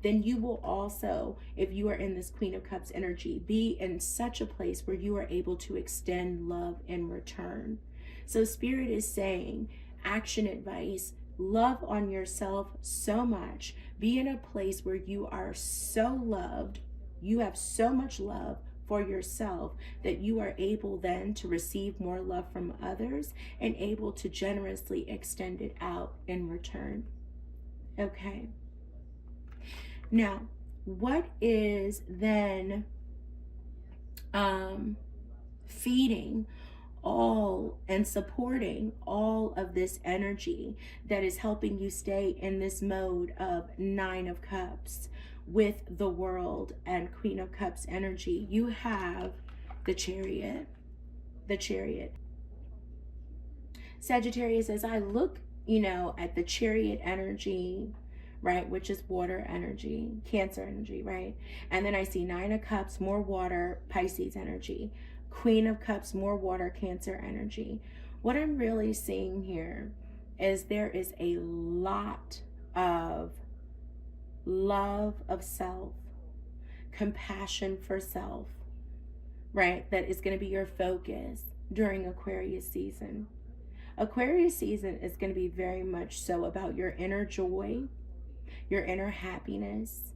then you will also, if you are in this Queen of Cups energy, be in such a place where you are able to extend love in return. So Spirit is saying, action advice, love on yourself so much. Be in a place where you are so loved, you have so much love for yourself, that you are able then to receive more love from others and able to generously extend it out in return. Okay. Now, what is then feeding all and supporting all of this energy that is helping you stay in this mode of Nine of Cups with the World and Queen of Cups energy? You have the Chariot. The Chariot. Sagittarius, as I look, at the Chariot energy, right, which is water energy, Cancer energy, right? And then I see Nine of Cups, more water, Pisces energy. Queen of Cups, more water, Cancer energy. What I'm really seeing here is there is a lot of love of self, compassion for self, right? That is going to be your focus during Aquarius season. Aquarius season is going to be very much so about your inner joy, your inner happiness,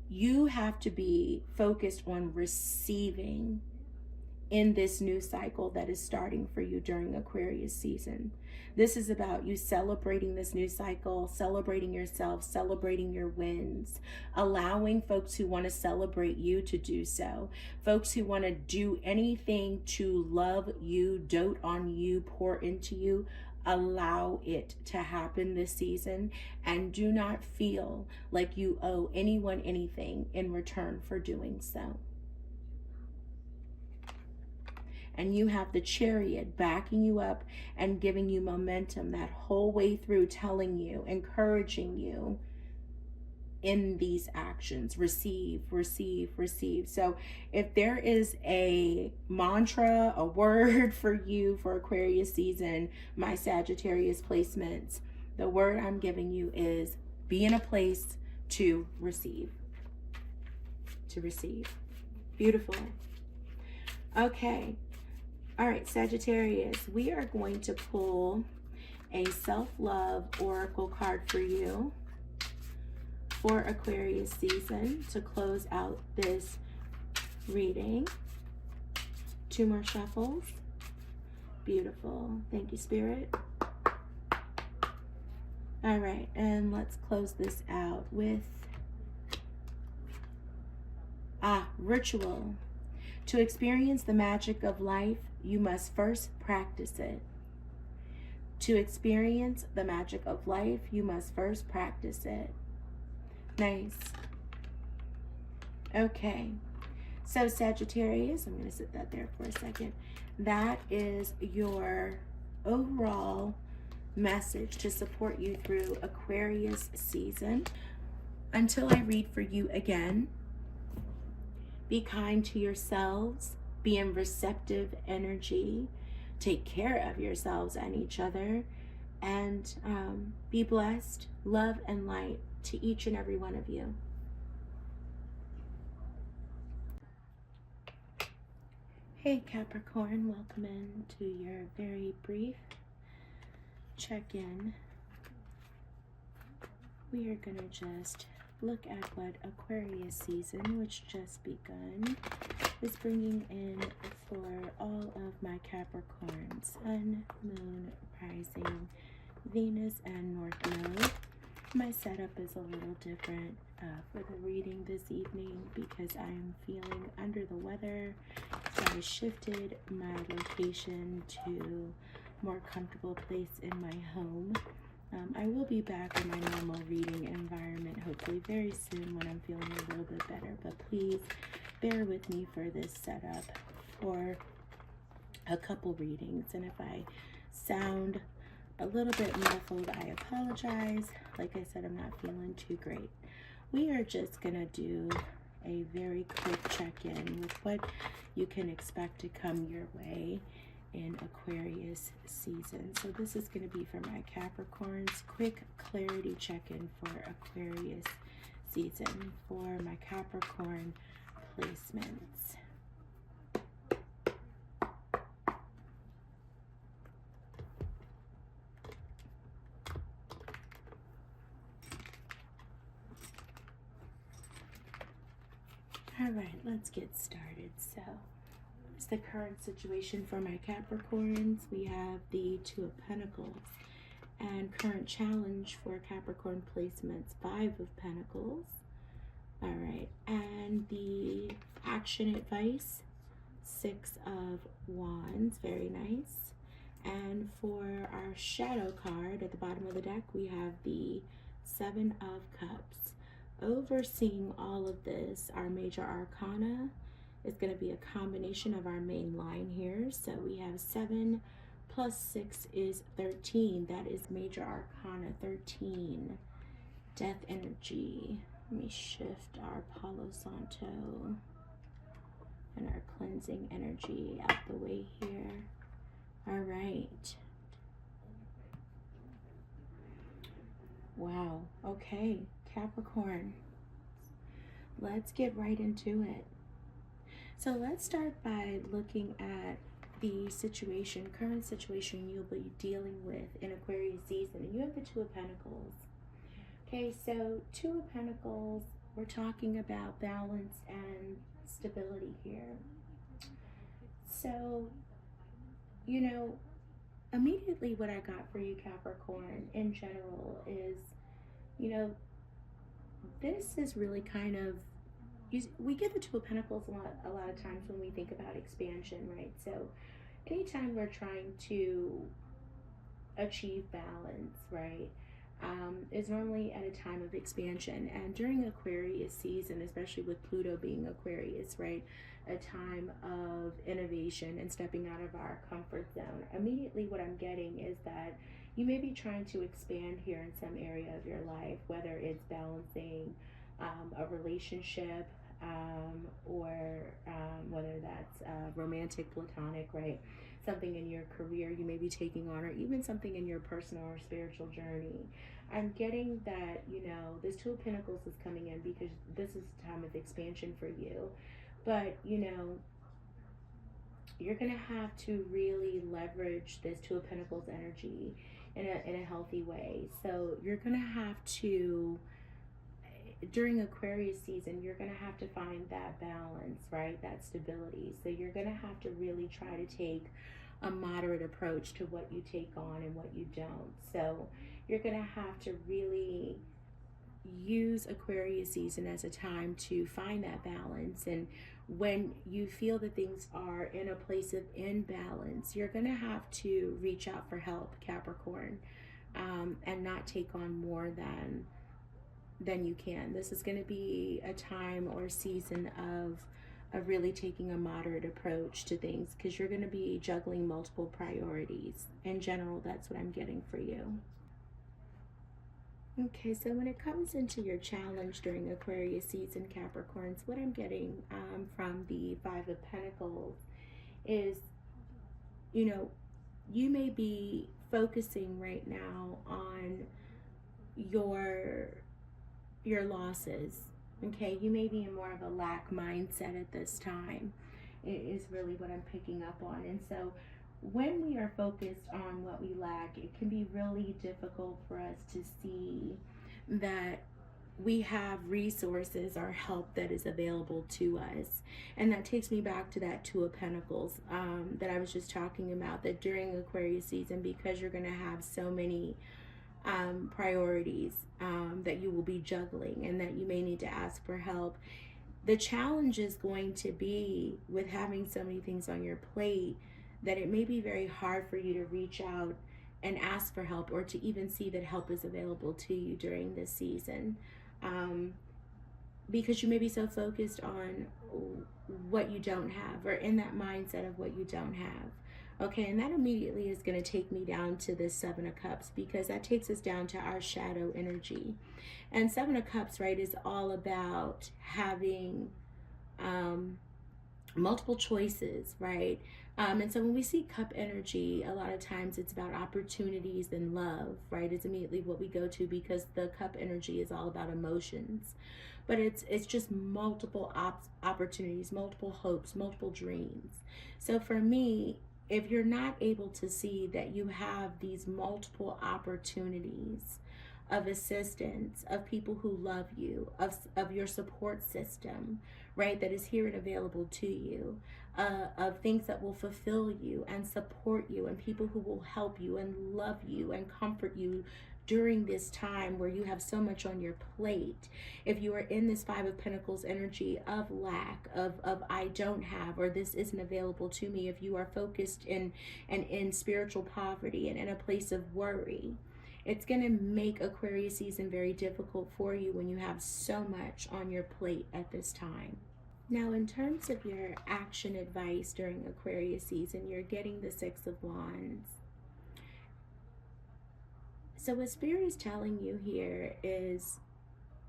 you have to be focused on receiving in this new cycle that is starting for you during Aquarius season. This is about you celebrating this new cycle, celebrating yourself, celebrating your wins, allowing folks who want to celebrate you to do so, folks who want to do anything to love you, dote on you, pour into you. Allow it to happen this season, and do not feel like you owe anyone anything in return for doing so. And you have the Chariot backing you up and giving you momentum that whole way through, telling you, encouraging you in these actions. Receive, receive, receive. So if there is a mantra, a word for you for Aquarius season, my Sagittarius placements, the word I'm giving you is be in a place to receive. To receive. Beautiful. Okay. All right, Sagittarius, we are going to pull a self-love oracle card for you for Aquarius season to close out this reading. 2 more shuffles. Beautiful. Thank you, Spirit. All right, and let's close this out with ritual. To experience the magic of life, you must first practice it. To experience the magic of life, you must first practice it. Nice. Okay. So Sagittarius, I'm going to sit that there for a second. That is your overall message to support you through Aquarius season. Until I read for you again, be kind to yourselves, be in receptive energy, take care of yourselves and each other, and be blessed, love and light to each and every one of you. Hey Capricorn, welcome in to your very brief check-in. We are going to just look at what Aquarius season, which just begun, is bringing in for all of my Capricorn, Sun, Moon, Rising, Venus, and North Node. My setup is a little different for the reading this evening because I'm feeling under the weather. So I shifted my location to a more comfortable place in my home. I will be back in my normal reading environment hopefully very soon when I'm feeling a little bit better, but please bear with me for this setup for a couple readings, and if I sound a little bit muffled, I apologize. Like I said, I'm not feeling too great. We are just gonna do a very quick check-in with what you can expect to come your way in Aquarius season. So this is going to be for my Capricorns. Quick clarity check-in for Aquarius season for my Capricorn placements. All right, let's get started. So the current situation for my Capricorns, we have the 2 of Pentacles, and current challenge for Capricorn placements, 5 of Pentacles. All right, and the action advice, 6 of Wands, very nice. And for our shadow card at the bottom of the deck, we have the 7 of Cups. Overseeing all of this, our major arcana is going to be a combination of our main line here. So we have 7 plus 6 is 13. That is major arcana 13. Death energy. Let me shift our Palo Santo and our cleansing energy out the way here. All right. Wow. Okay, Capricorn. Let's get right into it. So let's start by looking at the situation, current situation you'll be dealing with in Aquarius season. And you have the 2 of Pentacles. Okay, so 2 of Pentacles we're talking about balance and stability here. So, you know, immediately what I got for you, Capricorn, in general is, you know, this is really kind of, we get the Two of Pentacles a lot of times when we think about expansion, right? So anytime we're trying to achieve balance, right, is normally at a time of expansion. And during Aquarius season, especially with Pluto being Aquarius, right, a time of innovation and stepping out of our comfort zone. Immediately what I'm getting is that you may be trying to expand here in some area of your life, whether it's balancing a relationship, or whether that's romantic, platonic, right? Something in your career you may be taking on, or even something in your personal or spiritual journey. I'm getting that, you know, this Two of Pentacles is coming in because this is a time of expansion for you. But, you know, you're going to have to really leverage this Two of Pentacles energy in a healthy way. So you're going to have to, during Aquarius season, you're going to have to find that balance, right? That stability. So you're going to have to really try to take a moderate approach to what you take on and what you don't. So you're going to have to really use Aquarius season as a time to find that balance. And when you feel that things are in a place of imbalance, you're going to have to reach out for help, Capricorn, and not take on more than you can. This is going to be a time or season of really taking a moderate approach to things, because you're going to be juggling multiple priorities. In general, that's what I'm getting for you. Okay, so when it comes into your challenge during Aquarius season, Capricorns, what I'm getting from the Five of Pentacles is, you know, you may be focusing right now on your losses. Okay, you may be in more of a lack mindset at this time. It is really what I'm picking up on. And so when we are focused on what we lack, it can be really difficult for us to see that we have resources or help that is available to us. And that takes me back to that Two of Pentacles that I was just talking about, that during Aquarius season, because you're going to have so many priorities that you will be juggling, and that you may need to ask for help. The challenge is going to be with having so many things on your plate that it may be very hard for you to reach out and ask for help, or to even see that help is available to you during this season, because you may be so focused on what you don't have, or in that mindset of what you don't have. Okay, and that immediately is going to take me down to this Seven of Cups, because that takes us down to our shadow energy. And Seven of Cups, right, is all about having multiple choices, right? And so when we see cup energy, a lot of times it's about opportunities and love, right? It's immediately what we go to, because the cup energy is all about emotions. But it's just multiple opportunities, multiple hopes, multiple dreams. So for me, if you're not able to see that you have these multiple opportunities of assistance, of people who love you, of your support system, right, that is here and available to you, of things that will fulfill you and support you, and people who will help you and love you and comfort you during this time where you have so much on your plate. If you are in this Five of Pentacles energy of lack, of I don't have, or this isn't available to me, if you are focused in spiritual poverty and in a place of worry, it's going to make Aquarius season very difficult for you when you have so much on your plate at this time. Now, in terms of your action advice during Aquarius season, you're getting the Six of Wands. So what Spirit is telling you here is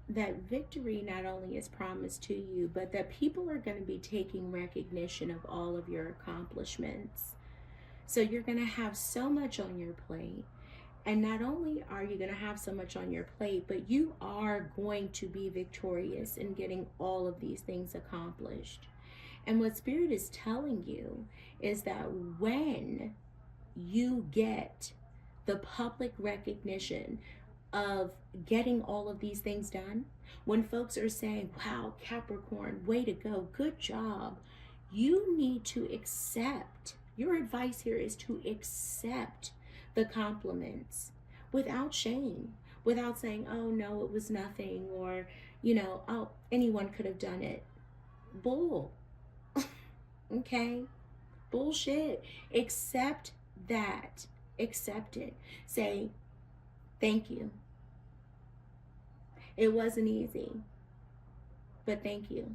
that victory not only is promised to you, but that people are going to be taking recognition of all of your accomplishments. So you're going to have so much on your plate. And not only are you going to have so much on your plate, but you are going to be victorious in getting all of these things accomplished. And what Spirit is telling you is that when you get the public recognition, of getting all of these things done, when folks are saying, wow, Capricorn, way to go, good job, you need to accept. Your advice here is to accept the compliments without shame, without saying, oh no, it was nothing, or, you know, oh, anyone could have done it. Bull. Okay? Bullshit. Accept that. Accept it. Say, thank you. It wasn't easy, but thank you.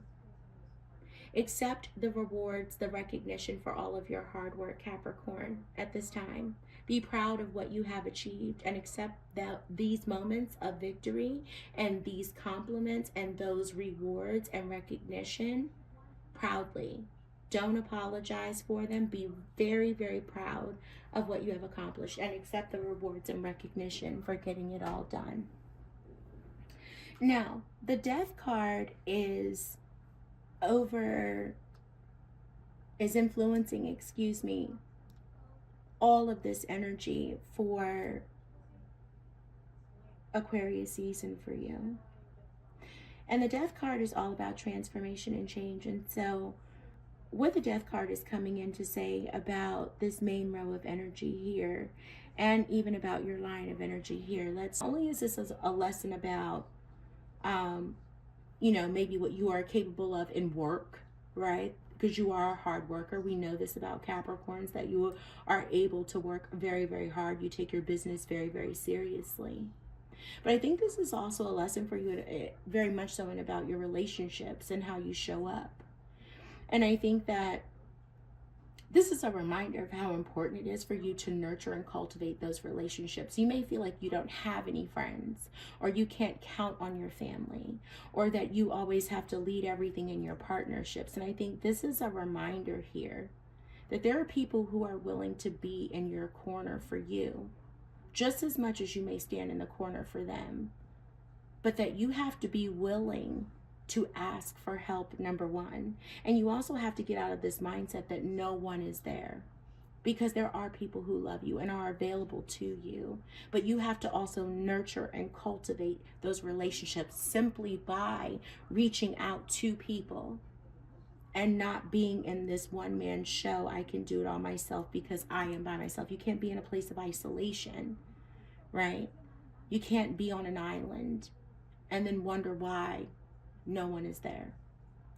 Accept the rewards, the recognition for all of your hard work, Capricorn, at this time. Be proud of what you have achieved and accept that these moments of victory and these compliments and those rewards and recognition proudly. Don't apologize for them. Be very, very proud of what you have accomplished and accept the rewards and recognition for getting it all done. Now, the Death card is influencing, all of this energy for Aquarius season for you. And the Death card is all about transformation and change. And so what the Death card is coming in to say about this main row of energy here, and even about your line of energy here, let's only use this as a lesson about you know, maybe what you are capable of in work, right? Because you are a hard worker. We know this about Capricorns, that you are able to work very, very hard. You take your business very, very seriously. But I think this is also a lesson for you, very much so, in about your relationships and how you show up. And I think that this is a reminder of how important it is for you to nurture and cultivate those relationships. You may feel like you don't have any friends, or you can't count on your family, or that you always have to lead everything in your partnerships. And I think this is a reminder here that there are people who are willing to be in your corner for you, just as much as you may stand in the corner for them. But that you have to be willing to ask for help, number one. And you also have to get out of this mindset that no one is there, because there are people who love you and are available to you. But you have to also nurture and cultivate those relationships simply by reaching out to people and not being in this one-man show. I can do it all myself because I am by myself. You can't be in a place of isolation, right? You can't be on an island and then wonder why no one is there.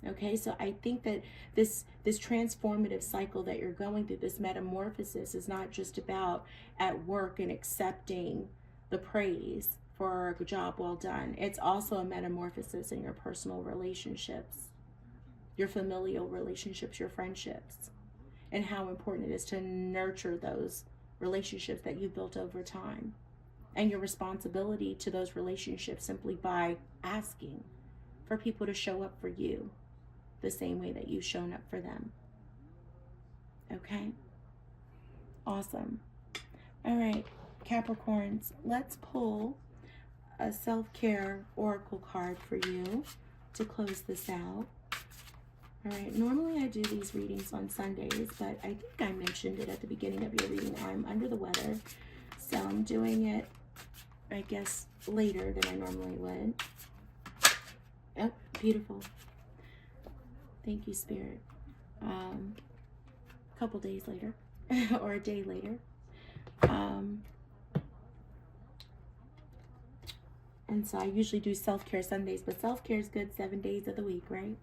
Okay, so I think that this transformative cycle that you're going through, this metamorphosis, is not just about at work and accepting the praise for a job well done. It's also a metamorphosis in your personal relationships, your familial relationships, your friendships, and how important it is to nurture those relationships that you built over time, and your responsibility to those relationships simply by asking for people to show up for you the same way that you've shown up for them. Okay? Awesome. All right, Capricorns, let's pull a self-care oracle card for you to close this out. All right, normally I do these readings on Sundays, but I think I mentioned it at the beginning of your reading. I'm under the weather, so I'm doing it, I guess, later than I normally would. Oh, beautiful. Thank you, Spirit. A couple days later, or a day later. And so I usually do self-care Sundays, but self-care is good 7 days of the week, right?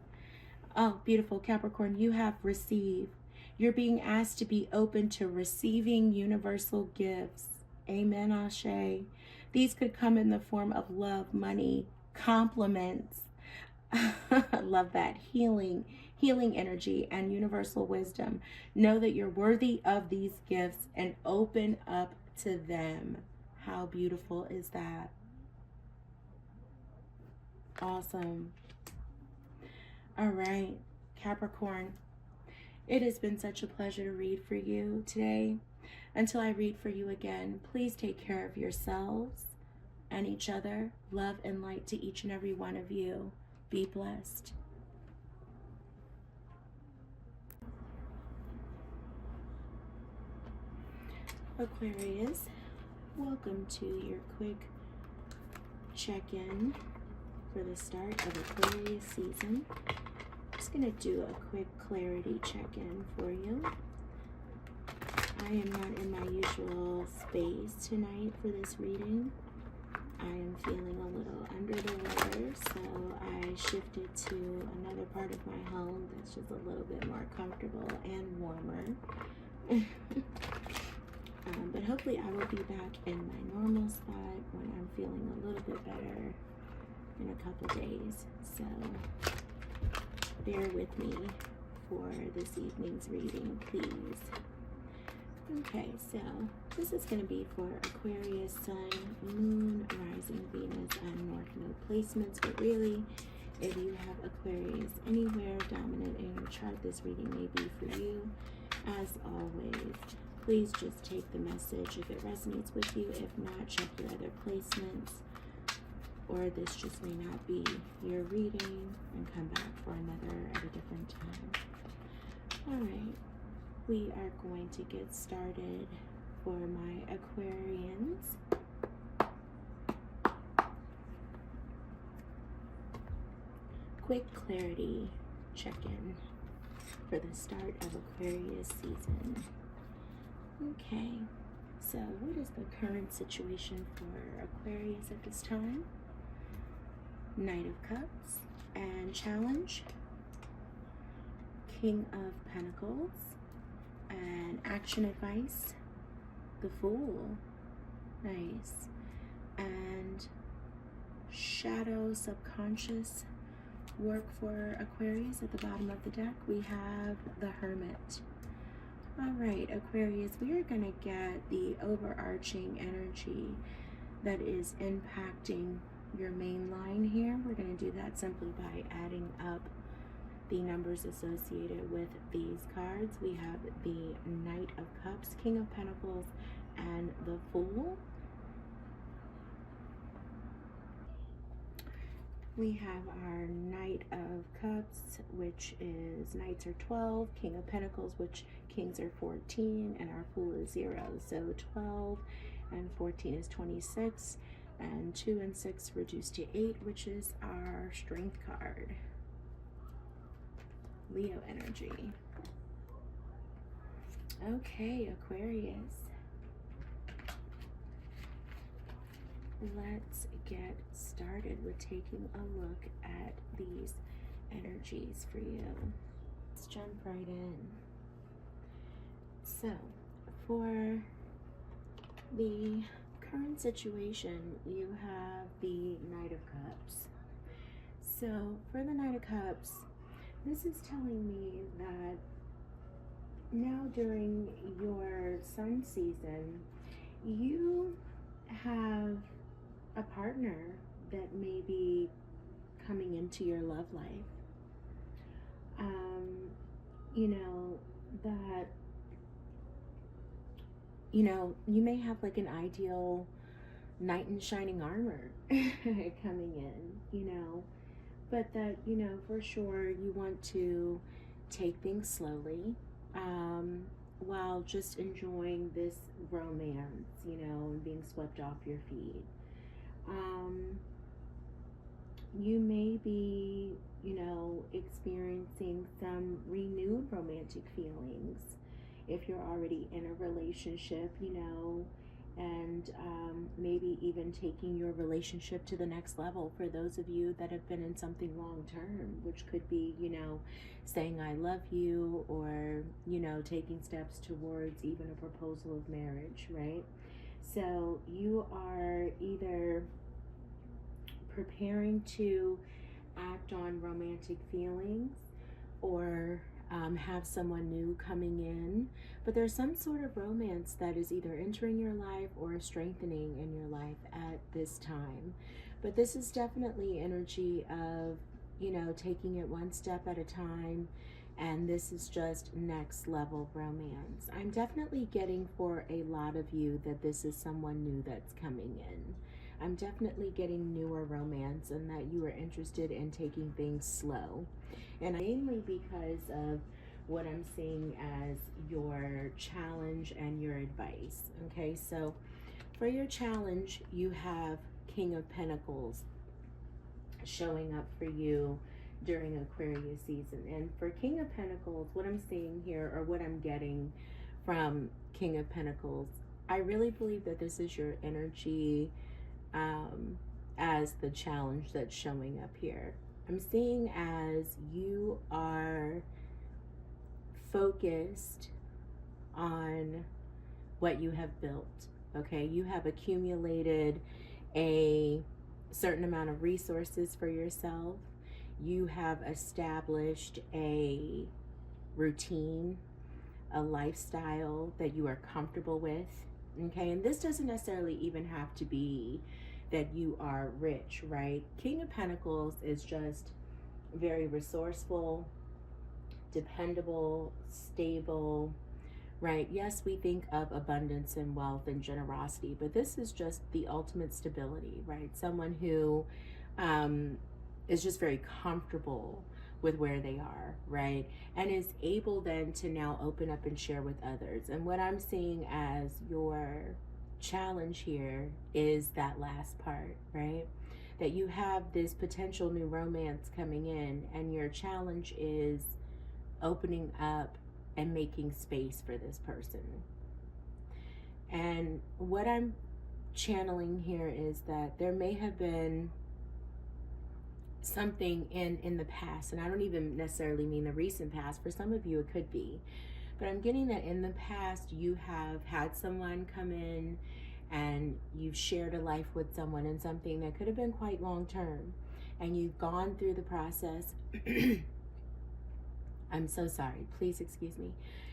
Oh, beautiful, Capricorn, you have received. You're being asked to be open to receiving universal gifts. Amen, Ashe. These could come in the form of love, money, compliments. I love that. Healing energy, and universal wisdom. Know that you're worthy of these gifts and open up to them. How beautiful is that? Awesome. All right, Capricorn, it has been such a pleasure to read for you today. Until I read for you again, please take care of yourselves and each other. Love and light to each and every one of you. Be blessed. Aquarius, welcome to your quick check-in for the start of Aquarius season. I'm just going to do a quick clarity check-in for you. I am not in my usual space tonight for this reading. I am feeling a little under the weather, so I shifted to another part of my home that's just a little bit more comfortable and warmer. But hopefully I will be back in my normal spot when I'm feeling a little bit better in a couple days. So bear with me for this evening's reading, please. Okay, so this is going to be for Aquarius, Sun, Moon, Rising, Venus, and North Node placements. But really, if you have Aquarius anywhere dominant in your chart, this reading may be for you. As always, please just take the message if it resonates with you. If not, check your other placements. Or this just may not be your reading and come back for another at a different time. All right. We are going to get started for my Aquarians. Quick clarity check-in for the start of Aquarius season. Okay, so what is the current situation for Aquarius at this time? Knight of Cups and challenge. King of Pentacles. And action advice, the Fool, nice, and shadow subconscious work for Aquarius. At the bottom of the deck we have the Hermit. All right, Aquarius, we are going to get the overarching energy that is impacting your main line here. We're going to do that simply by adding up the numbers associated with these cards. We have the Knight of Cups, King of Pentacles, and the Fool. We have our Knight of Cups, which is Knights are 12, King of Pentacles, which Kings are 14, and our Fool is 0. So 12 and 14 is 26, and 2 and 6 reduced to 8, which is our Strength card. Leo energy. Okay, Aquarius. Let's get started with taking a look at these energies for you. Let's jump right in. So, for the current situation, you have the Knight of Cups. So, for the Knight of Cups, this is telling me that now during your sun season, you have a partner that may be coming into your love life. You know, that, you know, you may have like an ideal knight in shining armor coming in, you know, but that, you know, for sure you want to take things slowly while just enjoying this romance, you know, and being swept off your feet. You may be, you know, experiencing some renewed romantic feelings if you're already in a relationship, you know, and maybe even taking your relationship to the next level for those of you that have been in something long term, which could be, you know, saying I love you, or, you know, taking steps towards even a proposal of marriage, right? So you are either preparing to act on romantic feelings or have someone new coming in, but there's some sort of romance that is either entering your life or strengthening in your life at this time. But this is definitely energy of, you know, taking it one step at a time, and this is just next level romance. I'm definitely getting for a lot of you that this is someone new that's coming in. I'm definitely getting newer romance, and that you are interested in taking things slow. And mainly because of what I'm seeing as your challenge and your advice. Okay, so for your challenge, you have King of Pentacles showing up for you during Aquarius season. And for King of Pentacles, what I'm seeing here, or what I'm getting from King of Pentacles, I really believe that this is your energy as the challenge that's showing up here. I'm seeing as you are focused on what you have built. Okay, you have accumulated a certain amount of resources for yourself. You have established a routine, a lifestyle that you are comfortable with. Okay, and this doesn't necessarily even have to be that you are rich, right? King of Pentacles is just very resourceful, dependable, stable, right? Yes, we think of abundance and wealth and generosity, but this is just the ultimate stability, right? Someone who is just very comfortable with where they are, right? And is able then to now open up and share with others. And what I'm seeing as your challenge here is that last part, right? That you have this potential new romance coming in, and your challenge is opening up and making space for this person. And what I'm channeling here is that there may have been something in the past, and I don't even necessarily mean the recent past. For some of you it could be, but I'm getting that in the past you have had someone come in and you've shared a life with someone, and something that could have been quite long term, and you've gone through the process I'm so sorry, please excuse me.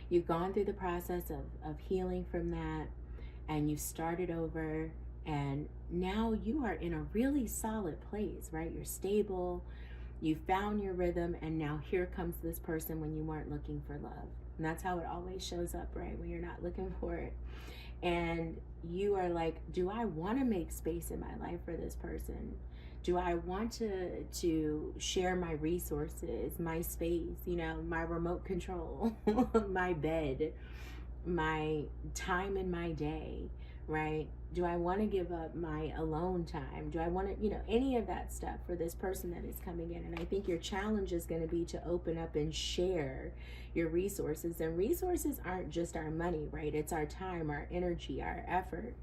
You've gone through the process of healing from that, and you started over, and now you are in a really solid place, right? You're stable, you found your rhythm, and now here comes this person when you weren't looking for love. And that's how it always shows up, right? When you're not looking for it. And you are like, do I want to make space in my life for this person? Do I want to share my resources, my space, you know, my remote control, my bed, my time in my day, right? Do I want to give up my alone time? Do I want to, you know, any of that stuff for this person that is coming in? And I think your challenge is going to be to open up and share your resources. And resources aren't just our money, right? It's our time, our energy, our effort.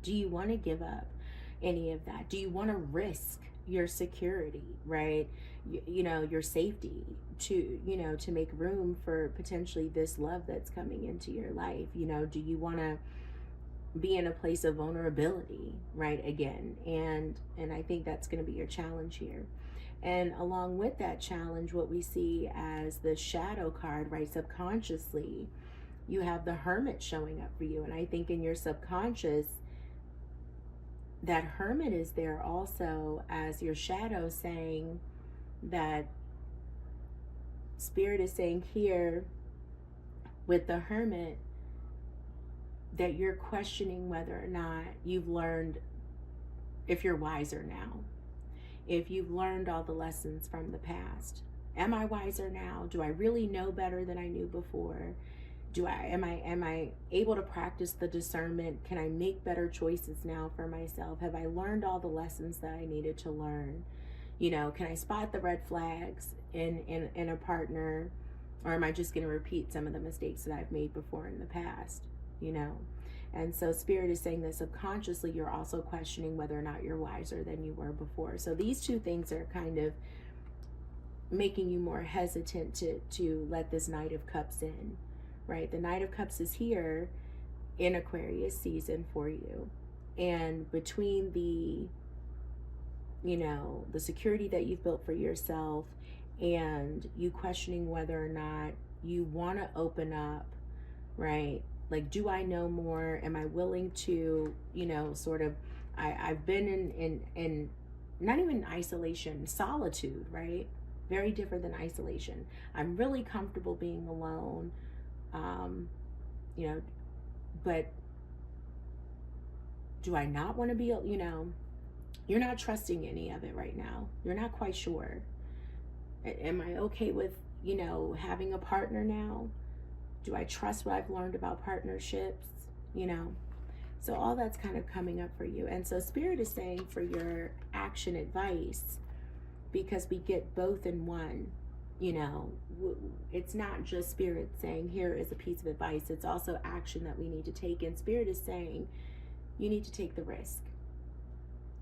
Do you want to give up any of that? Do you want to risk your security, right? You know, your safety to, you know, to make room for potentially this love that's coming into your life? You know, do you want to be in a place of vulnerability, right? Again, and I think that's going to be your challenge here. And along with that challenge, what we see as the shadow card, right, subconsciously, you have the Hermit showing up for you. And I think in your subconscious, that Hermit is there also as your shadow, saying that Spirit is saying here with the Hermit that you're questioning whether or not you've learned, if you're wiser now, if you've learned all the lessons from the past. Am I wiser now? Do I really know better than I knew before? Am I able to practice the discernment? Can I make better choices now for myself? Have I learned all the lessons that I needed to learn? You know, can I spot the red flags in a partner? Or am I just going to repeat some of the mistakes that I've made before in the past? You know? And so Spirit is saying that subconsciously you're also questioning whether or not you're wiser than you were before. So these two things are kind of making you more hesitant to let this Knight of Cups in, right? The Knight of Cups is here in Aquarius season for you. And between the, you know, the security that you've built for yourself and you questioning whether or not you want to open up, right? Like, do I know more? Am I willing to, you know, sort of, I've been in not even isolation, solitude, right? Very different than isolation. I'm really comfortable being alone, you know, but do I not want to be, you know, you're not trusting any of it right now. You're not quite sure. Am I okay with, you know, having a partner now? Do I trust what I've learned about partnerships? You know, So all that's kind of coming up for you. And so Spirit is saying for your action advice, because we get both in one, you know, it's not just Spirit saying here is a piece of advice, it's also action that we need to take. And Spirit is saying you need to take the risk.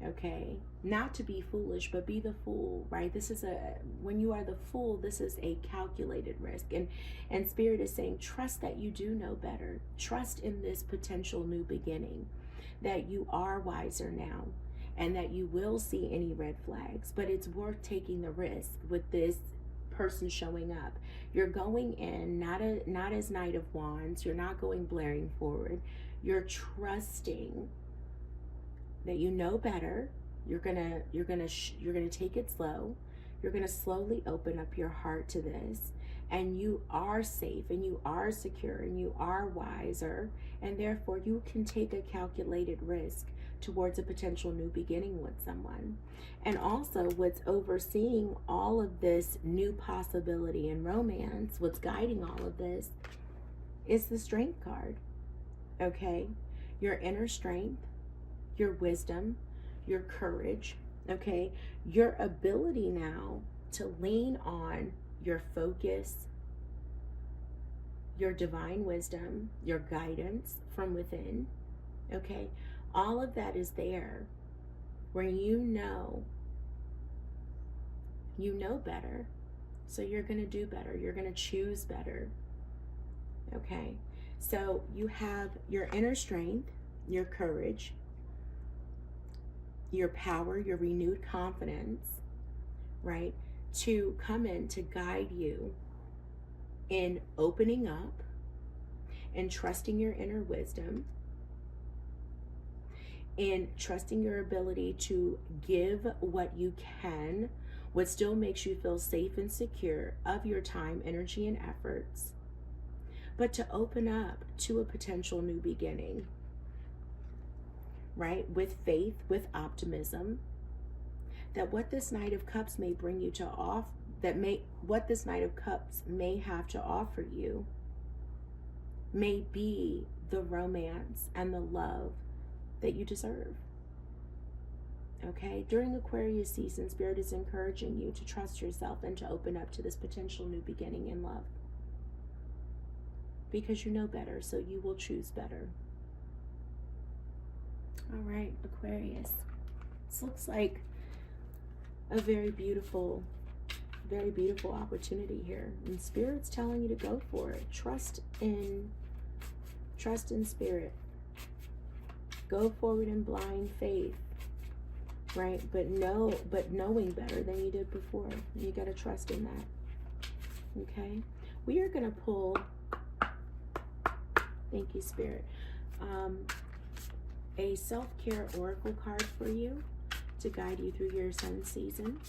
Okay, not to be foolish, but be the fool, right? This is when you are the fool, this is a calculated risk. And Spirit is saying, trust that you do know better. Trust in this potential new beginning, that you are wiser now, and that you will see any red flags, but it's worth taking the risk with this person showing up. You're going in not as Knight of Wands. You're not going blaring forward. You're trusting that you know better. You're gonna take it slow. You're gonna slowly open up your heart to this, and you are safe, and you are secure, and you are wiser, and therefore you can take a calculated risk towards a potential new beginning with someone. And also, what's overseeing all of this new possibility in romance, what's guiding all of this, is the Strength card. Okay, your inner strength, your wisdom, your courage, okay, your ability now to lean on your focus, your divine wisdom, your guidance from within, okay, all of that is there where you know better, so you're going to do better, you're going to choose better, okay? So you have your inner strength, your courage, your power, your renewed confidence, right, to come in to guide you in opening up and trusting your inner wisdom, and trusting your ability to give what you can, what still makes you feel safe and secure of your time, energy, and efforts, but to open up to a potential new beginning, right? With faith, with optimism, that what this Knight of Cups may bring you to what this Knight of Cups may have to offer you may be the romance and the love that you deserve. Okay, during Aquarius season, Spirit is encouraging you to trust yourself and to open up to this potential new beginning in love, because you know better, so you will choose better. All right, Aquarius, this looks like a very beautiful opportunity here, and Spirit's telling you to go for it. Trust in Spirit. Go forward in blind faith, right? But knowing better than you did before. You got to trust in that. Okay, we are going to pull, thank you, Spirit, a self-care oracle card for you to guide you through your sun season.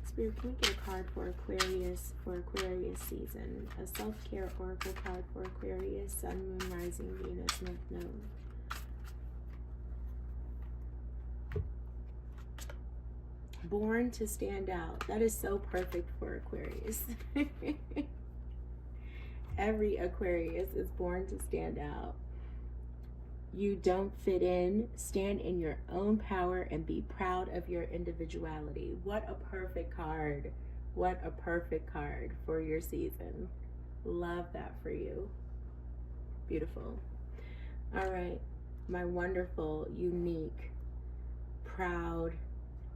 Spirit, can we get a card for Aquarius season? A self-care oracle card for Aquarius, Sun, Moon, Rising, Venus, North Node. Born to stand out. That is so perfect for Aquarius. Every Aquarius is born to stand out. You don't fit in. Stand in your own power and be proud of your individuality. What a perfect card. What a perfect card for your season. Love that for you. Beautiful. All right, my wonderful, unique, proud,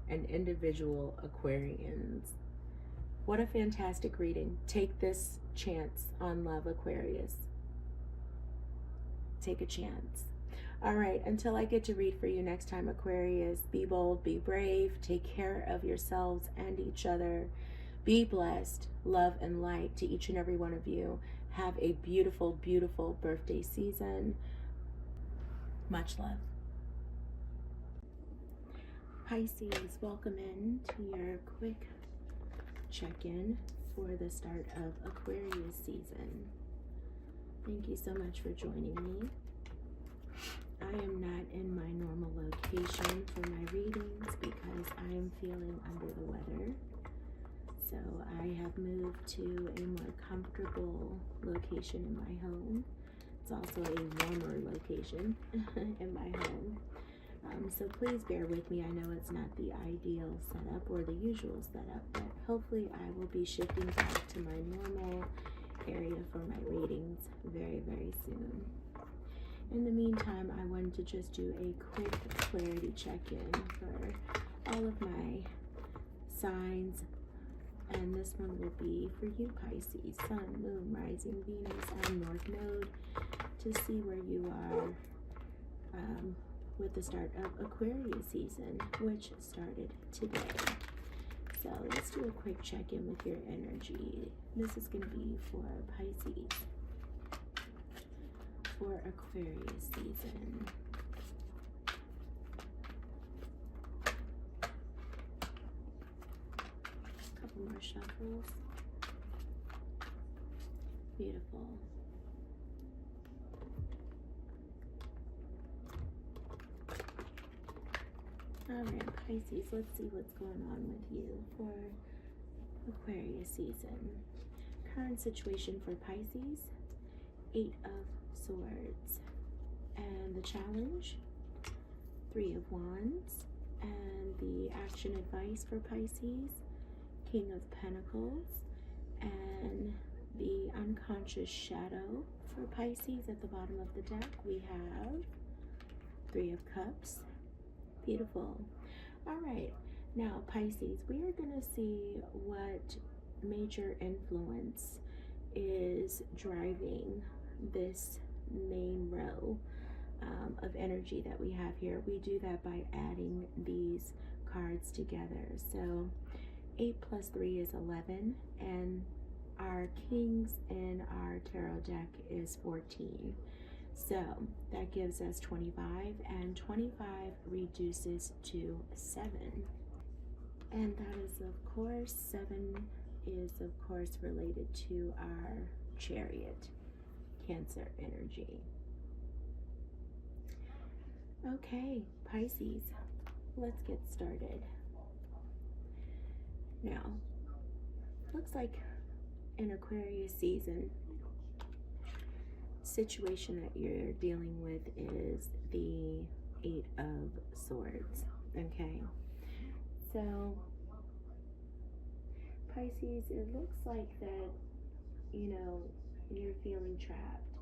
and individual Aquarians. What a fantastic reading. Take this chance on love, Aquarius. Take a chance. All right, until I get to read for you next time, Aquarius, be bold, be brave, take care of yourselves and each other. Be blessed, love and light to each and every one of you. Have a beautiful, beautiful birthday season. Much love. Pisces, welcome in to your quick check-in for the start of Aquarius season. Thank you so much for joining me. I am not in my normal location for my readings because I am feeling under the weather. So I have moved to a more comfortable location in my home It's also a warmer location in my home. So please bear with me. I know it's not the ideal setup or the usual setup, but hopefully I will be shifting back to my normal area for my readings very, very soon. In the meantime, I wanted to just do a quick clarity check-in for all of my signs. And this one will be for you, Pisces, Sun, Moon, Rising, Venus, and North Node, to see where you are with the start of Aquarius season, which started today. So let's do a quick check-in with your energy. This is going to be for Pisces, for Aquarius season. Couple more shuffles. Beautiful. All right, Pisces, let's see what's going on with you for Aquarius season. Current situation for Pisces, 8 of Swords. And the challenge, 3 of Wands. And the action advice for Pisces, King of Pentacles. And the unconscious shadow for Pisces at the bottom of the deck, we have 3 of Cups. Beautiful. All right, now Pisces, we are going to see what major influence is driving this main row of energy that we have here. We do that by adding these cards together. So 8 plus 3 is 11, and our kings in our tarot deck is 14. So that gives us 25, and 25 reduces to 7. And that is, of course, 7 is, of course, related to our Chariot, Cancer energy. Okay, Pisces, let's get started. Now, looks like in Aquarius season, situation that you're dealing with is the 8 of Swords. Okay, so Pisces, it looks like that, you know, you're feeling trapped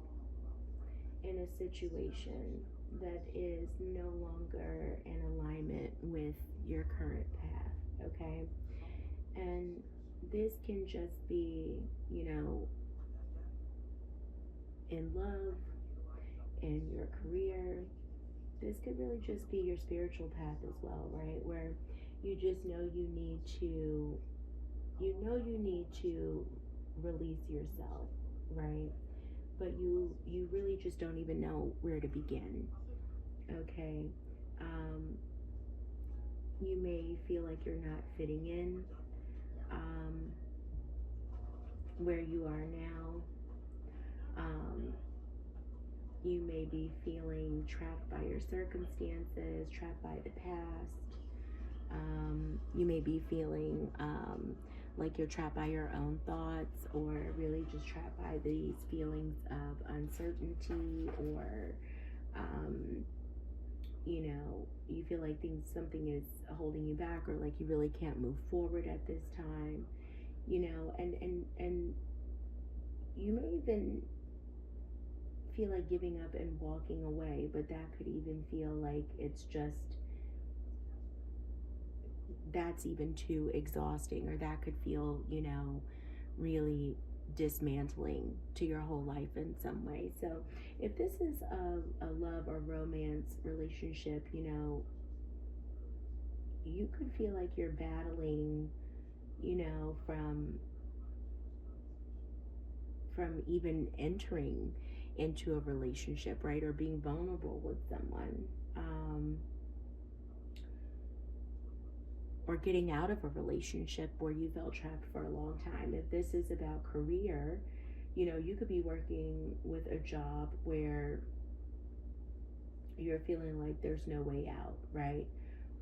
in a situation that is no longer in alignment with your current path. Okay, and this can just be, you know, in love, in your career. This could really just be your spiritual path as well, right? Where you just know you need to, release yourself, right? But you really just don't even know where to begin. Okay, you may feel like you're not fitting in where you are now. You may be feeling trapped by your circumstances, trapped by the past. You may be feeling like you're trapped by your own thoughts, or really just trapped by these feelings of uncertainty, or you know, you feel like something is holding you back, or like you really can't move forward at this time, you know, and you may even feel like giving up and walking away, but that could even feel like it's just, that's even too exhausting, or that could feel, you know, really dismantling to your whole life in some way. So if this is a love or romance relationship, you know, you could feel like you're battling, you know, from even entering into a relationship, right? Or being vulnerable with someone, or getting out of a relationship where you felt trapped for a long time. If this is about career, you know, you could be working with a job where you're feeling like there's no way out, right?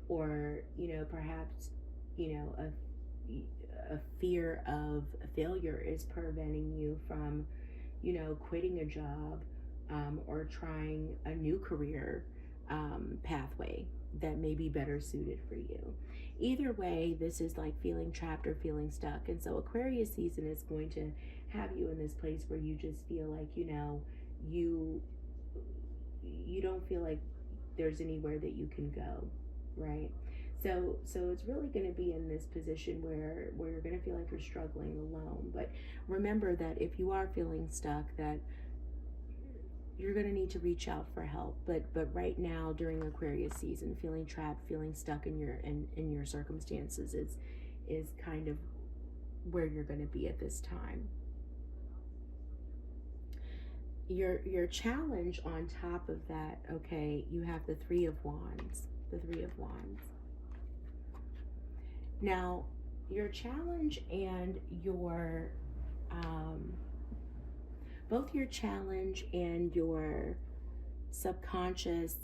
Or, you know, perhaps, you know, a fear of failure is preventing you from, you know, quitting a job or trying a new career pathway that may be better suited for you. Either way, this is like feeling trapped or feeling stuck. And so Aquarius season is going to have you in this place where you just feel like, you know, you don't feel like there's anywhere that you can go, right? So it's really going to be in this position where you're going to feel like you're struggling alone. But remember that if you are feeling stuck, that you're going to need to reach out for help. But right now, during Aquarius season, feeling trapped, feeling stuck in your circumstances is kind of where you're going to be at this time. Your challenge on top of that, okay, you have the Three of Wands. The Three of Wands. Now, your challenge and your both your challenge and your subconscious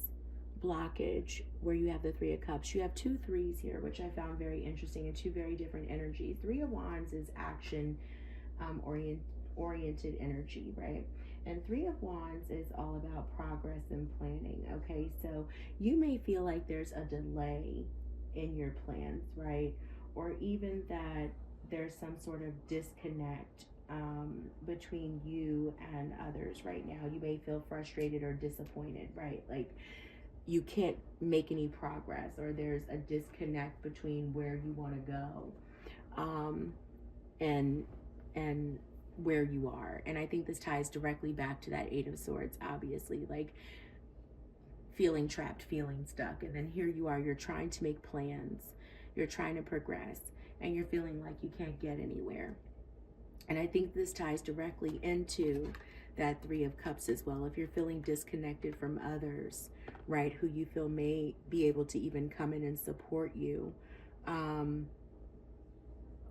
blockage, where you have the Three of Cups, you have two threes here, which I found very interesting, and two very different energies. Three of Wands is action oriented energy, right? And Three of Wands is all about progress and planning. Okay, so you may feel like there's a delay in your plans, right? Or even that there's some sort of disconnect between you and others right now. You may feel frustrated or disappointed, right? Like you can't make any progress, or there's a disconnect between where you want to go and where you are. And I think this ties directly back to that Eight of Swords, obviously, like feeling trapped, feeling stuck. And then here you are, you're trying to make plans, you're trying to progress, and you're feeling like you can't get anywhere. And I think this ties directly into that Three of Cups as well. If you're feeling disconnected from others, right, who you feel may be able to even come in and support you,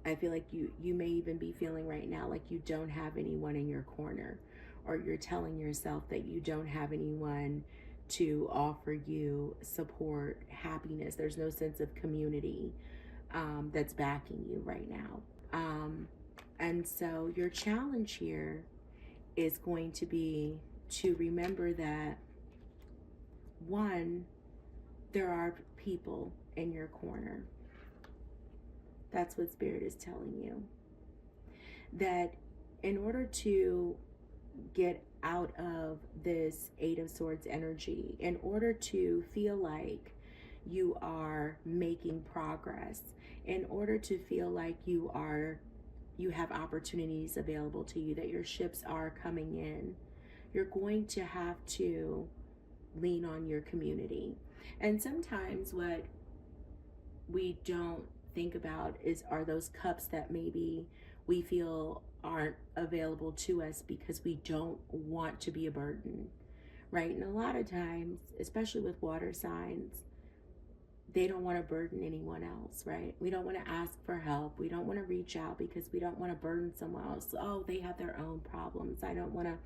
I feel like you may even be feeling right now like you don't have anyone in your corner, or you're telling yourself that you don't have anyone to offer you support, happiness. There's no sense of community that's backing you right now. And so your challenge here is going to be to remember that, one, there are people in your corner. That's what Spirit is telling you. That in order to get out of this Eight of Swords energy, in order to feel like you are making progress, in order to feel like you have opportunities available to you, that your ships are coming in, you're going to have to lean on your community. And sometimes what we don't think about are those cups that maybe we feel aren't available to us because we don't want to be a burden, right? And a lot of times, especially with water signs, they don't want to burden anyone else, right? We don't want to ask for help. We don't want to reach out because we don't want to burden someone else. Oh, they have their own problems. I don't want to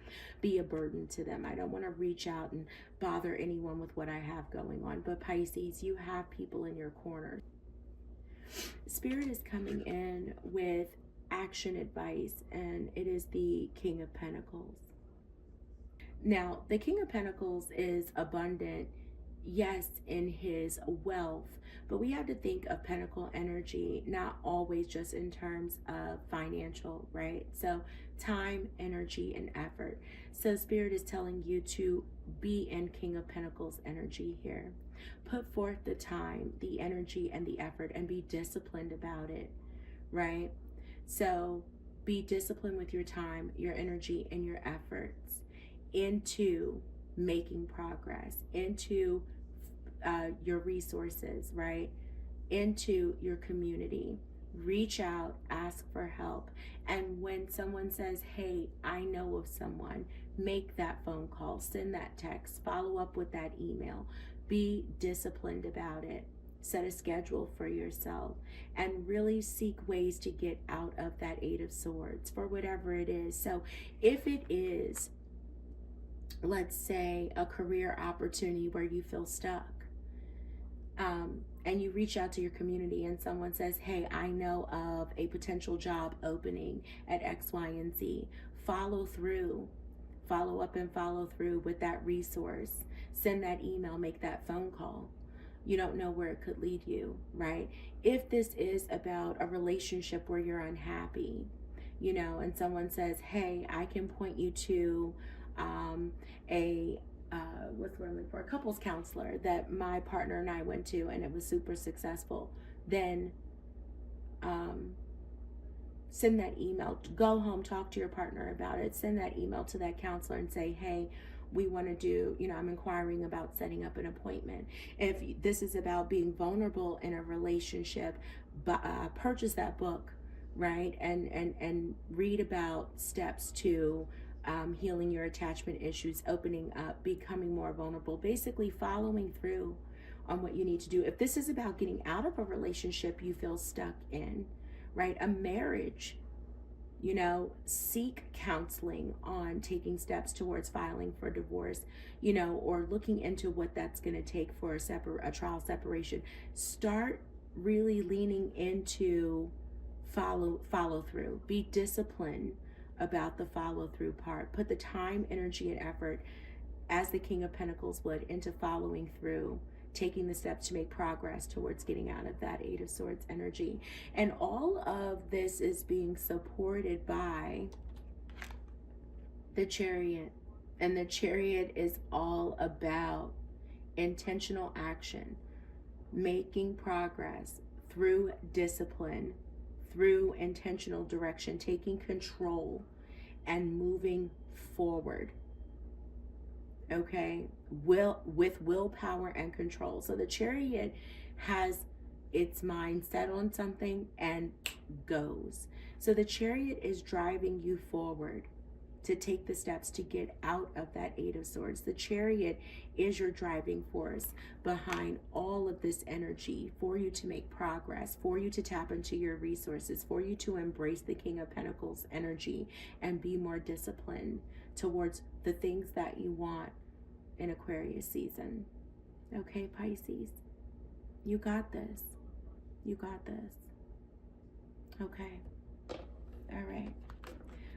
be a burden to them. I don't want to reach out and bother anyone with what I have going on. But Pisces, you have people in your corner. Spirit is coming in with action advice, and it is the King of Pentacles. Now, the King of Pentacles is abundant, yes, in his wealth, but we have to think of pentacle energy not always just in terms of financial, right? So time, energy, and effort. So Spirit is telling you to be in King of Pentacles energy here. Put forth the time, the energy, and the effort, and be disciplined about it, right? So be disciplined with your time, your energy, and your efforts into making progress, into your resources, right? Into your community. Reach out, ask for help. And when someone says, hey, I know of someone, make that phone call, send that text, follow up with that email. Be disciplined about it. Set a schedule for yourself and really seek ways to get out of that Eight of Swords for whatever it is. So if it is, let's say, a career opportunity where you feel stuck, and you reach out to your community and someone says, hey, I know of a potential job opening at X, Y, and Z. Follow through. follow up and follow through with that resource. Send that email, make that phone call. You don't know where it could lead you, right? If this is about a relationship where you're unhappy, you know, and someone says, hey, I can point you to what's the word I'm looking for? A couples counselor that my partner and I went to, and it was super successful. Then send that email. Go home, talk to your partner about it. Send that email to that counselor and say, hey, we want to do, you know, I'm inquiring about setting up an appointment. If this is about being vulnerable in a relationship, purchase that book, right? And read about steps to healing your attachment issues, opening up, becoming more vulnerable, basically following through on what you need to do. If this is about getting out of a relationship you feel stuck in, right? A marriage, you know, seek counseling on taking steps towards filing for divorce, you know, or looking into what that's going to take for a trial separation. Start really leaning into follow through. Be disciplined about the follow through part. Put the time, energy, and effort, as the King of Pentacles would, into following through, taking the steps to make progress towards getting out of that Eight of Swords energy. And all of this is being supported by the Chariot. And the Chariot is all about intentional action, making progress through discipline, through intentional direction, taking control and moving forward. Okay, with willpower and control. So the Chariot has its mind set on something and goes. So the Chariot is driving you forward to take the steps to get out of that Eight of Swords. The Chariot is your driving force behind all of this energy for you to make progress, for you to tap into your resources, for you to embrace the King of Pentacles energy and be more disciplined towards the things that you want in Aquarius season. Okay, Pisces, you got this. You got this. Okay. All right.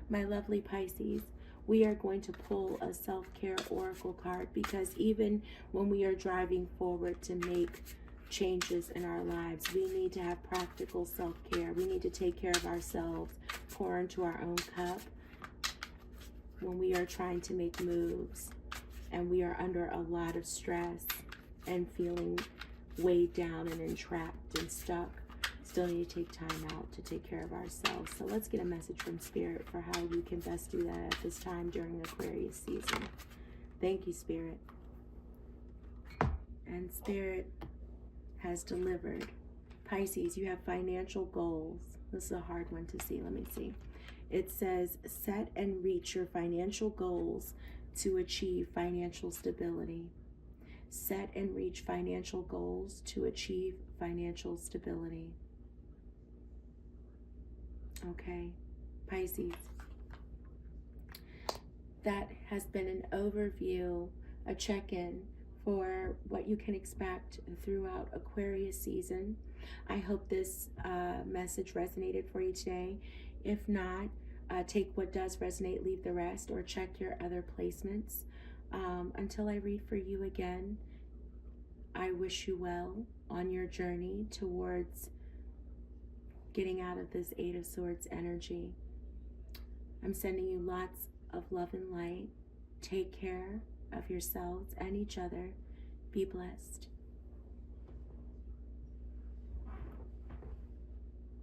My lovely Pisces, we are going to pull a self-care oracle card, because even when we are driving forward to make changes in our lives, we need to have practical self-care. We need to take care of ourselves, pour into our own cup when we are trying to make moves and we are under a lot of stress and feeling weighed down and entrapped and stuck. Still need to take time out to take care of ourselves. So let's get a message from Spirit for how we can best do that at this time during Aquarius season. Thank you, Spirit. And Spirit has delivered. Pisces, you have financial goals. This is a hard one to see. Let me see. It says, set and reach your financial goals to achieve financial stability. Set and reach financial goals to achieve financial stability. Okay, Pisces. That has been an overview, a check-in for what you can expect throughout Aquarius season. I hope this message resonated for you today. If not, take what does resonate, leave the rest, or check your other placements. Until I read for you again, I wish you well on your journey towards getting out of this Eight of Swords energy. I'm sending you lots of love and light. Take care of yourselves and each other. Be blessed.